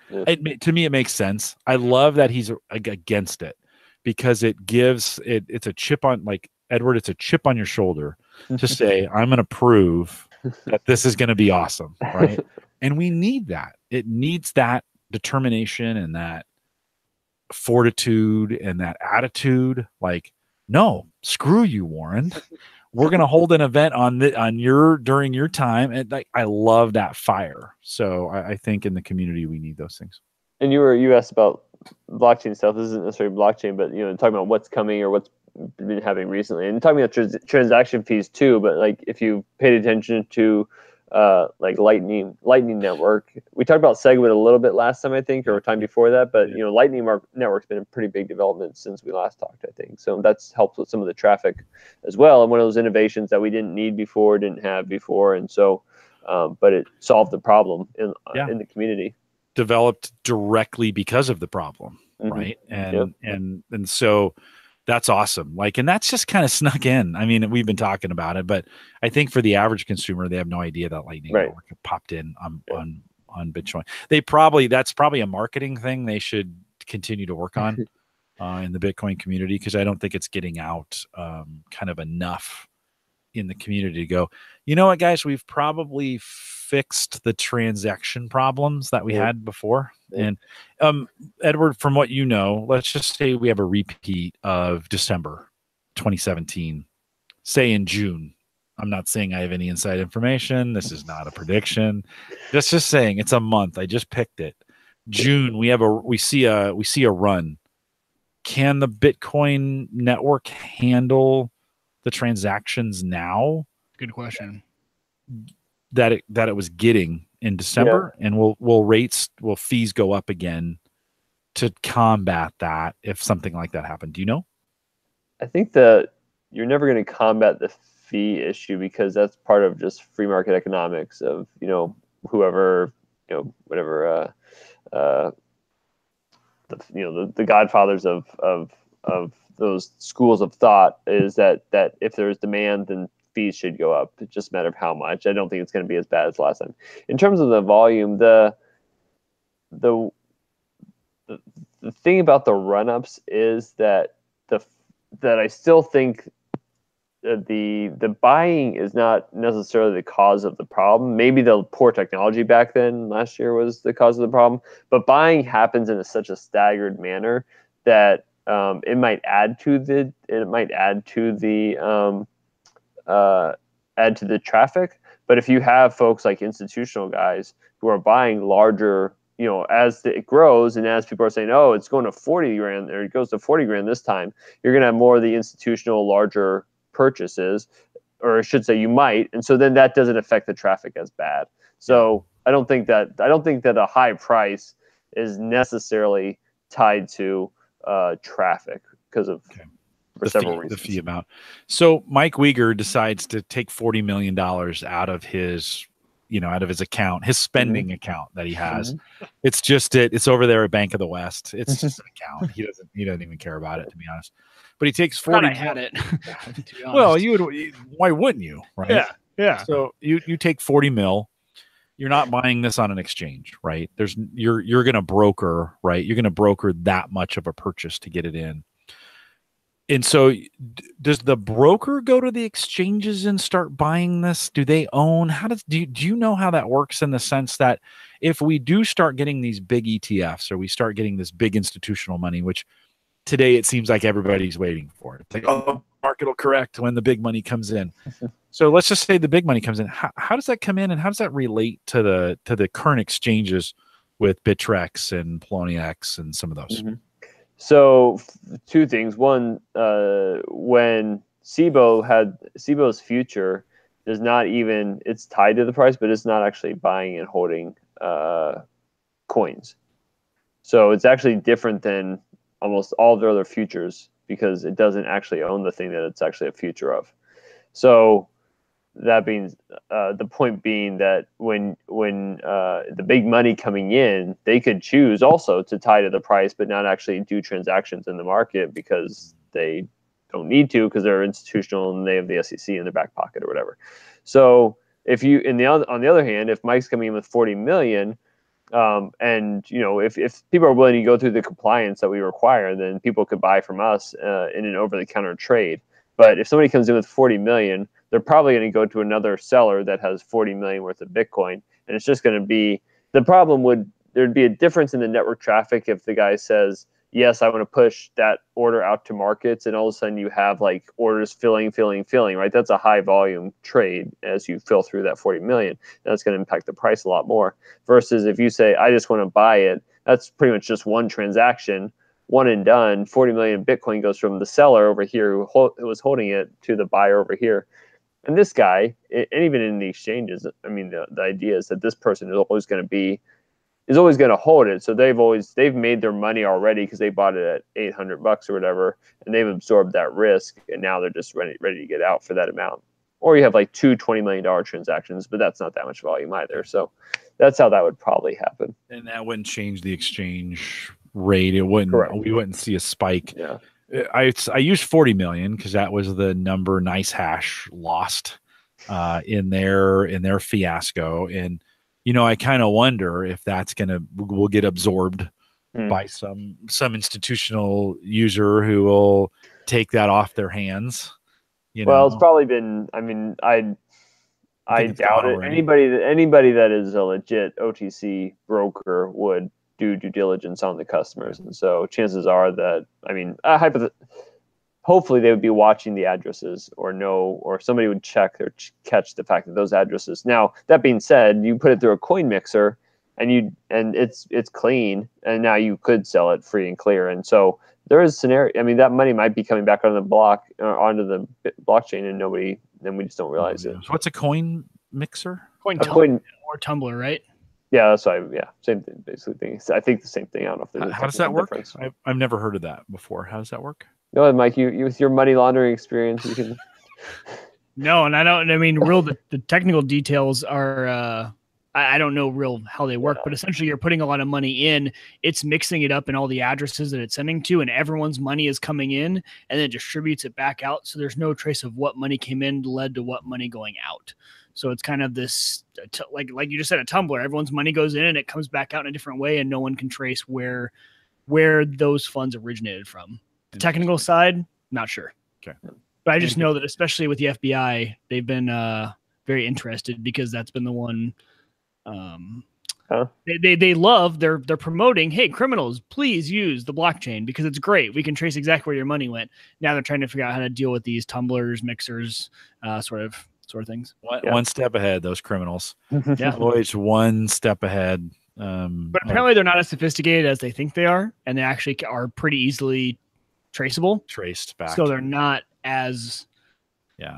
to me, it makes sense. I love that he's against it, because it gives it's a chip on, like, Edward, it's a chip on your shoulder to say, I'm going to prove that this is going to be awesome. Right. And we need that. It needs that determination and that fortitude and that attitude. Like, no, screw you, Warren. We're going to hold an event during your time. And like, I love that fire. So I think in the community, we need those things. And you asked about blockchain stuff. This isn't necessarily blockchain, but talking about what's coming or what's been happening recently, and talking about transaction fees too. But like, if you paid attention to like Lightning Network, we talked about Segwit a little bit last time, I think, or time before that. But Lightning Network's been a pretty big development since we last talked, I think. So that's helped with some of the traffic as well, and one of those innovations that we didn't need before, didn't have before, and so, but it solved the problem in the community. developed directly because of the problem, Mhm. right? Yep. And so that's awesome. Like, and that's just kind of snuck in. I mean, we've been talking about it, but I think for the average consumer, they have no idea that Lightning Right. Network popped in Yeah. on Bitcoin. That's probably a marketing thing they should continue to work on in the Bitcoin community, because I don't think it's getting out kind of enough in the community to go, you know what, guys, we've probably fixed the transaction problems that we Yeah. had before. Yeah. And Edward, from what you know, let's just say we have a repeat of December 2017, say in June. I'm not saying I have any inside information. This is not a prediction. Just saying it's a month. I just picked it. June, we see a run. Can the Bitcoin network handle the transactions now Good question. that it was getting in December? And will fees go up again to combat that if something like that happened? Do you know? I think that you're never going to combat the fee issue, because that's part of just free market economics of, whoever, whatever, the godfathers of those schools of thought is that if there's demand, then fees should go up. It's just a matter of how much. I don't think it's going to be as bad as last time. In terms of the volume, the thing about the run-ups is that I still think the buying is not necessarily the cause of the problem. Maybe the poor technology back then last year was the cause of the problem, but buying happens in such a staggered manner that it might add to the traffic. But if you have folks like institutional guys who are buying larger, as it grows and as people are saying, oh, it's going to 40 grand or it goes to 40 grand this time, you're going to have more of the institutional larger purchases, or I should say you might. And so then that doesn't affect the traffic as bad. So I don't think that a high price is necessarily tied to traffic because of for several reasons. The fee amount. So Mike Uyghur decides to take $40 million out of his account, his spending account that he has. It's just it's over there at Bank of the West. It's just an account. He doesn't even care about it, to be honest. But he takes 40. I had it. Well, why wouldn't you? Right? Yeah. So you take 40 mil. You're not buying this on an exchange, right? You're going to broker, right? You're going to broker that much of a purchase to get it in. And so does the broker go to the exchanges and start buying this? Do they own? Do you know how that works, in the sense that if we do start getting these big ETFs, or we start getting this big institutional money, which today it seems like everybody's waiting for it. It's like, oh, the market will correct when the big money comes in. So let's just say the big money comes in. How does that come in, and how does that relate to the current exchanges with Bittrex and Poloniex and some of those? So two things. One, when SIBO's future does not even, it's tied to the price, but it's not actually buying and holding coins. So it's actually different than almost all the other futures, because it doesn't actually own the thing that it's actually a future of. So that means the point being that when the big money coming in, they could choose also to tie to the price, but not actually do transactions in the market, because they don't need to, because they're institutional and they have the SEC in their back pocket or whatever. So if you, on the other hand, if Mike's coming in with 40 million, and if people are willing to go through the compliance that we require, then people could buy from us in an over-the-counter trade. But if somebody comes in with 40 million, they're probably going to go to another seller that has 40 million worth of Bitcoin, and it's just going to be there'd be a difference in the network traffic if the guy says, yes, I want to push that order out to markets, and all of a sudden you have like orders filling, right? That's a high volume trade as you fill through that 40 million. That's going to impact the price a lot more. Versus if you say, I just want to buy it, that's pretty much just one transaction, one and done. 40 million Bitcoin goes from the seller over here who was holding it to the buyer over here. And this guy, and even in the exchanges, I mean, the idea is that this person is always going to hold it. So they've made their money already, because they bought it at $800 or whatever, and they've absorbed that risk, and now they're just ready to get out for that amount. Or you have like two $20 million transactions, but that's not that much volume either. So that's how that would probably happen. And that wouldn't change the exchange rate. It wouldn't. Correct. We wouldn't see a spike. Yeah. I used 40 million because that was the number Nice Hash lost in their fiasco, and I kind of wonder if that's will get absorbed by some institutional user who will take that off their hands. Well, it's probably been. I mean, I doubt it. Anybody that is a legit OTC broker would do due diligence on the customers, and so chances are that, I mean, hopefully they would be watching the addresses, or somebody would check or catch the fact that those addresses. Now, that being said, you put it through a coin mixer, and it's clean, and now you could sell it free and clear. And so there is scenario. I mean, that money might be coming back onto the blockchain, and we just don't realize it. So what's a coin mixer? Coin or tumbler, right? Yeah, that's why. Yeah, same thing, basically. I think the same thing. I don't know if there's how does that work? Difference. I've never heard of that before. How does that work? Go ahead, Mike. You with your money laundering experience, you can. No, and I don't. I mean, the technical details are. I don't know how they work, but essentially you're putting a lot of money in. It's mixing it up in all the addresses that it's sending to, and everyone's money is coming in, and then it distributes it back out. So there's no trace of what money came in led to what money going out. So it's kind of this, like you just said, a tumbler. Everyone's money goes in and it comes back out in a different way, and no one can trace where those funds originated from. The technical side, not sure. Okay. But I just know that especially with the FBI, they've been very interested because that's been the one. They love. They're promoting. Hey, criminals, please use the blockchain because it's great. We can trace exactly where your money went. Now they're trying to figure out how to deal with these tumblers, mixers, sort of things. One step ahead, those criminals. Yeah, always one step ahead. But apparently they're not as sophisticated as they think they are, and they actually are pretty easily traced back. So they're not as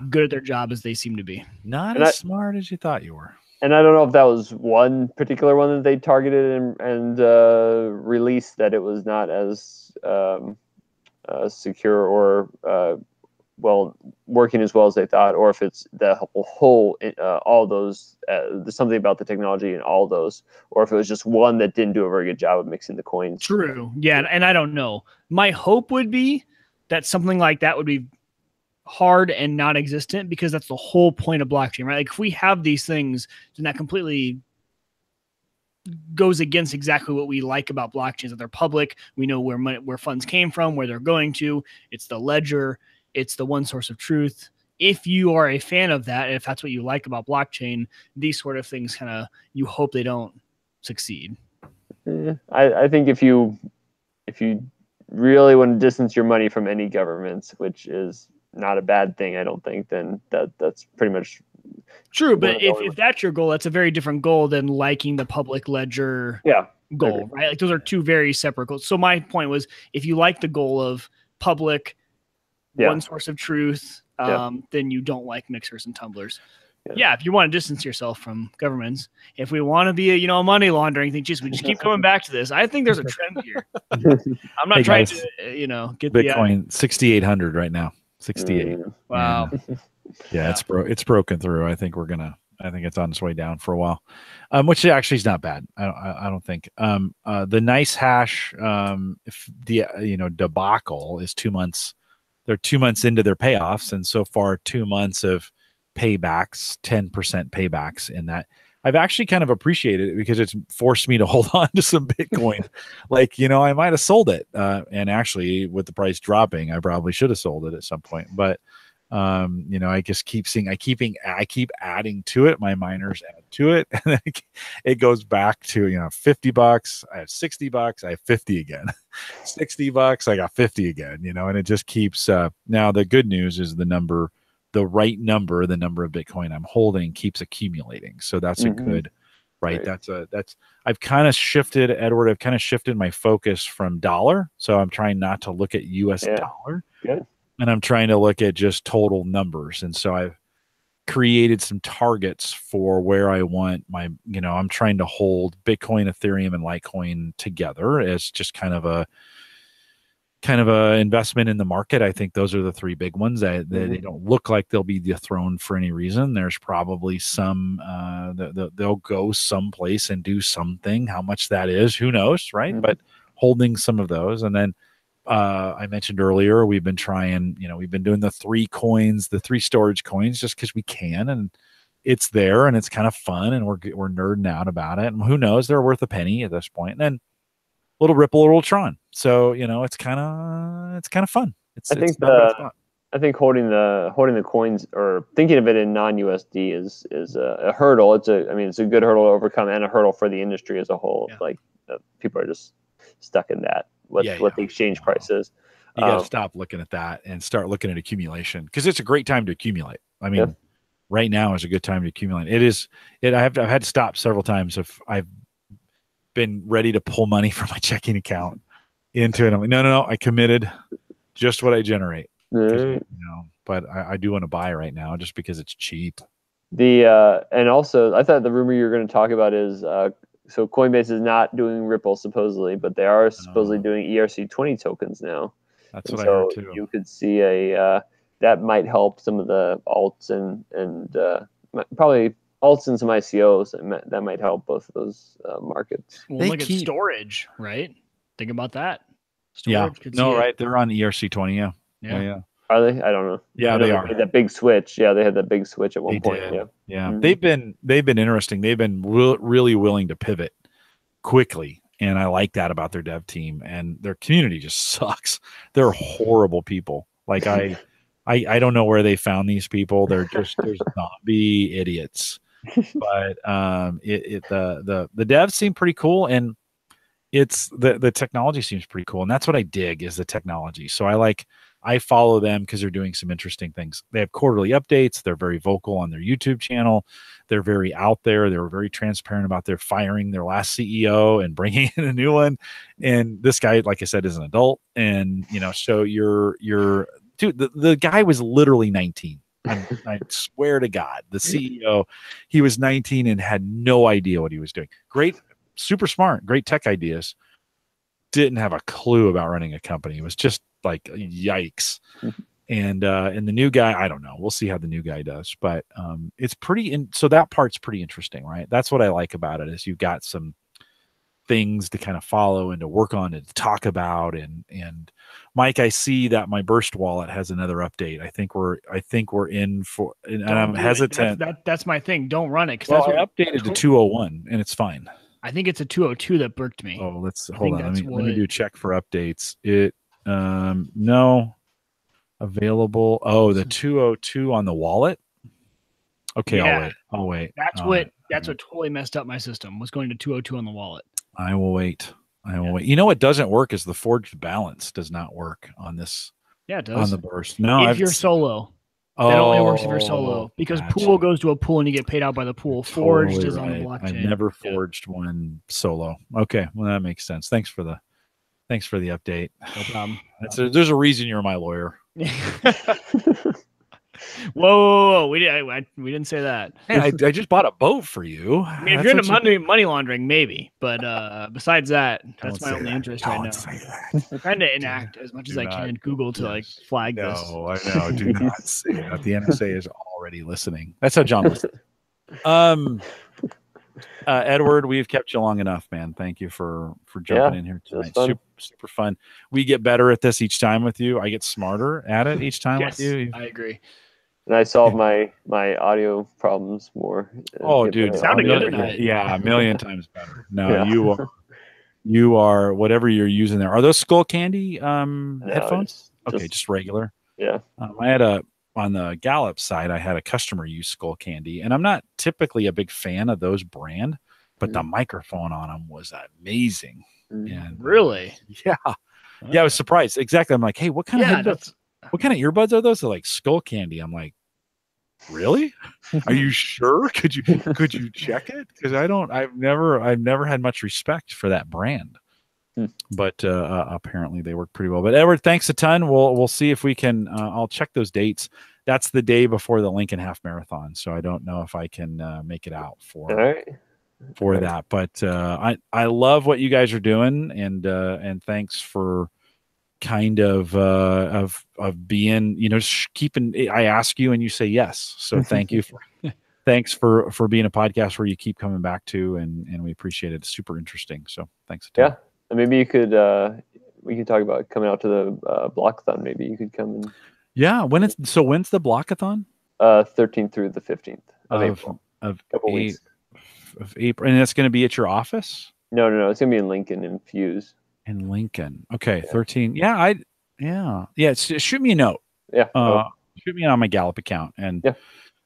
good at their job as they seem to be. Not as smart as you thought you were. And I don't know if that was one particular one that they targeted and released, that it was not as secure or working as well as they thought, or if it's the whole all those there's something about the technology in all those, or if it was just one that didn't do a very good job of mixing the coins. True. Yeah, and I don't know. My hope would be that something like that would be hard and not existent, because that's the whole point of blockchain, right? Like if we have these things, then that completely goes against exactly what we like about blockchains, that they're public. We know where funds came from, where they're going to. It's the ledger. It's the one source of truth. If you are a fan of that, if that's what you like about blockchain, these sort of things you hope they don't succeed. I think if you really want to distance your money from any governments, which is not a bad thing, I don't think, then that's pretty much true. But if that's your goal, that's a very different goal than liking the public ledger goal, right? Like those are two very separate goals. So my point was, if you like the goal of public, one source of truth, then you don't like mixers and tumblers. Yeah, if you want to distance yourself from governments, if we want to be a money laundering thing, we just keep coming back to this. I think there's a trend here. I'm not trying to get Bitcoin 6,800 right now. 68. Wow. Yeah, it's broken through. I think it's on its way down for a while, which actually is not bad. I don't think. The Nice Hash, if the debacle is 2 months. They're 2 months into their payoffs, and so far 2 months of paybacks, 10% paybacks in that. I've actually kind of appreciated it because it's forced me to hold on to some Bitcoin. I might have sold it. And actually with the price dropping, I probably should have sold it at some point. But, I just keep seeing, I keep adding to it. My miners add to it. And it goes back to, $50. I have $60. I have 50 again. $60. I got 50 again, and it just keeps, now the good news is the number of Bitcoin I'm holding keeps accumulating. So that's a good, right? I've kind of shifted, Edward, I've kind of shifted my focus from dollar. So I'm trying not to look at US dollar. Good. And I'm trying to look at just total numbers. And so I've created some targets for where I want my, I'm trying to hold Bitcoin, Ethereum, and Litecoin together as just kind of kind of a investment in the market. I think those are the three big ones. They don't look like they'll be dethroned for any reason. There's probably some they'll go someplace and do something. How much that is, who knows, right? But holding some of those, and then I mentioned earlier we've been trying. We've been doing the 3 coins, the 3 storage coins, just because we can, and it's there and it's kind of fun, and we're nerding out about it. And who knows, they're worth a penny at this point. And then little Ripple, little Tron. So it's kind of fun. I think holding the coins or thinking of it in non-USD is a hurdle. It's a good hurdle to overcome and a hurdle for the industry as a whole. Yeah. Like people are just stuck in that. What the exchange price is. You got to stop looking at that and start looking at accumulation, because it's a great time to accumulate. I mean, right now is a good time to accumulate. I've had to stop several times if I've been ready to pull money from my checking account into it. I'm like, no, I committed just what I generate. But I do want to buy right now just because it's cheap. And also I thought the rumor you were going to talk about is so Coinbase is not doing Ripple supposedly, but they are supposedly doing ERC20 tokens now. That's what I heard too. You could see that might help some of the alts and probably alts and some ICOs. That might help both of those markets. Well, look at storage, right? Think about that. Storage right. They're on ERC20. Yeah. Are they? I don't know. Yeah, they are. That big switch. Yeah, they had that big switch at one point. Yeah. They've been interesting. They've been really willing to pivot quickly, and I like that about their dev team. And their community just sucks. They're horrible people. Like I don't know where they found these people. They're zombie idiots. But the devs seem pretty cool, and it's the technology seems pretty cool, and that's what I dig is the technology. So I follow them because they're doing some interesting things. They have quarterly updates. They're very vocal on their YouTube channel. They're very out there. They were very transparent about their firing their last CEO and bringing in a new one. And this guy, like I said, is an adult. And so you're dude. The guy was literally 19. I swear to God, the CEO, he was 19 and had no idea what he was doing. Great, super smart, great tech ideas. Didn't have a clue about running a company. It was just like yikes. And the new guy, I don't know. We'll see how the new guy does, but it's pretty. So that part's pretty interesting, right? That's what I like about it is you've got some things to kind of follow and to work on and to talk about. And Mike, I see that my Burst wallet has another update. I think we're in for, and I'm hesitant. That's my thing. Don't run it. Well, I updated to 201 and it's fine. I think it's a 202 that burked me. Oh, hold on. Let me do a check for updates. No available. Oh, the 202 on the wallet. Okay, yeah. I'll wait. That's what totally messed up my system, was going to 202 on the wallet. I will wait. Wait. You know what doesn't work is the forged balance does not work on this. Yeah, it does. On the Burst. No, if you're solo. That only works if you're solo, because pool goes to a pool and you get paid out by the pool. Forged is on the blockchain. I've never forged one solo. Okay, well that makes sense. Thanks for the update. No problem. There's a reason you're my lawyer. Whoa. We didn't say that. Hey, I just bought a boat for you. I mean, if you're into money laundering, maybe. But besides that, that's my only interest right now. I'm trying to enact as much as I can Google to flag this. No, I know. Do not say that. The NSA is already listening. That's how John listens. Edward, we've kept you long enough, man. Thank you for jumping in here tonight. Super fun. We get better at this each time with you. I get smarter at it each time with you. I agree. And I solved my audio problems more. Oh, dude, sounded good tonight. Yeah, a million times better. No, you are whatever you're using there. Are those Skull Candy headphones? Just regular. Yeah. I had on the Gallup side, I had a customer use Skull Candy, and I'm not typically a big fan of those brand, but the microphone on them was amazing. And really? Yeah. Yeah, I was surprised. Exactly. I'm like, hey, what kind of headphones? What kind of earbuds are those? They're like Skull Candy. I'm like, really? Are you sure? Could you check it? Because I've never had much respect for that brand. But apparently they work pretty well. But Edward, thanks a ton. We'll see if we can. I'll check those dates. That's the day before the Lincoln Half Marathon, so I don't know if I can make it out for that. But I love what you guys are doing, and thanks for kind of being, keeping. I ask you and you say yes. So thank you. Thanks for being a podcast where you keep coming back to, and we appreciate it. It's super interesting. So thanks. Yeah, and maybe you could we could talk about coming out to the blockathon. Maybe you could come and when's the blockathon? 13th through the 15th of April. Of couple weeks of April, and that's going to be at your office. No, it's gonna be in Lincoln and Fuse. In Lincoln, okay, 13. Shoot me a note. Yeah, shoot me on my Gallup account, and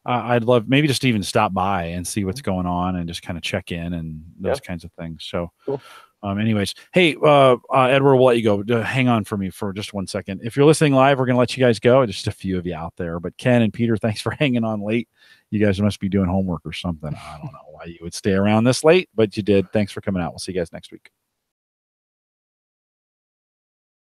I'd love maybe just even stop by and see what's going on and just kind of check in and those kinds of things. So, cool. Anyways, hey, Edward, we'll let you go. Hang on for me for just 1 second. If you're listening live, we're going to let you guys go. Just a few of you out there. But Ken and Peter, thanks for hanging on late. You guys must be doing homework or something. I don't know why you would stay around this late, but you did. Thanks for coming out. We'll see you guys next week.